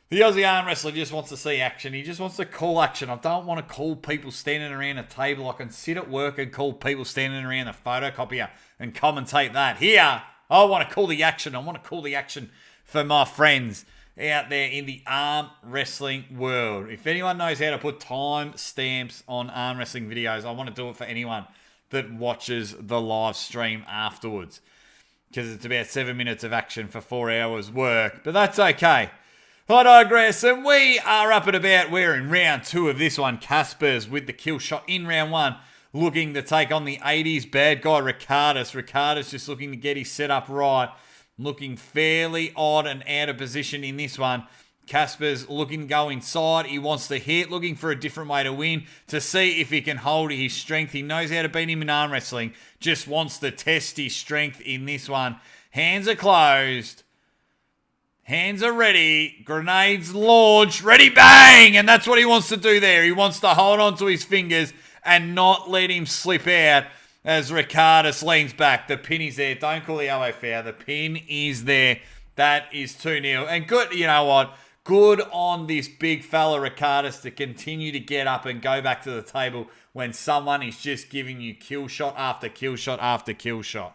The Aussie arm wrestler just wants to see action. He just wants to call action. I don't want to call people standing around a table. I can sit at work and call people standing around a photocopier and commentate that. Here, I want to call the action. I want to call the action for my friends out there in the arm wrestling world. If anyone knows how to put time stamps on arm wrestling videos, I want to do it for anyone that watches the live stream afterwards. Because it's about 7 minutes of action for 4 hours work. But that's okay. I digress, and we are up at about, we're in round 2 of this one. Caspers with the kill shot in round 1, looking to take on the 80s bad guy, Ricardus. Ricardus just looking to get his setup right. Looking fairly odd and out of position in this one. Casper's looking to go inside. He wants to hit, looking for a different way to win, to see if he can hold his strength. He knows how to beat him in arm wrestling. Just wants to test his strength in this one. Hands are closed. Hands are ready. Grenades launched. Ready, bang! And that's what he wants to do there. He wants to hold on to his fingers and not let him slip out. As Ricardus leans back. The pin is there. Don't call the elbow foul. The pin is there. That is 2-0. And good, you know what? Good on this big fella Ricardus to continue to get up and go back to the table when someone is just giving you kill shot after kill shot after kill shot.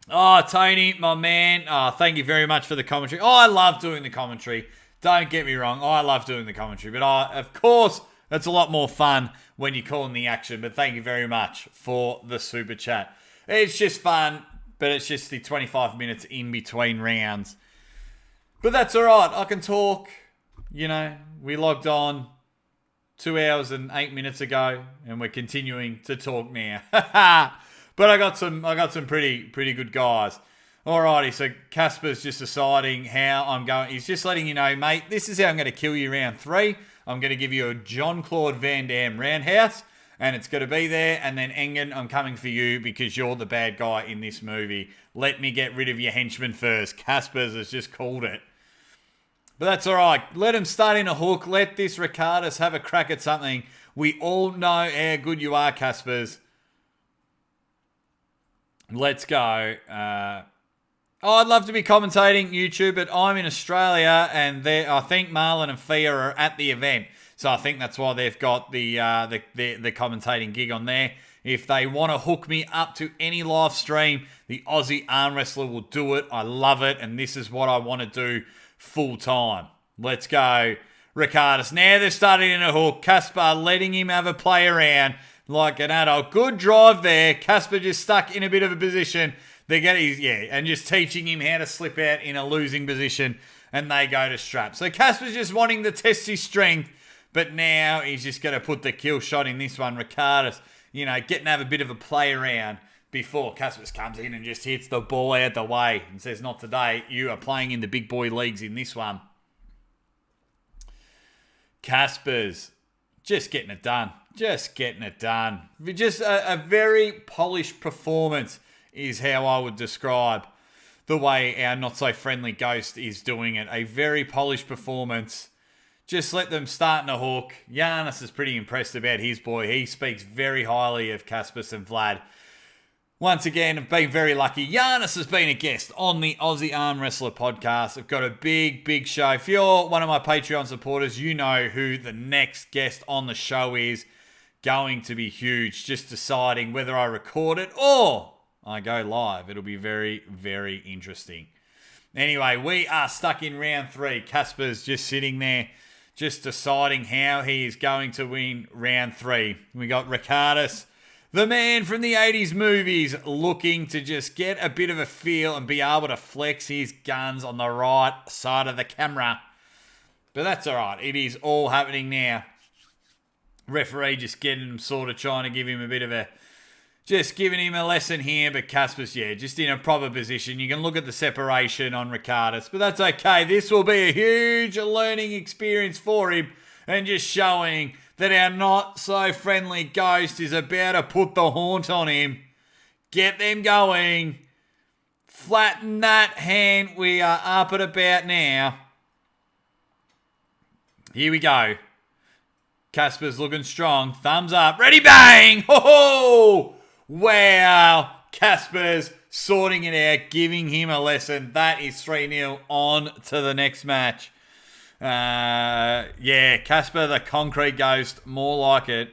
Oh, Tony, my man. Oh, thank you very much for the commentary. Oh, I love doing the commentary. Don't get me wrong. I love doing the commentary. But of course, it's a lot more fun when you're calling the action. But thank you very much for the super chat. It's just fun, but it's just the 25 minutes in between rounds. But that's all right. I can talk. You know, we logged on 2 hours and 8 minutes ago, and we're continuing to talk now. But I got some pretty good guys. Alrighty, so Casper's just deciding how I'm going. He's just letting you know, mate, this is how I'm going to kill you round 3. I'm going to give you a Jean-Claude Van Damme roundhouse, and it's going to be there. And then Engen, I'm coming for you because you're the bad guy in this movie. Let me get rid of your henchman first. Casper's has just called it. But that's all right. Let him start in a hook. Let this Ricardus have a crack at something. We all know how good you are, Casper's. Let's go. I'd love to be commentating YouTube, but I'm in Australia, and I think Marlon and Fia are at the event. So I think that's why they've got the commentating gig on there. If they want to hook me up to any live stream, the Aussie Arm Wrestler will do it. I love it, and this is what I want to do full time. Let's go. Ricardus. Now they've started in a hook. Casper letting him have a play around like an adult. Good drive there. Casper just stuck in a bit of a position. They're getting, and just teaching him how to slip out in a losing position, and they go to strap. So Casper's just wanting to test his strength, but now he's just going to put the kill shot in this one. Ricardus, getting to have a bit of a play around before Casper's comes in and just hits the ball out the way and says, not today. You are playing in the big boy leagues in this one. Casper's just getting it done. Just getting it done. Just a very polished performance is how I would describe the way our not-so-friendly ghost is doing it. A very polished performance. Just let them start in a hook. Giannis is pretty impressed about his boy. He speaks very highly of Kaspers and Vlad. Once again, I've been very lucky. Giannis has been a guest on the Aussie Arm Wrestler podcast. I've got a big, big show. If you're one of my Patreon supporters, you know who the next guest on the show is. Going to be huge. Just deciding whether I record it or I go live. It'll be very, very interesting. Anyway, we are stuck in round 3. Kasper's just sitting there, just deciding how he is going to win round 3. We got Ricardus, the man from the 80s movies, looking to just get a bit of a feel and be able to flex his guns on the right side of the camera. But that's all right. It is all happening now. Referee just getting him, sort of trying to give him a bit of a... Just giving him a lesson here, but Kasper's, just in a proper position. You can look at the separation on Ricardus, but that's okay. This will be a huge learning experience for him and just showing that our not-so-friendly ghost is about to put the haunt on him. Get them going. Flatten that hand. We are up at about now. Here we go. Kasper's looking strong. Thumbs up. Ready, bang! Ho-ho! Wow. Kasper's sorting it out, giving him a lesson. That is 3-0 on to the next match. Kasper the Concrete Ghost, more like it.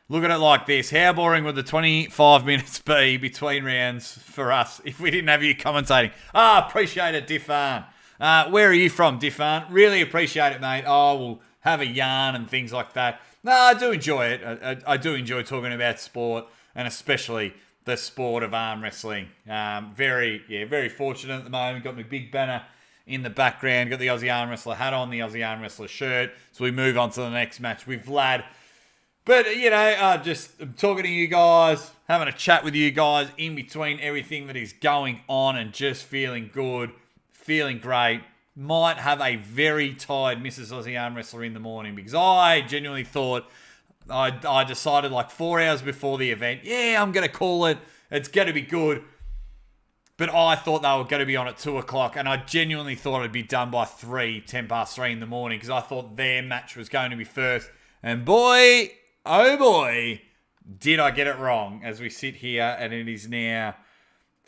Look at it like this. How boring would the 25 minutes be between rounds for us if we didn't have you commentating? Appreciate it, Diffan. Where are you from, Diffan? Really appreciate it, mate. We'll have a yarn and things like that. No, I do enjoy it. I do enjoy talking about sport, and especially the sport of arm wrestling. Very fortunate at the moment. Got my big banner in the background. Got the Aussie Arm Wrestler hat on, the Aussie Arm Wrestler shirt. So we move on to the next match with Vlad. But, just talking to you guys, having a chat with you guys in between everything that is going on and just feeling good, feeling great. Might have a very tired Mrs. Aussie Arm Wrestler in the morning because I genuinely thought, I decided like 4 hours before the event, I'm going to call it. It's going to be good. But I thought they were going to be on at 2 o'clock, and I genuinely thought it'd be done by 10 past 3 in the morning, because I thought their match was going to be first. And boy, oh boy, did I get it wrong as we sit here, and it is now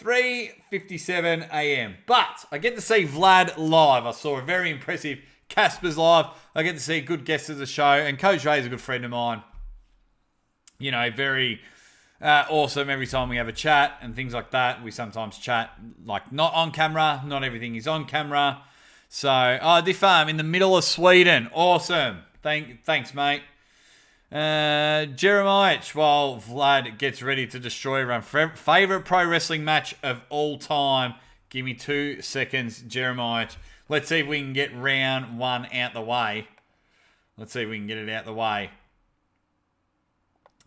3:57 a.m. But I get to see Vlad live. I saw a very impressive Kasper's live. I get to see good guests of the show, and Coach Ray is a good friend of mine. Very... awesome every time we have a chat and things like that. We sometimes chat like not on camera. Not everything is on camera. So, Diffam in the middle of Sweden. Awesome. Thanks, mate. Jeremiah, while Vlad gets ready to destroy everyone. Favorite pro wrestling match of all time. Give me 2 seconds, Jeremiah. Let's see if we can get round 1 out the way. Let's see if we can get it out the way.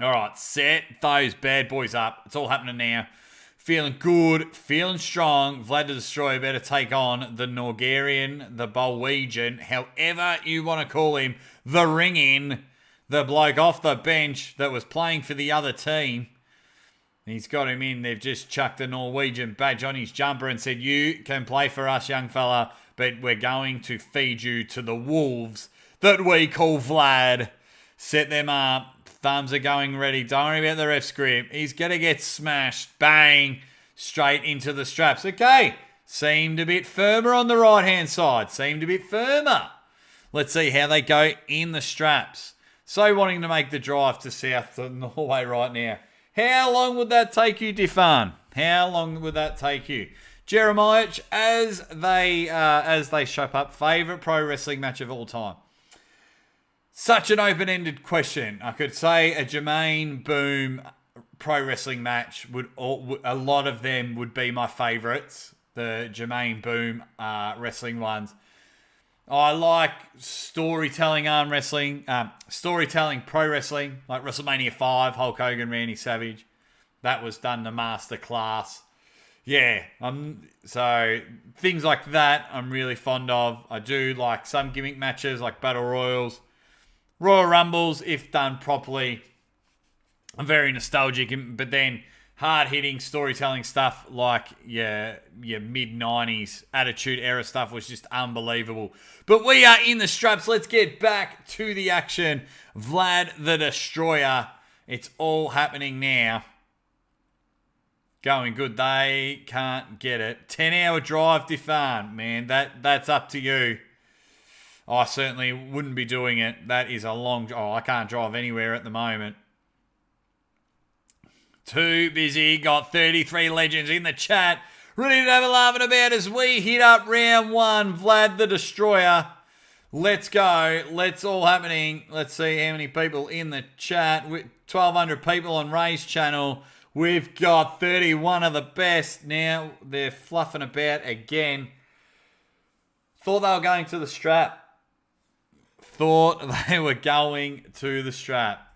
All right, set those bad boys up. It's all happening now. Feeling good, feeling strong. Vlad the Destroyer better take on the Norgarian, the Bulwegian, however you want to call him, the ring-in, the bloke off the bench that was playing for the other team. He's got him in. They've just chucked the Norwegian badge on his jumper and said, you can play for us, young fella, but we're going to feed you to the wolves that we call Vlad. Set them up. Thumbs are going ready. Don't worry about the ref script. He's going to get smashed. Bang. Straight into the straps. Okay. Seemed a bit firmer on the right-hand side. Seemed a bit firmer. Let's see how they go in the straps. So wanting to make the drive to South to Norway right now. How long would that take you, Diffan? How long would that take you? Jeremiah, as they shop up, favourite pro wrestling match of all time. Such an open-ended question. I could say a Jermaine Boom pro wrestling match a lot of them would be my favourites. The Jermaine Boom wrestling ones. I like storytelling arm wrestling, storytelling pro wrestling, like WrestleMania 5, Hulk Hogan, Randy Savage. That was done the master class. Yeah, so things like that I'm really fond of. I do like some gimmick matches like Battle Royals. Royal Rumbles, if done properly, I'm very nostalgic. But then hard-hitting storytelling stuff like your mid-90s Attitude Era stuff was just unbelievable. But we are in the straps. Let's get back to the action. Vlad the Destroyer. It's all happening now. Going good. They can't get it. 10-hour drive, Difan. Man, that's up to you. I certainly wouldn't be doing it. That is a long... Oh, I can't drive anywhere at the moment. Too busy. Got 33 legends in the chat. Ready to have a laugh about as we hit up round 1. Vlad the Destroyer. Let's go. Let's all happening. Let's see how many people in the chat. 1,200 people on Ray's channel. We've got 31 of the best. Now they're fluffing about again. Thought they were going to the strap. Thought they were going to the strap.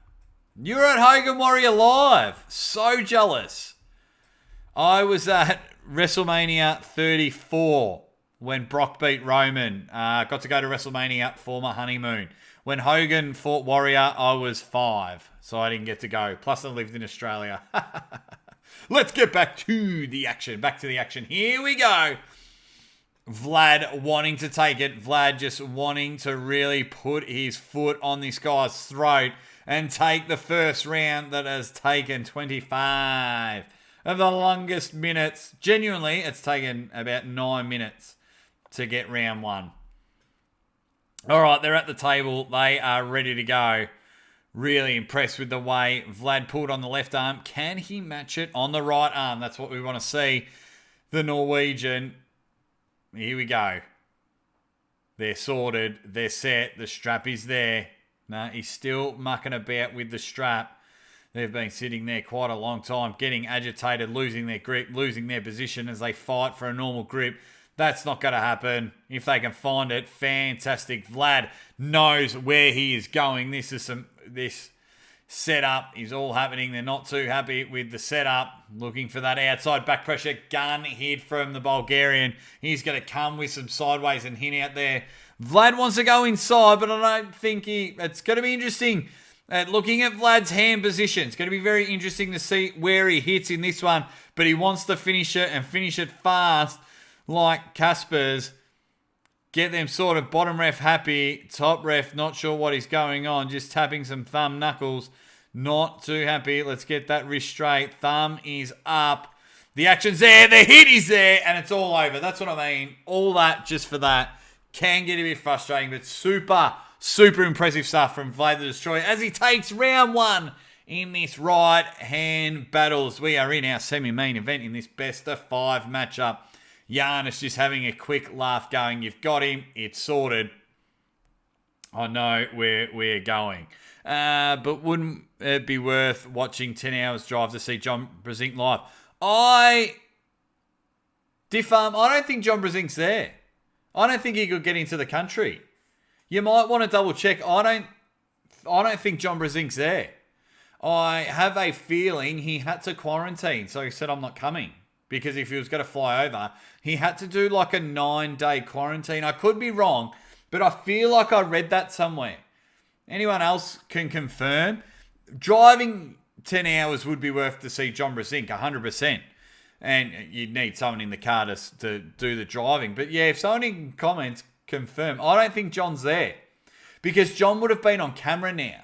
You're at Haugland Warrior Live. So jealous. I was at WrestleMania 34 when Brock beat Roman. Got to go to WrestleMania for my honeymoon. When Hogan fought Warrior, I was 5. So I didn't get to go. Plus I lived in Australia. Let's get back to the action. Back to the action. Here we go. Vlad wanting to take it. Vlad just wanting to really put his foot on this guy's throat and take the first round that has taken 25 of the longest minutes. Genuinely, it's taken about 9 minutes to get round 1. All right, they're at the table. They are ready to go. Really impressed with the way Vlad pulled on the left arm. Can he match it on the right arm? That's what we want to see. The Norwegian... Here we go. They're sorted. They're set. The strap is there. No, he's still mucking about with the strap. They've been sitting there quite a long time, getting agitated, losing their grip, losing their position as they fight for a normal grip. That's not going to happen. If they can find it, fantastic. Vlad knows where he is going. This setup is all happening. They're not too happy with the setup. Looking for that outside back pressure. Gun hit from the Bulgarian. He's going to come with some sideways and hit out there. Vlad wants to go inside, but I don't think it's going to be interesting. Looking at Vlad's hand position, it's going to be very interesting to see where he hits in this one. But he wants to finish it and finish it fast like Casper's. Get them sort of bottom ref happy, top ref not sure what is going on, just tapping some thumb knuckles. Not too happy. Let's get that wrist straight. Thumb is up. The action's there. The hit is there. And it's all over. That's what I mean. All that just for that. Can get a bit frustrating, but super, super impressive stuff from Vlad the Destroyer as he takes round 1 in this right-hand battles. We are in our semi-main event in this best of 5 matchup. Jan is just having a quick laugh going, you've got him, it's sorted. I know where we're going. But wouldn't it be worth watching 10 hours drive to see John Brezink live? I don't think John Brezink's there. I don't think he could get into the country. You might want to double check. I don't think John Brezink's there. I have a feeling he had to quarantine, so he said, I'm not coming. Because if he was going to fly over, he had to do like a 9-day quarantine. I could be wrong, but I feel like I read that somewhere. Anyone else can confirm? Driving 10 hours would be worth to see John Brezink, 100%. And you'd need someone in the car to do the driving. But yeah, if someone in comments confirm, I don't think John's there. Because John would have been on camera now.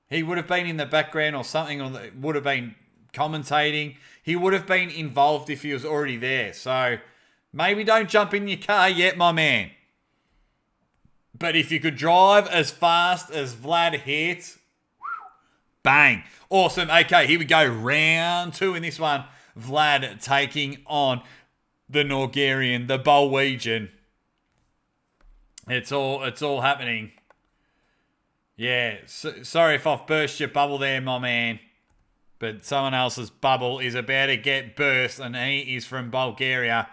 He would have been in the background or something, or would have been commentating. He would have been involved if he was already there. So maybe don't jump in your car yet, my man. But if you could drive as fast as Vlad hits, bang. Awesome. Okay, here we go. Round 2 in this one. Vlad taking on the Norwegian, the Bulgarian. It's all happening. Yeah, sorry if I've burst your bubble there, my man. But someone else's bubble is about to get burst, and he is from Bulgaria.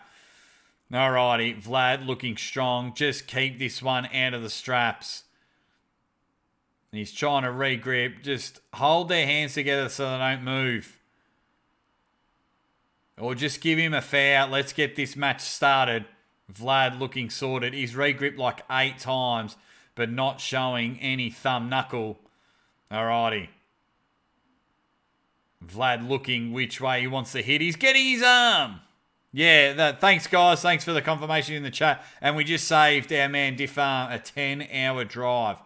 Alrighty, Vlad looking strong. Just keep this one out of the straps. He's trying to regrip. Just hold their hands together so they don't move. Or just give him a foul. Let's get this match started. Vlad looking sorted. He's regripped like 8 times, but not showing any thumb knuckle. Alrighty. Vlad looking which way he wants to hit. He's getting his arm. Yeah, thanks, guys. Thanks for the confirmation in the chat. And we just saved our man Diffarm a 10-hour drive.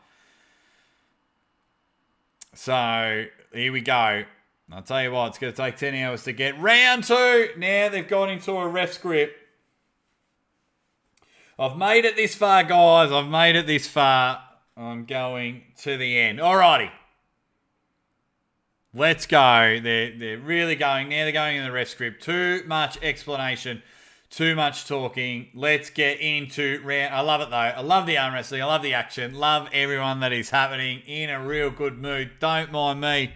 So, here we go. I'll tell you what, it's going to take 10 hours to get round 2. Now they've gone into a ref's grip. I've made it this far, guys. I've made it this far. I'm going to the end. Alrighty. Let's go. They're really going. Now they're going in the ref script. Too much explanation. Too much talking. Let's get into round. I love it though. I love the arm wrestling. I love the action. Love everyone that is happening. In a real good mood. Don't mind me.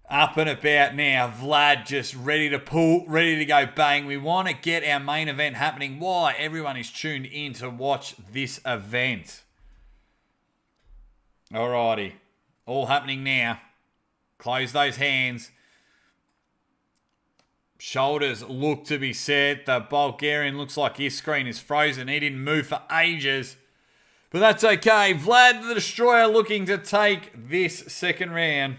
Up and about now. Vlad just ready to pull. Ready to go bang. We want to get our main event happening. Why? Everyone is tuned in to watch this event. Alrighty. All happening now. Close those hands. Shoulders look to be set. The Bulgarian looks like his screen is frozen. He didn't move for ages. But that's okay. Vlad the Destroyer looking to take this second round.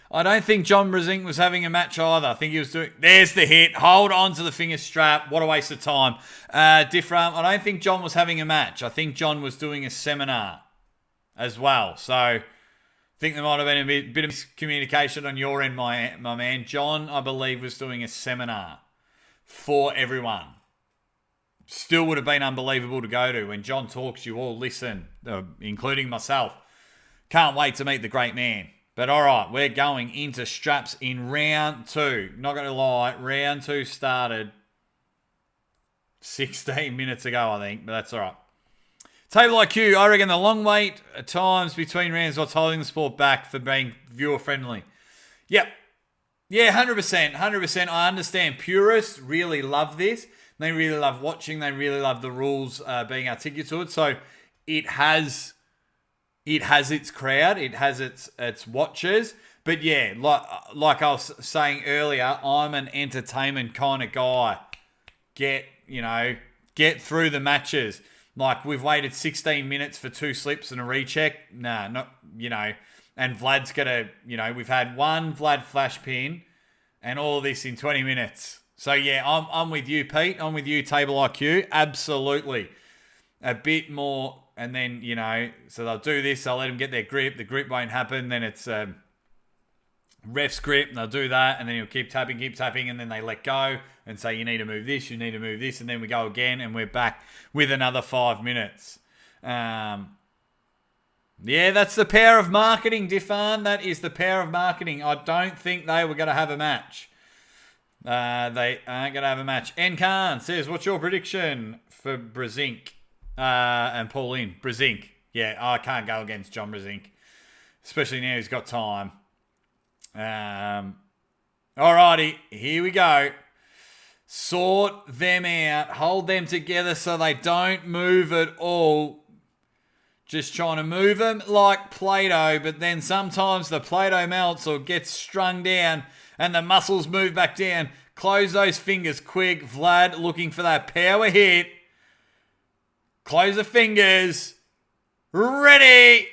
I don't think John Brezink was having a match either. I think he was doing... There's the hit. Hold on to the finger strap. What a waste of time. Different. I don't think John was having a match. I think John was doing a seminar as well. So... I think there might have been a bit of miscommunication on your end, my man. John, I believe, was doing a seminar for everyone. Still would have been unbelievable to go to. When John talks, you all listen, including myself. Can't wait to meet the great man. But all right, we're going into straps in round 2. Not going to lie, round 2 started 16 minutes ago, I think, but that's all right. Table IQ, I reckon the long wait times between rounds what's holding the sport back for being viewer-friendly. Yep. Yeah, 100%. 100%. I understand purists really love this. They really love watching. They really love the rules being articulate to it. So it has its crowd. It has its watchers. But yeah, like I was saying earlier, I'm an entertainment kind of guy. Get through the matches. Like, we've waited 16 minutes for 2 slips and a recheck. Nah, not, and Vlad's got to, we've had one Vlad flash pin and all of this in 20 minutes. So, yeah, I'm with you, Pete. I'm with you, Table IQ. Absolutely. A bit more, and then, so they'll do this. They'll let them get their grip. The grip won't happen. Then it's ref's grip, and they'll do that, and then he'll keep tapping, and then they let go and say, you need to move this, and then we go again, and we're back with another 5 minutes. Yeah, that's the power of marketing, Diffan. That is the power of marketing. I don't think they were going to have a match. They aren't going to have a match. N. Khan says, what's your prediction for Brezink and Pauline? Brezink. Yeah, I can't go against John Brezink, especially now he's got time. Alrighty, here we go. Sort them out. Hold them together so they don't move at all. Just trying to move them like Play-Doh, but then sometimes the Play-Doh melts or gets strung down and the muscles move back down. Close those fingers quick. Vlad looking for that power hit. Close the fingers. Ready.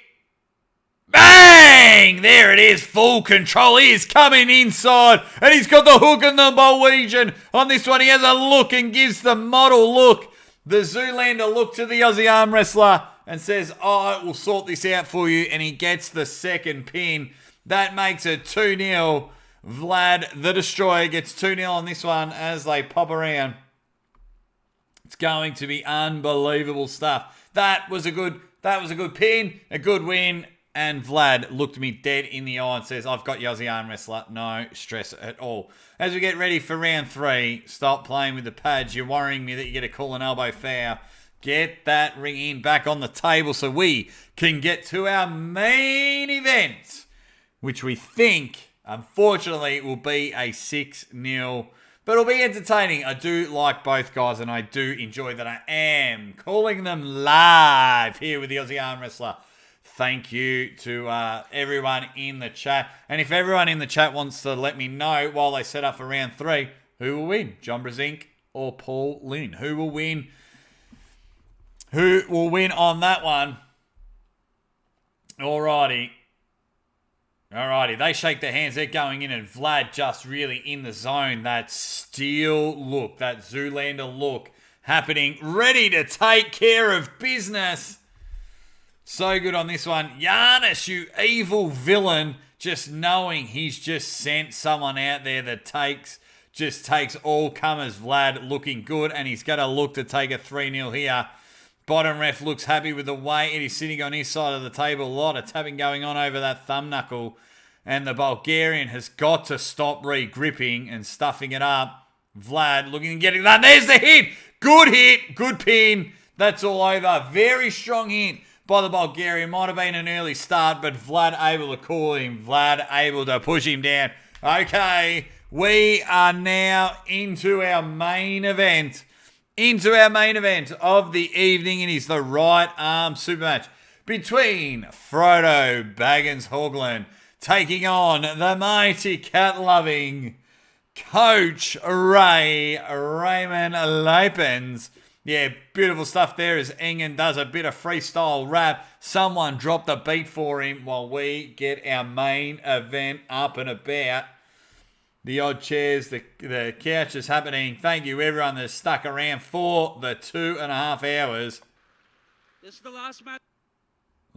Bang! There it is, full control. He is coming inside, and he's got the hook and the Norwegian. On this one, he has a look and gives the model look. The Zoolander look to the Aussie arm wrestler and says, I will sort this out for you, and he gets the second pin. That makes it 2-0. Vlad the Destroyer gets 2-0 on this one as they pop around. It's going to be unbelievable stuff. That was a good pin, a good win. And Vlad looked me dead in the eye and says, I've got you, Aussie arm wrestler. No stress at all. As we get ready for round 3, stop playing with the pads. You're worrying me that you get a call an elbow foul. Get that ring in back on the table so we can get to our main event, which we think, unfortunately, will be a 6-0. But it'll be entertaining. I do like both guys, and I do enjoy that I am calling them live here with the Aussie arm wrestler. Thank you to everyone in the chat. And if everyone in the chat wants to let me know while they set up for round 3, who will win? John Brezink or Paul Lynn? Who will win? Who will win on that one? Alrighty. Alrighty, they shake their hands. They're going in, and Vlad just really in the zone. That steel look, that Zoolander look happening, ready to take care of business. So good on this one. Giannis, you evil villain, just knowing he's just sent someone out there that takes all comers. Vlad looking good, and he's going to look to take a 3-0 here. Bottom ref looks happy with the way it is sitting on his side of the table. A lot of tapping going on over that thumb knuckle. And the Bulgarian has got to stop re-gripping and stuffing it up. Vlad looking to get it done. There's the hit. Good hit. Good pin. That's all over. Very strong hit by the Bulgarian. Might have been an early start, but Vlad able to call him. Vlad able to push him down. Okay, we are now into our main event. Of the evening. It is the right arm super match between Frode Baggins Haugland taking on the mighty cat-loving Coach Raymond Leipens. Yeah, beautiful stuff there as Engen does a bit of freestyle rap. Someone dropped the beat for him while we get our main event up and about. The odd chairs, the couch is happening. Thank you everyone that's stuck around for the 2.5 hours. This is the last match.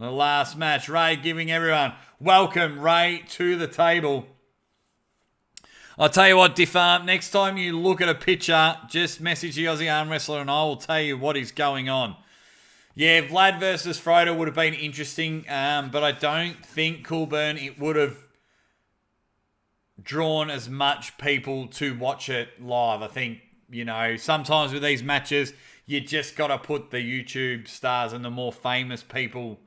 The last match. Ray giving everyone welcome, Ray, to the table. I'll tell you what, Diffarm, next time you look at a picture, just message the Aussie arm wrestler and I will tell you what is going on. Yeah, Vlad versus Frode would have been interesting, but I don't think, Coolburn, it would have drawn as much people to watch it live. I think, sometimes with these matches, you just got to put the YouTube stars and the more famous people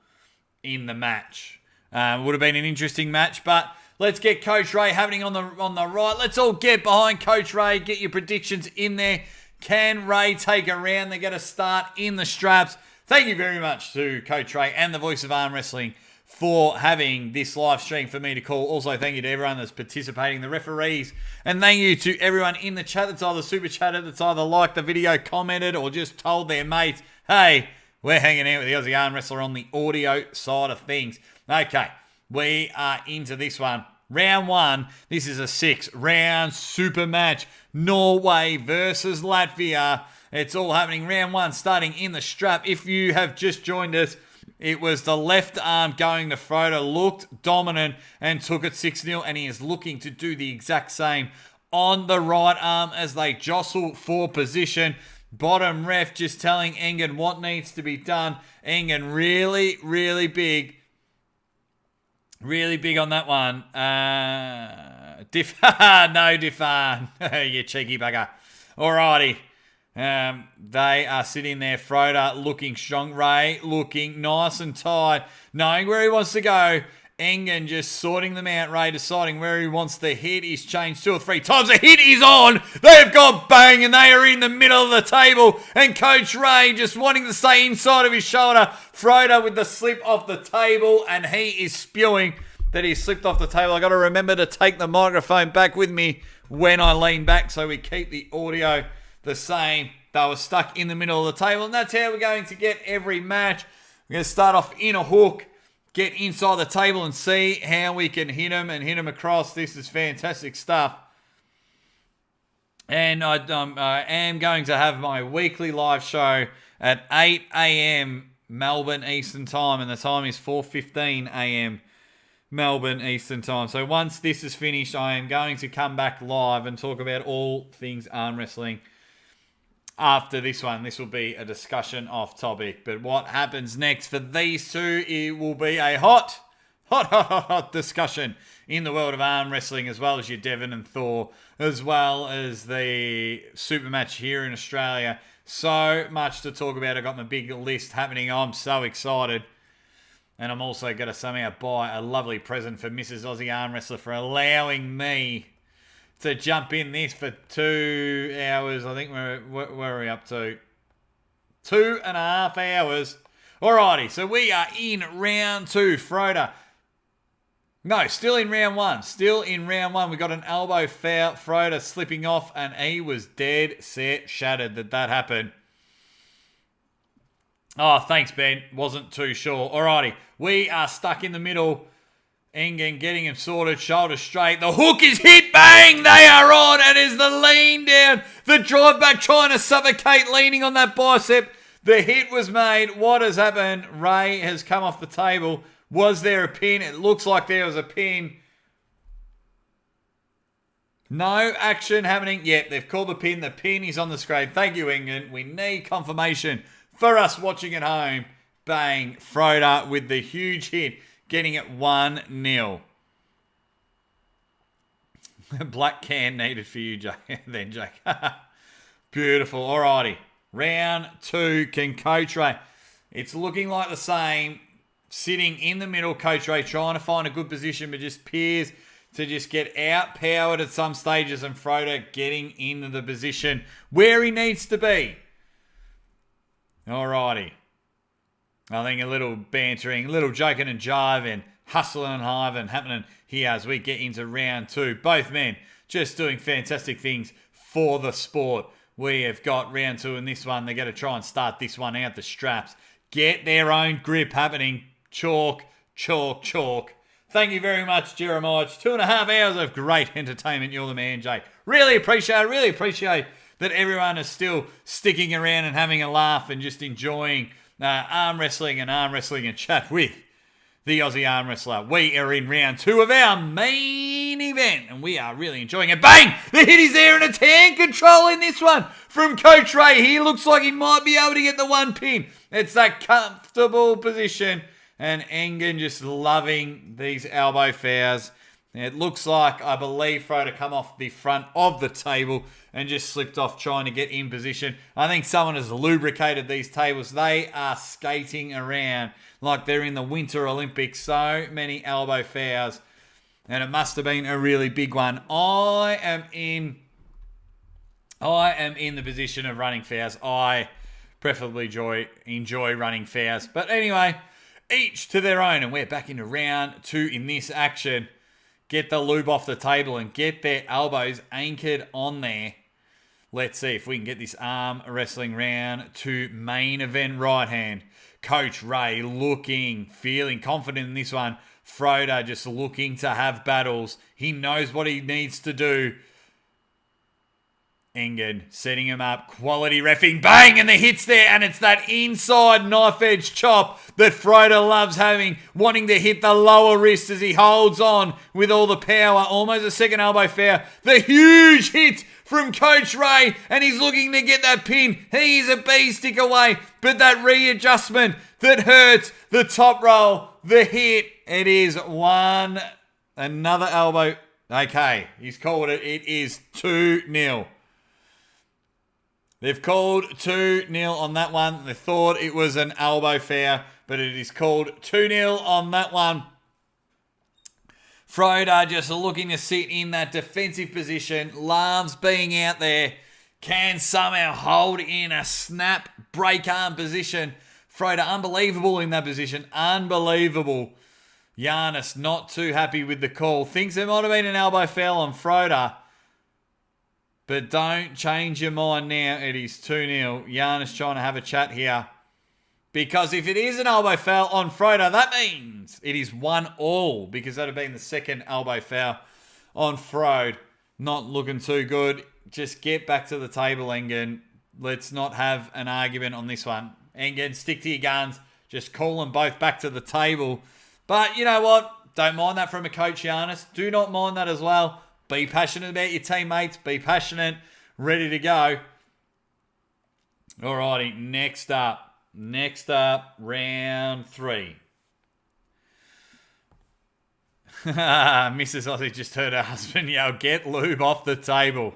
in the match. Would have been an interesting match, but let's get Coach Ray happening on the right. Let's all get behind Coach Ray. Get your predictions in there. Can Ray take a round? They're going to start in the straps. Thank you very much to Coach Ray and the Voice of Arm Wrestling for having this live stream for me to call. Also, thank you to everyone that's participating, the referees, and thank you to everyone in the chat that's either super chatted, that's either liked the video, commented, or just told their mates, hey, we're hanging out with the Aussie Arm Wrestler on the audio side of things. Okay, we are into this one. Round 1, this is a 6-round super match. Norway versus Latvia. It's all happening round 1, starting in the strap. If you have just joined us, it was the left arm going to Frode, looked dominant and took it 6-0, and he is looking to do the exact same on the right arm as they jostle for position. Bottom ref just telling Engen what needs to be done. Engen really, really big. Really big on that one. No, Diffan. You cheeky bugger. Alrighty. They are sitting there. Frode looking strong. Ray looking nice and tight. Knowing where he wants to go. Engen just sorting them out. Ray deciding where he wants to hit. He's changed 2 or 3 times. The hit is on. They've got bang and they are in the middle of the table. And Coach Ray just wanting to stay inside of his shoulder. Frode with the slip off the table and he is spewing that he slipped off the table. I got to remember to take the microphone back with me when I lean back so we keep the audio the same. They were stuck in the middle of the table, and that's how we're going to get every match. We're going to start off in a hook, get inside the table and see how we can hit them and hit them across. This is fantastic stuff. And I am going to have my weekly live show at 8 a.m. Melbourne Eastern Time, and the time is 4:15 a.m. Melbourne Eastern Time. So once this is finished, I am going to come back live and talk about all things arm wrestling. After this one, this will be a discussion off topic. But what happens next for these two, it will be a hot discussion in the world of arm wrestling, as well as your Devon and Thor, as well as the super match here in Australia. So much to talk about. I've got my big list happening. I'm so excited. And I'm also going to somehow buy a lovely present for Mrs. Aussie Arm Wrestler for allowing me to jump in this for 2 hours. I think where are we up to? 2.5 hours. Alrighty, so we are in round 2. Frode. No, still in round 1. Still in round 1. We got an elbow foul. Frode slipping off, and he was dead set shattered that happened. Oh, thanks, Ben. Wasn't too sure. Alrighty, we are stuck in the middle. Engen getting him sorted, shoulder straight. The hook is hit, bang! They are on, and is the lean down. The drive back trying to suffocate, leaning on that bicep. The hit was made. What has happened? Ray has come off the table. Was there a pin? It looks like there was a pin. No action happening. Yep, they've called the pin. The pin is on the screen. Thank you, Engen. We need confirmation for us watching at home. Bang. Frode with the huge hit. Getting it 1-0. Black can needed for you, Jake. Then, Jake. Beautiful. Alrighty. Round 2. Can Coach Ray? It's looking like the same. Sitting in the middle, Coach Ray trying to find a good position, but just appears to just get outpowered at some stages, and Frode getting into the position where he needs to be. Alrighty. I think a little bantering, a little joking and jiving, hustling and hiving happening here as we get into round 2. Both men just doing fantastic things for the sport. We have got round 2 in this one. They're going to try and start this one out the straps. Get their own grip happening. Chalk, chalk, chalk. Thank you very much, Jeremiah. 2.5 hours of great entertainment. You're the man, Jake. Really appreciate that everyone is still sticking around and having a laugh and just enjoying arm wrestling and chat with the Aussie arm wrestler. We are in round 2 of our main event, and we are really enjoying it. Bang! The hit is there, and it's hand control in this one from Coach Ray. He looks like he might be able to get the 1 pin. It's that comfortable position, and Engen just loving these elbow fouls. It looks like, I believe, Frode come off the front of the table and just slipped off trying to get in position. I think someone has lubricated these tables. They are skating around like they're in the Winter Olympics. So many elbow fouls. And it must have been a really big one. I am in the position of running fouls. I preferably enjoy running fouls. But anyway, each to their own. And we're back into round 2 in this action. Get the lube off the table and get their elbows anchored on there. Let's see if we can get this arm wrestling round to main event right hand. Coach Ray feeling confident in this one. Frode just looking to have battles. He knows what he needs to do. Engen setting him up. Quality reffing. Bang! And the hit's there. And it's that inside knife edge chop that Frode loves having. Wanting to hit the lower wrist as he holds on with all the power. Almost a second elbow foul. The huge hit from Coach Ray. And he's looking to get that pin. He's a B-stick away. But that readjustment that hurts. The top roll. The hit. It is one. Another elbow. Okay. He's called it. It is 2-0. They've called 2-0 on that one. They thought it was an elbow foul, but it is called 2-0 on that one. Frode just looking to sit in that defensive position. Loves being out there. Can somehow hold in a snap break arm position. Frode unbelievable in that position. Unbelievable. Giannis not too happy with the call. Thinks there might have been an elbow foul on Frode. But don't change your mind now. It is 2-0. Giannis trying to have a chat here. Because if it is an elbow foul on Frode, that means it is 1-1. Because that would have been the second elbow foul on Frode. Not looking too good. Just get back to the table, Engen. Let's not have an argument on this one. Engen, stick to your guns. Just call them both back to the table. But you know what? Don't mind that from a coach, Giannis. Do not mind that as well. Be passionate about your teammates. Be passionate. Ready to go. Alrighty, next up, round 3. Mrs. Aussie just heard her husband yell, "Get lube off the table."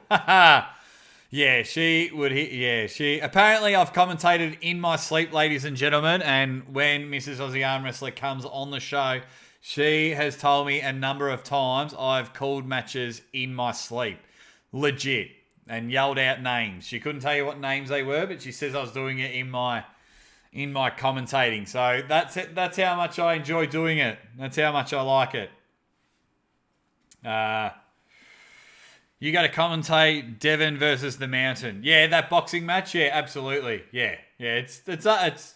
Yeah, she would hit. Yeah, she. Apparently, I've commentated in my sleep, ladies and gentlemen, and when Mrs. Aussie Arm Wrestler comes on the show, she has told me a number of times I've called matches in my sleep. Legit. And yelled out names. She couldn't tell you what names they were, but she says I was doing it in my commentating. So that's it. That's how much I enjoy doing it. That's how much I like it. You got to commentate Devon versus the Mountain. Yeah, that boxing match. Yeah, absolutely. Yeah. It's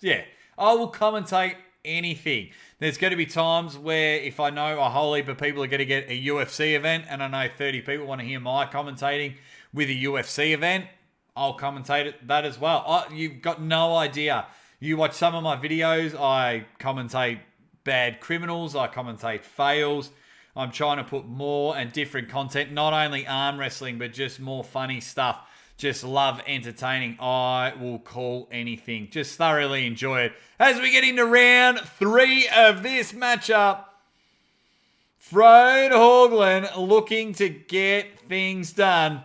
yeah. I will commentate anything. There's going to be times where if I know a whole heap of people are going to get a UFC event and I know 30 people want to hear my commentating with a UFC event, I'll commentate that as well. You've got no idea. You watch some of my videos, I commentate bad criminals, I commentate fails. I'm trying to put more and different content, not only arm wrestling, but just more funny stuff. Just love entertaining. I will call anything. Just thoroughly enjoy it. As we get into round 3 of this matchup, Frode Haugland looking to get things done.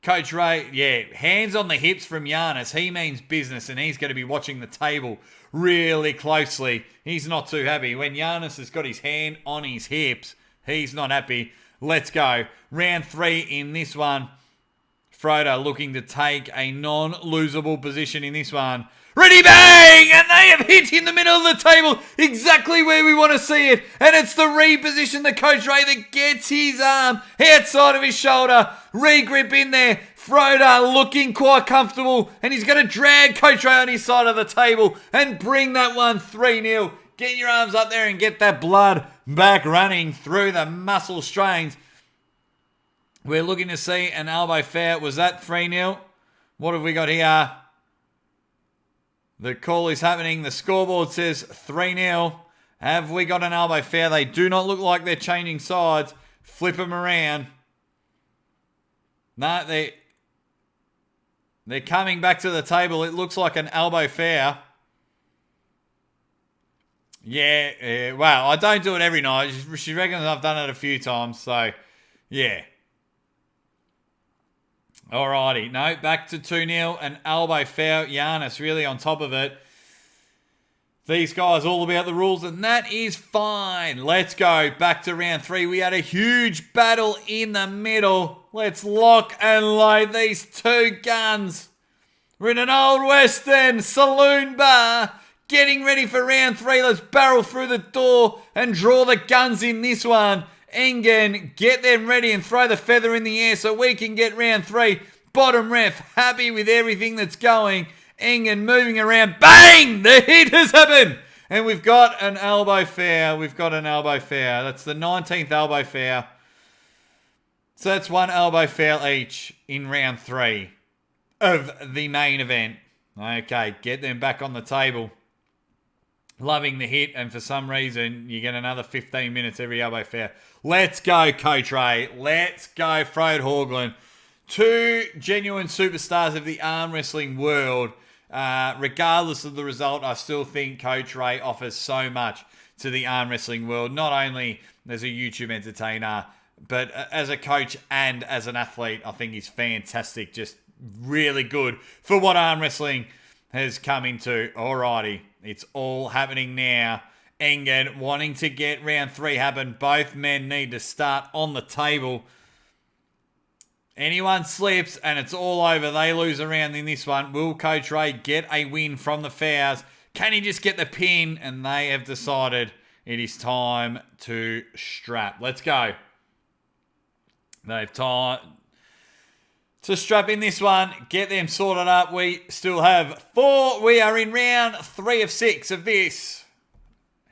Coach Ray, hands on the hips from Giannis. He means business, and he's going to be watching the table really closely. He's not too happy. When Giannis has got his hand on his hips, he's not happy. Let's go. Round 3 in this one. Frode looking to take a non-losable position in this one. Reeeeady BANG! And they have hit in the middle of the table exactly where we want to see it. And it's the reposition the Coach Ray that gets his arm outside of his shoulder. Regrip in there. Frode looking quite comfortable. And he's going to drag Coach Ray on his side of the table and bring that one 3-0. Get your arms up there and get that blood back running through the muscle strains. We're looking to see an elbow fair. Was that 3-0? What have we got here? The call is happening. The scoreboard says 3-0. Have we got an elbow fair? They do not look like they're changing sides. Flip them around. No, they're coming back to the table. It looks like an elbow fair. Yeah, well, I don't do it every night. She reckons I've done it a few times, so yeah. Alrighty, no, back to 2-0, an elbow foul. Giannis really on top of it. These guys all about the rules, and that is fine. Let's go back to round 3. We had a huge battle in the middle. Let's lock and load these two guns. We're in an old western saloon bar, getting ready for round 3. Let's barrel through the door and draw the guns in this one. Engen, get them ready and throw the feather in the air so we can get round 3. Bottom ref, happy with everything that's going. Engen moving around. Bang! The hit has happened. And we've got an elbow foul. That's the 19th elbow foul. So that's one elbow foul each in round 3 of the main event. Okay, get them back on the table. Loving the hit, and for some reason, you get another 15 minutes every elbow fair. Let's go, Coach Ray. Let's go, Frode Haugland. Two genuine superstars of the arm wrestling world. Regardless of the result, I still think Coach Ray offers so much to the arm wrestling world. Not only as a YouTube entertainer, but as a coach and as an athlete, I think he's fantastic. Just really good for what arm wrestling has come into. Alrighty. It's all happening now. Engen wanting to get round 3 happen. Both men need to start on the table. Anyone slips and it's all over. They lose a round in this one. Will Coach Ray get a win from the fouls? Can he just get the pin? And they have decided it is time to strap. Let's go. They've time to strap in this one, get them sorted up. We still have 4. We are in round 3 of 6 of this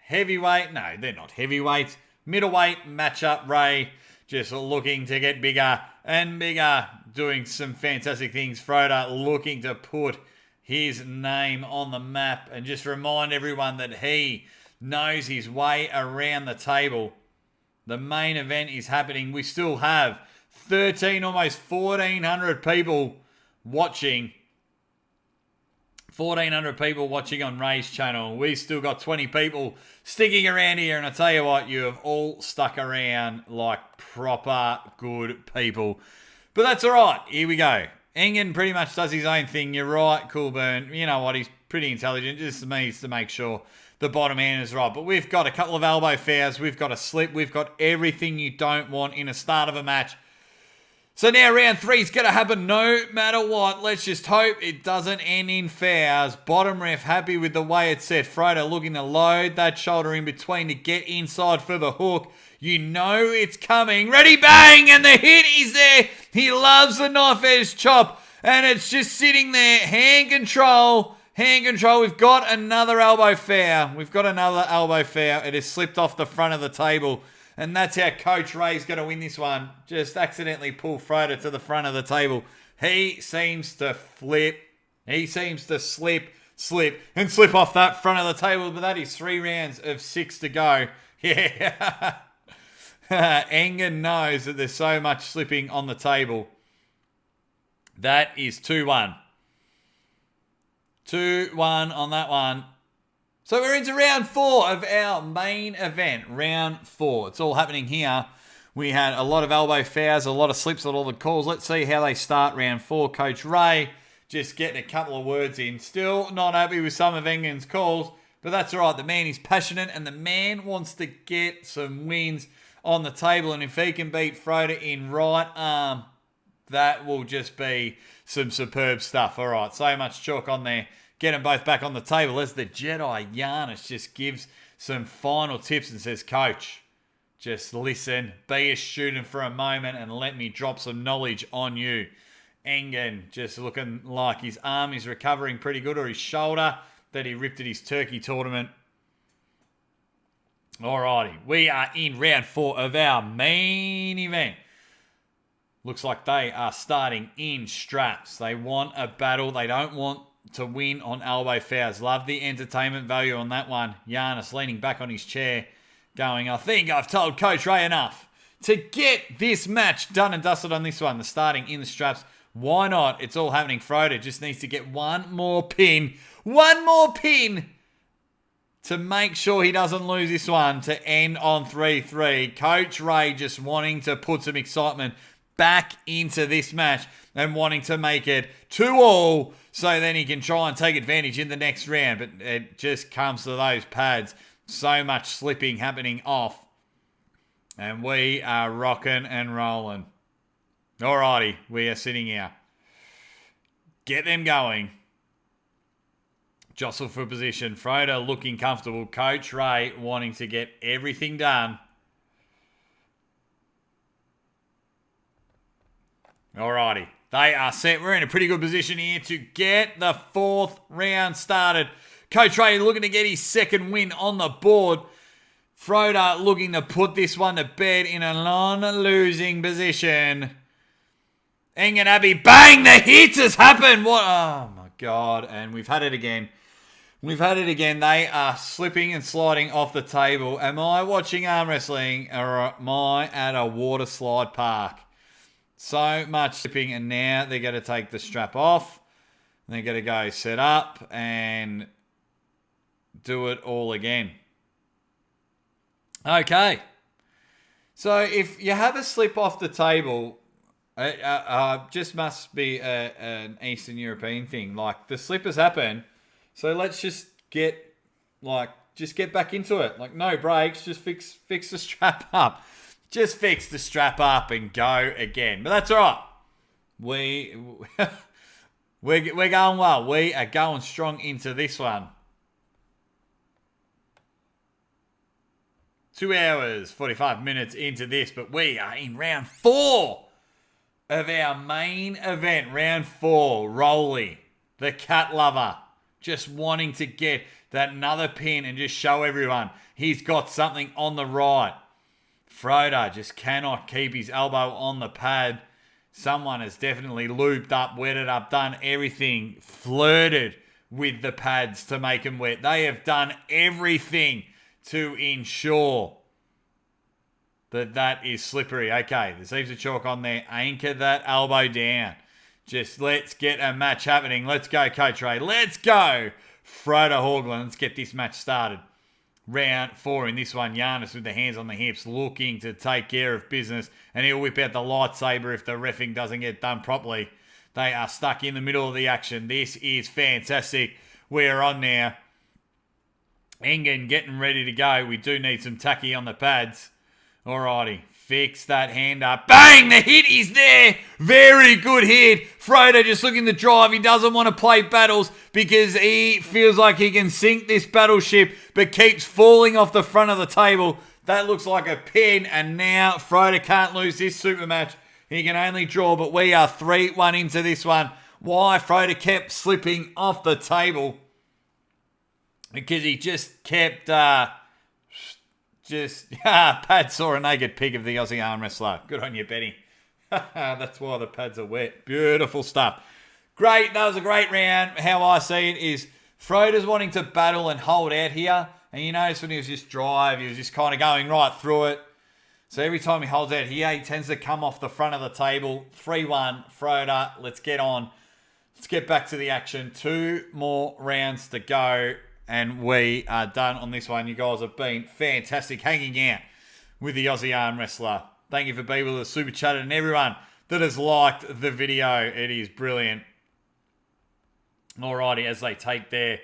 heavyweight. No, they're not heavyweights. Middleweight matchup. Ray just looking to get bigger and bigger, doing some fantastic things. Frode looking to put his name on the map and just remind everyone that he knows his way around the table. The main event is happening. We still have 13, almost 1,400 people watching. 1,400 people watching on Ray's channel. We've still got 20 people sticking around here. And I tell you what, you have all stuck around like proper good people. But that's all right. Here we go. Engen pretty much does his own thing. You're right, Coolburn. You know what? He's pretty intelligent. Just needs to make sure the bottom hand is right. But we've got a couple of elbow fouls. We've got a slip. We've got everything you don't want in a start of a match. So now round 3 is going to happen no matter what. Let's just hope it doesn't end in fouls. Bottom ref happy with the way it's set. Frode looking to load that shoulder in between to get inside for the hook. You know it's coming. Reeeeady BANG! And the hit is there. He loves the knife edge chop. And it's just sitting there. Hand control. Hand control. We've got another elbow fair. We've got another elbow fair. It has slipped off the front of the table. And that's how Coach Ray's going to win this one. Just accidentally pull Frode to the front of the table. He seems to flip. He seems to slip, and slip off that front of the table. But that is 3 rounds of 6 to go. Yeah. Engen knows that there's so much slipping on the table. That is 2-1. 2-1 on that one. So we're into round 4 of our main event. Round 4. It's all happening here. We had a lot of elbow fouls, a lot of slips on all the calls. Let's see how they start round 4. Coach Ray just getting a couple of words in. Still not happy with some of Engen's calls, but that's all right. The man is passionate and the man wants to get some wins on the table. And if he can beat Frode in right arm, that will just be some superb stuff. All right, so much chalk on there. Get them both back on the table as the Jedi Giannis just gives some final tips and says, Coach, just listen, be a student for a moment and let me drop some knowledge on you. Engen just looking like his arm is recovering pretty good, or his shoulder that he ripped at his Turkey tournament. Alrighty, we are in round 4 of our main event. Looks like they are starting in straps. They want a battle. They don't want to win on elbow fouls. Love the entertainment value on that one. Giannis leaning back on his chair going, I think I've told Coach Ray enough to get this match done and dusted on this one. The starting in the straps. Why not? It's all happening. Frode just needs to get one more pin. One more pin to make sure he doesn't lose this one to end on 3-3. Coach Ray just wanting to put some excitement back into this match and wanting to make it 2-2 so then he can try and take advantage in the next round. But it just comes to those pads. So much slipping happening off. And we are rocking and rolling. Alrighty, we are sitting here. Get them going. Jostle for position. Frode looking comfortable. Coach Ray wanting to get everything done. Alrighty. They are set. We're in a pretty good position here to get the 4th round started. Coach Ray looking to get his 2nd win on the board. Frode looking to put this one to bed in a non-losing position. Engen Abbey, bang! The hit has happened! What? Oh my God. And we've had it again. We've had it again. They are slipping and sliding off the table. Am I watching arm wrestling or am I at a water slide park? So much slipping, and now they're going to take the strap off. They're going to go set up and do it all again. Okay. So if you have a slip off the table, just must be an Eastern European thing. Like, the slip has happened, so let's just get back into it. Like, no breaks, just fix the strap up. Just fix the strap up and go again. But that's all right. We're going well. We are going strong into this one. 2 hours, 45 minutes into this, but we are in round 4 of our main event. Round 4, Rolly, the cat lover, just wanting to get that another pin and just show everyone he's got something on the right. Frode just cannot keep his elbow on the pad. Someone has definitely lubed up, wetted up, done everything, flirted with the pads to make them wet. They have done everything to ensure that is slippery. Okay, there's heaps of chalk on there. Anchor that elbow down. Just let's get a match happening. Let's go, Coach Ray. Let's go. Frode Haugland, let's get this match started. Round 4 in this one. Giannis with the hands on the hips looking to take care of business. And he'll whip out the lightsaber if the reffing doesn't get done properly. They are stuck in the middle of the action. This is fantastic. We're on now. Engen getting ready to go. We do need some tacky on the pads. Alrighty. Fix that hand up. Bang! The hit is there. Very good hit. Frode just looking to drive. He doesn't want to play battles because he feels like he can sink this battleship, but keeps falling off the front of the table. That looks like a pin, and now Frode can't lose this super match. He can only draw, but we are 3-1 into this one. Why Frode kept slipping off the table. because he just kept Pat saw a naked pic of the Aussie arm wrestler. Good on you, Benny. That's why the pads are wet. Beautiful stuff. Great. That was a great round. How I see it is Frode's wanting to battle and hold out here. And you notice when he was just drive, he was just kind of going right through it. So every time he holds out here, he tends to come off the front of the table. 3-1, Frode. Let's get on. Let's get back to the action. 2 more rounds to go. And we are done on this one. You guys have been fantastic hanging out with the Aussie arm wrestler. Thank you for being with us, super chat, and everyone that has liked the video. It is brilliant. Alrighty, as they take their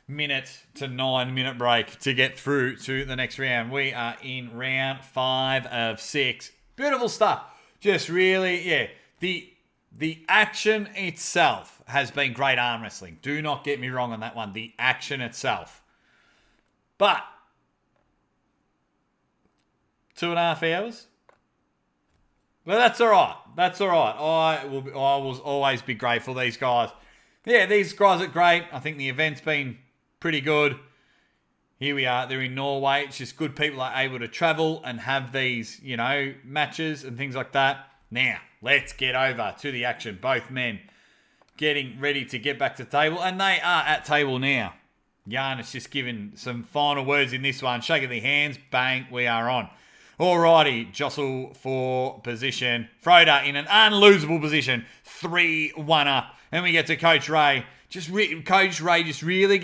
minute to 9 minute break to get through to the next round. We are in round 5 of 6. Beautiful stuff. Just really, yeah. The action itself has been great arm wrestling. Do not get me wrong on that one. The action itself. But 2.5 hours? Well, that's all right. That's all right. I will always be grateful. These guys. Yeah, these guys are great. I think the event's been pretty good. Here we are. They're in Norway. It's just good people are able to travel and have these, matches and things like that. Now, let's get over to the action. Both men getting ready to get back to the table. And they are at table now. Jan has just given some final words in this one. Shaking their hands. Bang, we are on. Alrighty, jostle for position. Frode in an unlosable position. 3-1 up. And we get to Coach Ray. Coach Ray just really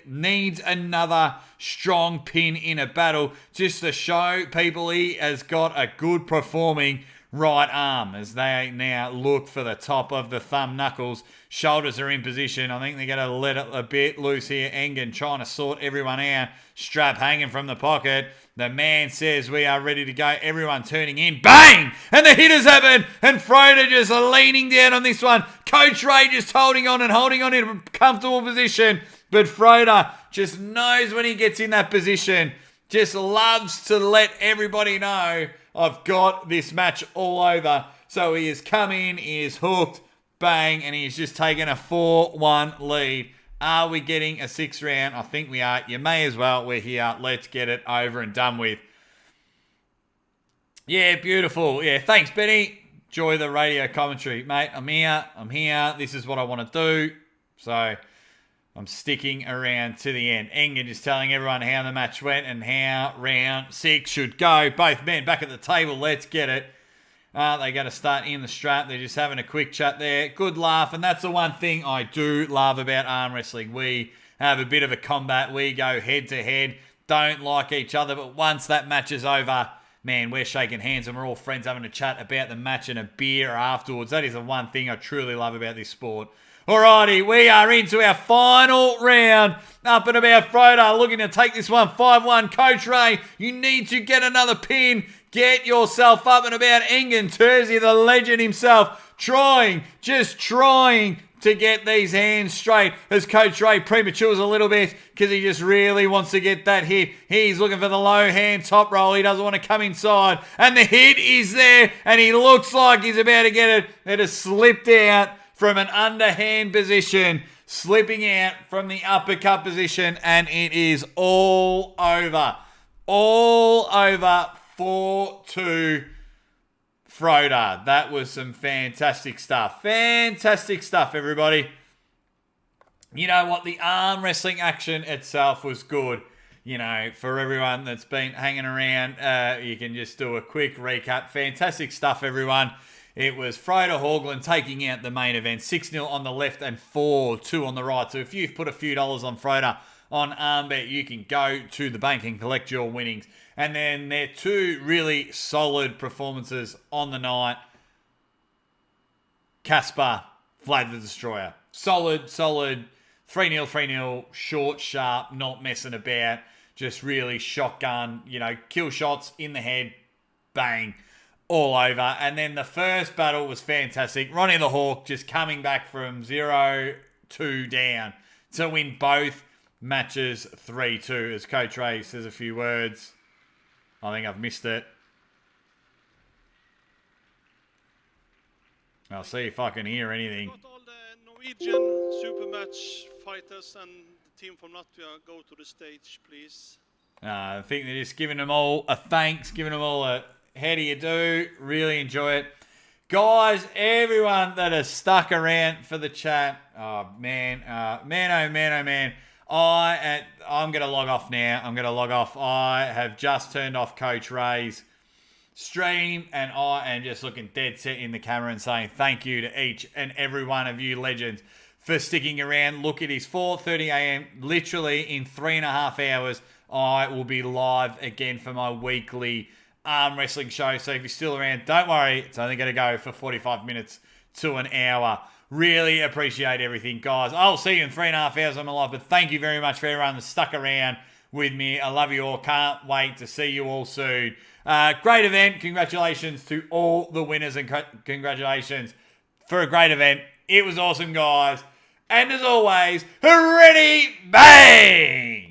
needs another strong pin in a battle just to show people he has got a good performing right arm as they now look for the top of the thumb knuckles. Shoulders are in position. I think they're going to let it a bit loose here. Engen trying to sort everyone out. Strap hanging from the pocket. The man says we are ready to go. Everyone turning in. Bang! And the hit has happened. And Frode just leaning down on this one. Coach Ray just holding on in a comfortable position. But Frode just knows when he gets in that position. Just loves to let everybody know I've got this match all over. So he has come in. He is hooked. Bang. And he's just taken a 4-1 lead. Are we getting a 6th round? I think we are. You may as well. We're here. Let's get it over and done with. Yeah, beautiful. Yeah, thanks, Benny. Enjoy the radio commentary. Mate, I'm here. This is what I want to do. So I'm sticking around to the end. Engen just telling everyone how the match went and how round 6 should go. Both men back at the table. Let's get it. They got to start in the strap. They're just having a quick chat there. Good laugh. And that's the one thing I do love about arm wrestling. We have a bit of a combat. We go head to head. Don't like each other. But once that match is over, man, we're shaking hands and we're all friends having a chat about the match and a beer afterwards. That is the one thing I truly love about this sport. Alrighty, we are into our final round. Up and about Frode looking to take this one 5-1. Coach Ray, you need to get another pin. Get yourself up and about. Engen Terzi, the legend himself, just trying to get these hands straight as Coach Ray prematures a little bit because he just really wants to get that hit. He's looking for the low hand top roll. He doesn't want to come inside. And the hit is there and he looks like he's about to get it. It has slipped out from an underhand position, slipping out from the uppercut position, and it is all over. All over 4-2 Frode. That was some fantastic stuff. Fantastic stuff, everybody. You know what? The arm wrestling action itself was good. For everyone that's been hanging around, you can just do a quick recap. Fantastic stuff, everyone. It was Frode Haugland taking out the main event. 6-0 on the left and 4-2 on the right. So if you've put a few dollars on Frode on ArmBet, you can go to the bank and collect your winnings. And then their 2 really solid performances on the night. Casper, Vlad the Destroyer. Solid. 3-0, 3-0. Short, sharp, not messing about. Just really shotgun, kill shots in the head. Bang. All over. And then the first battle was fantastic. Ronnie the Hawk just coming back from 0-2 down to win both matches 3-2 as Coach Ray says a few words. I think I've missed it. I'll see if I can hear anything. Got all the Norwegian super match fighters and team from Latvia go to the stage, please? I think they're just giving them all a thanks, giving them all a how do you do. Really enjoy it. Guys, everyone that has stuck around for the chat, oh man, oh man. I'm going to log off now. I have just turned off Coach Ray's stream, and I am just looking dead set in the camera and saying thank you to each and every one of you legends for sticking around. Look, it is 4:30 a.m. Literally in 3.5 hours, I will be live again for my weekly arm wrestling show. So if you're still around, don't worry. It's only going to go for 45 minutes to an hour. Really appreciate everything, guys. I'll see you in 3.5 hours on my live. But thank you very much for everyone that stuck around with me. I love you all. Can't wait to see you all soon. Great event. Congratulations to all the winners and congratulations for a great event. It was awesome, guys. And as always, ready, bang!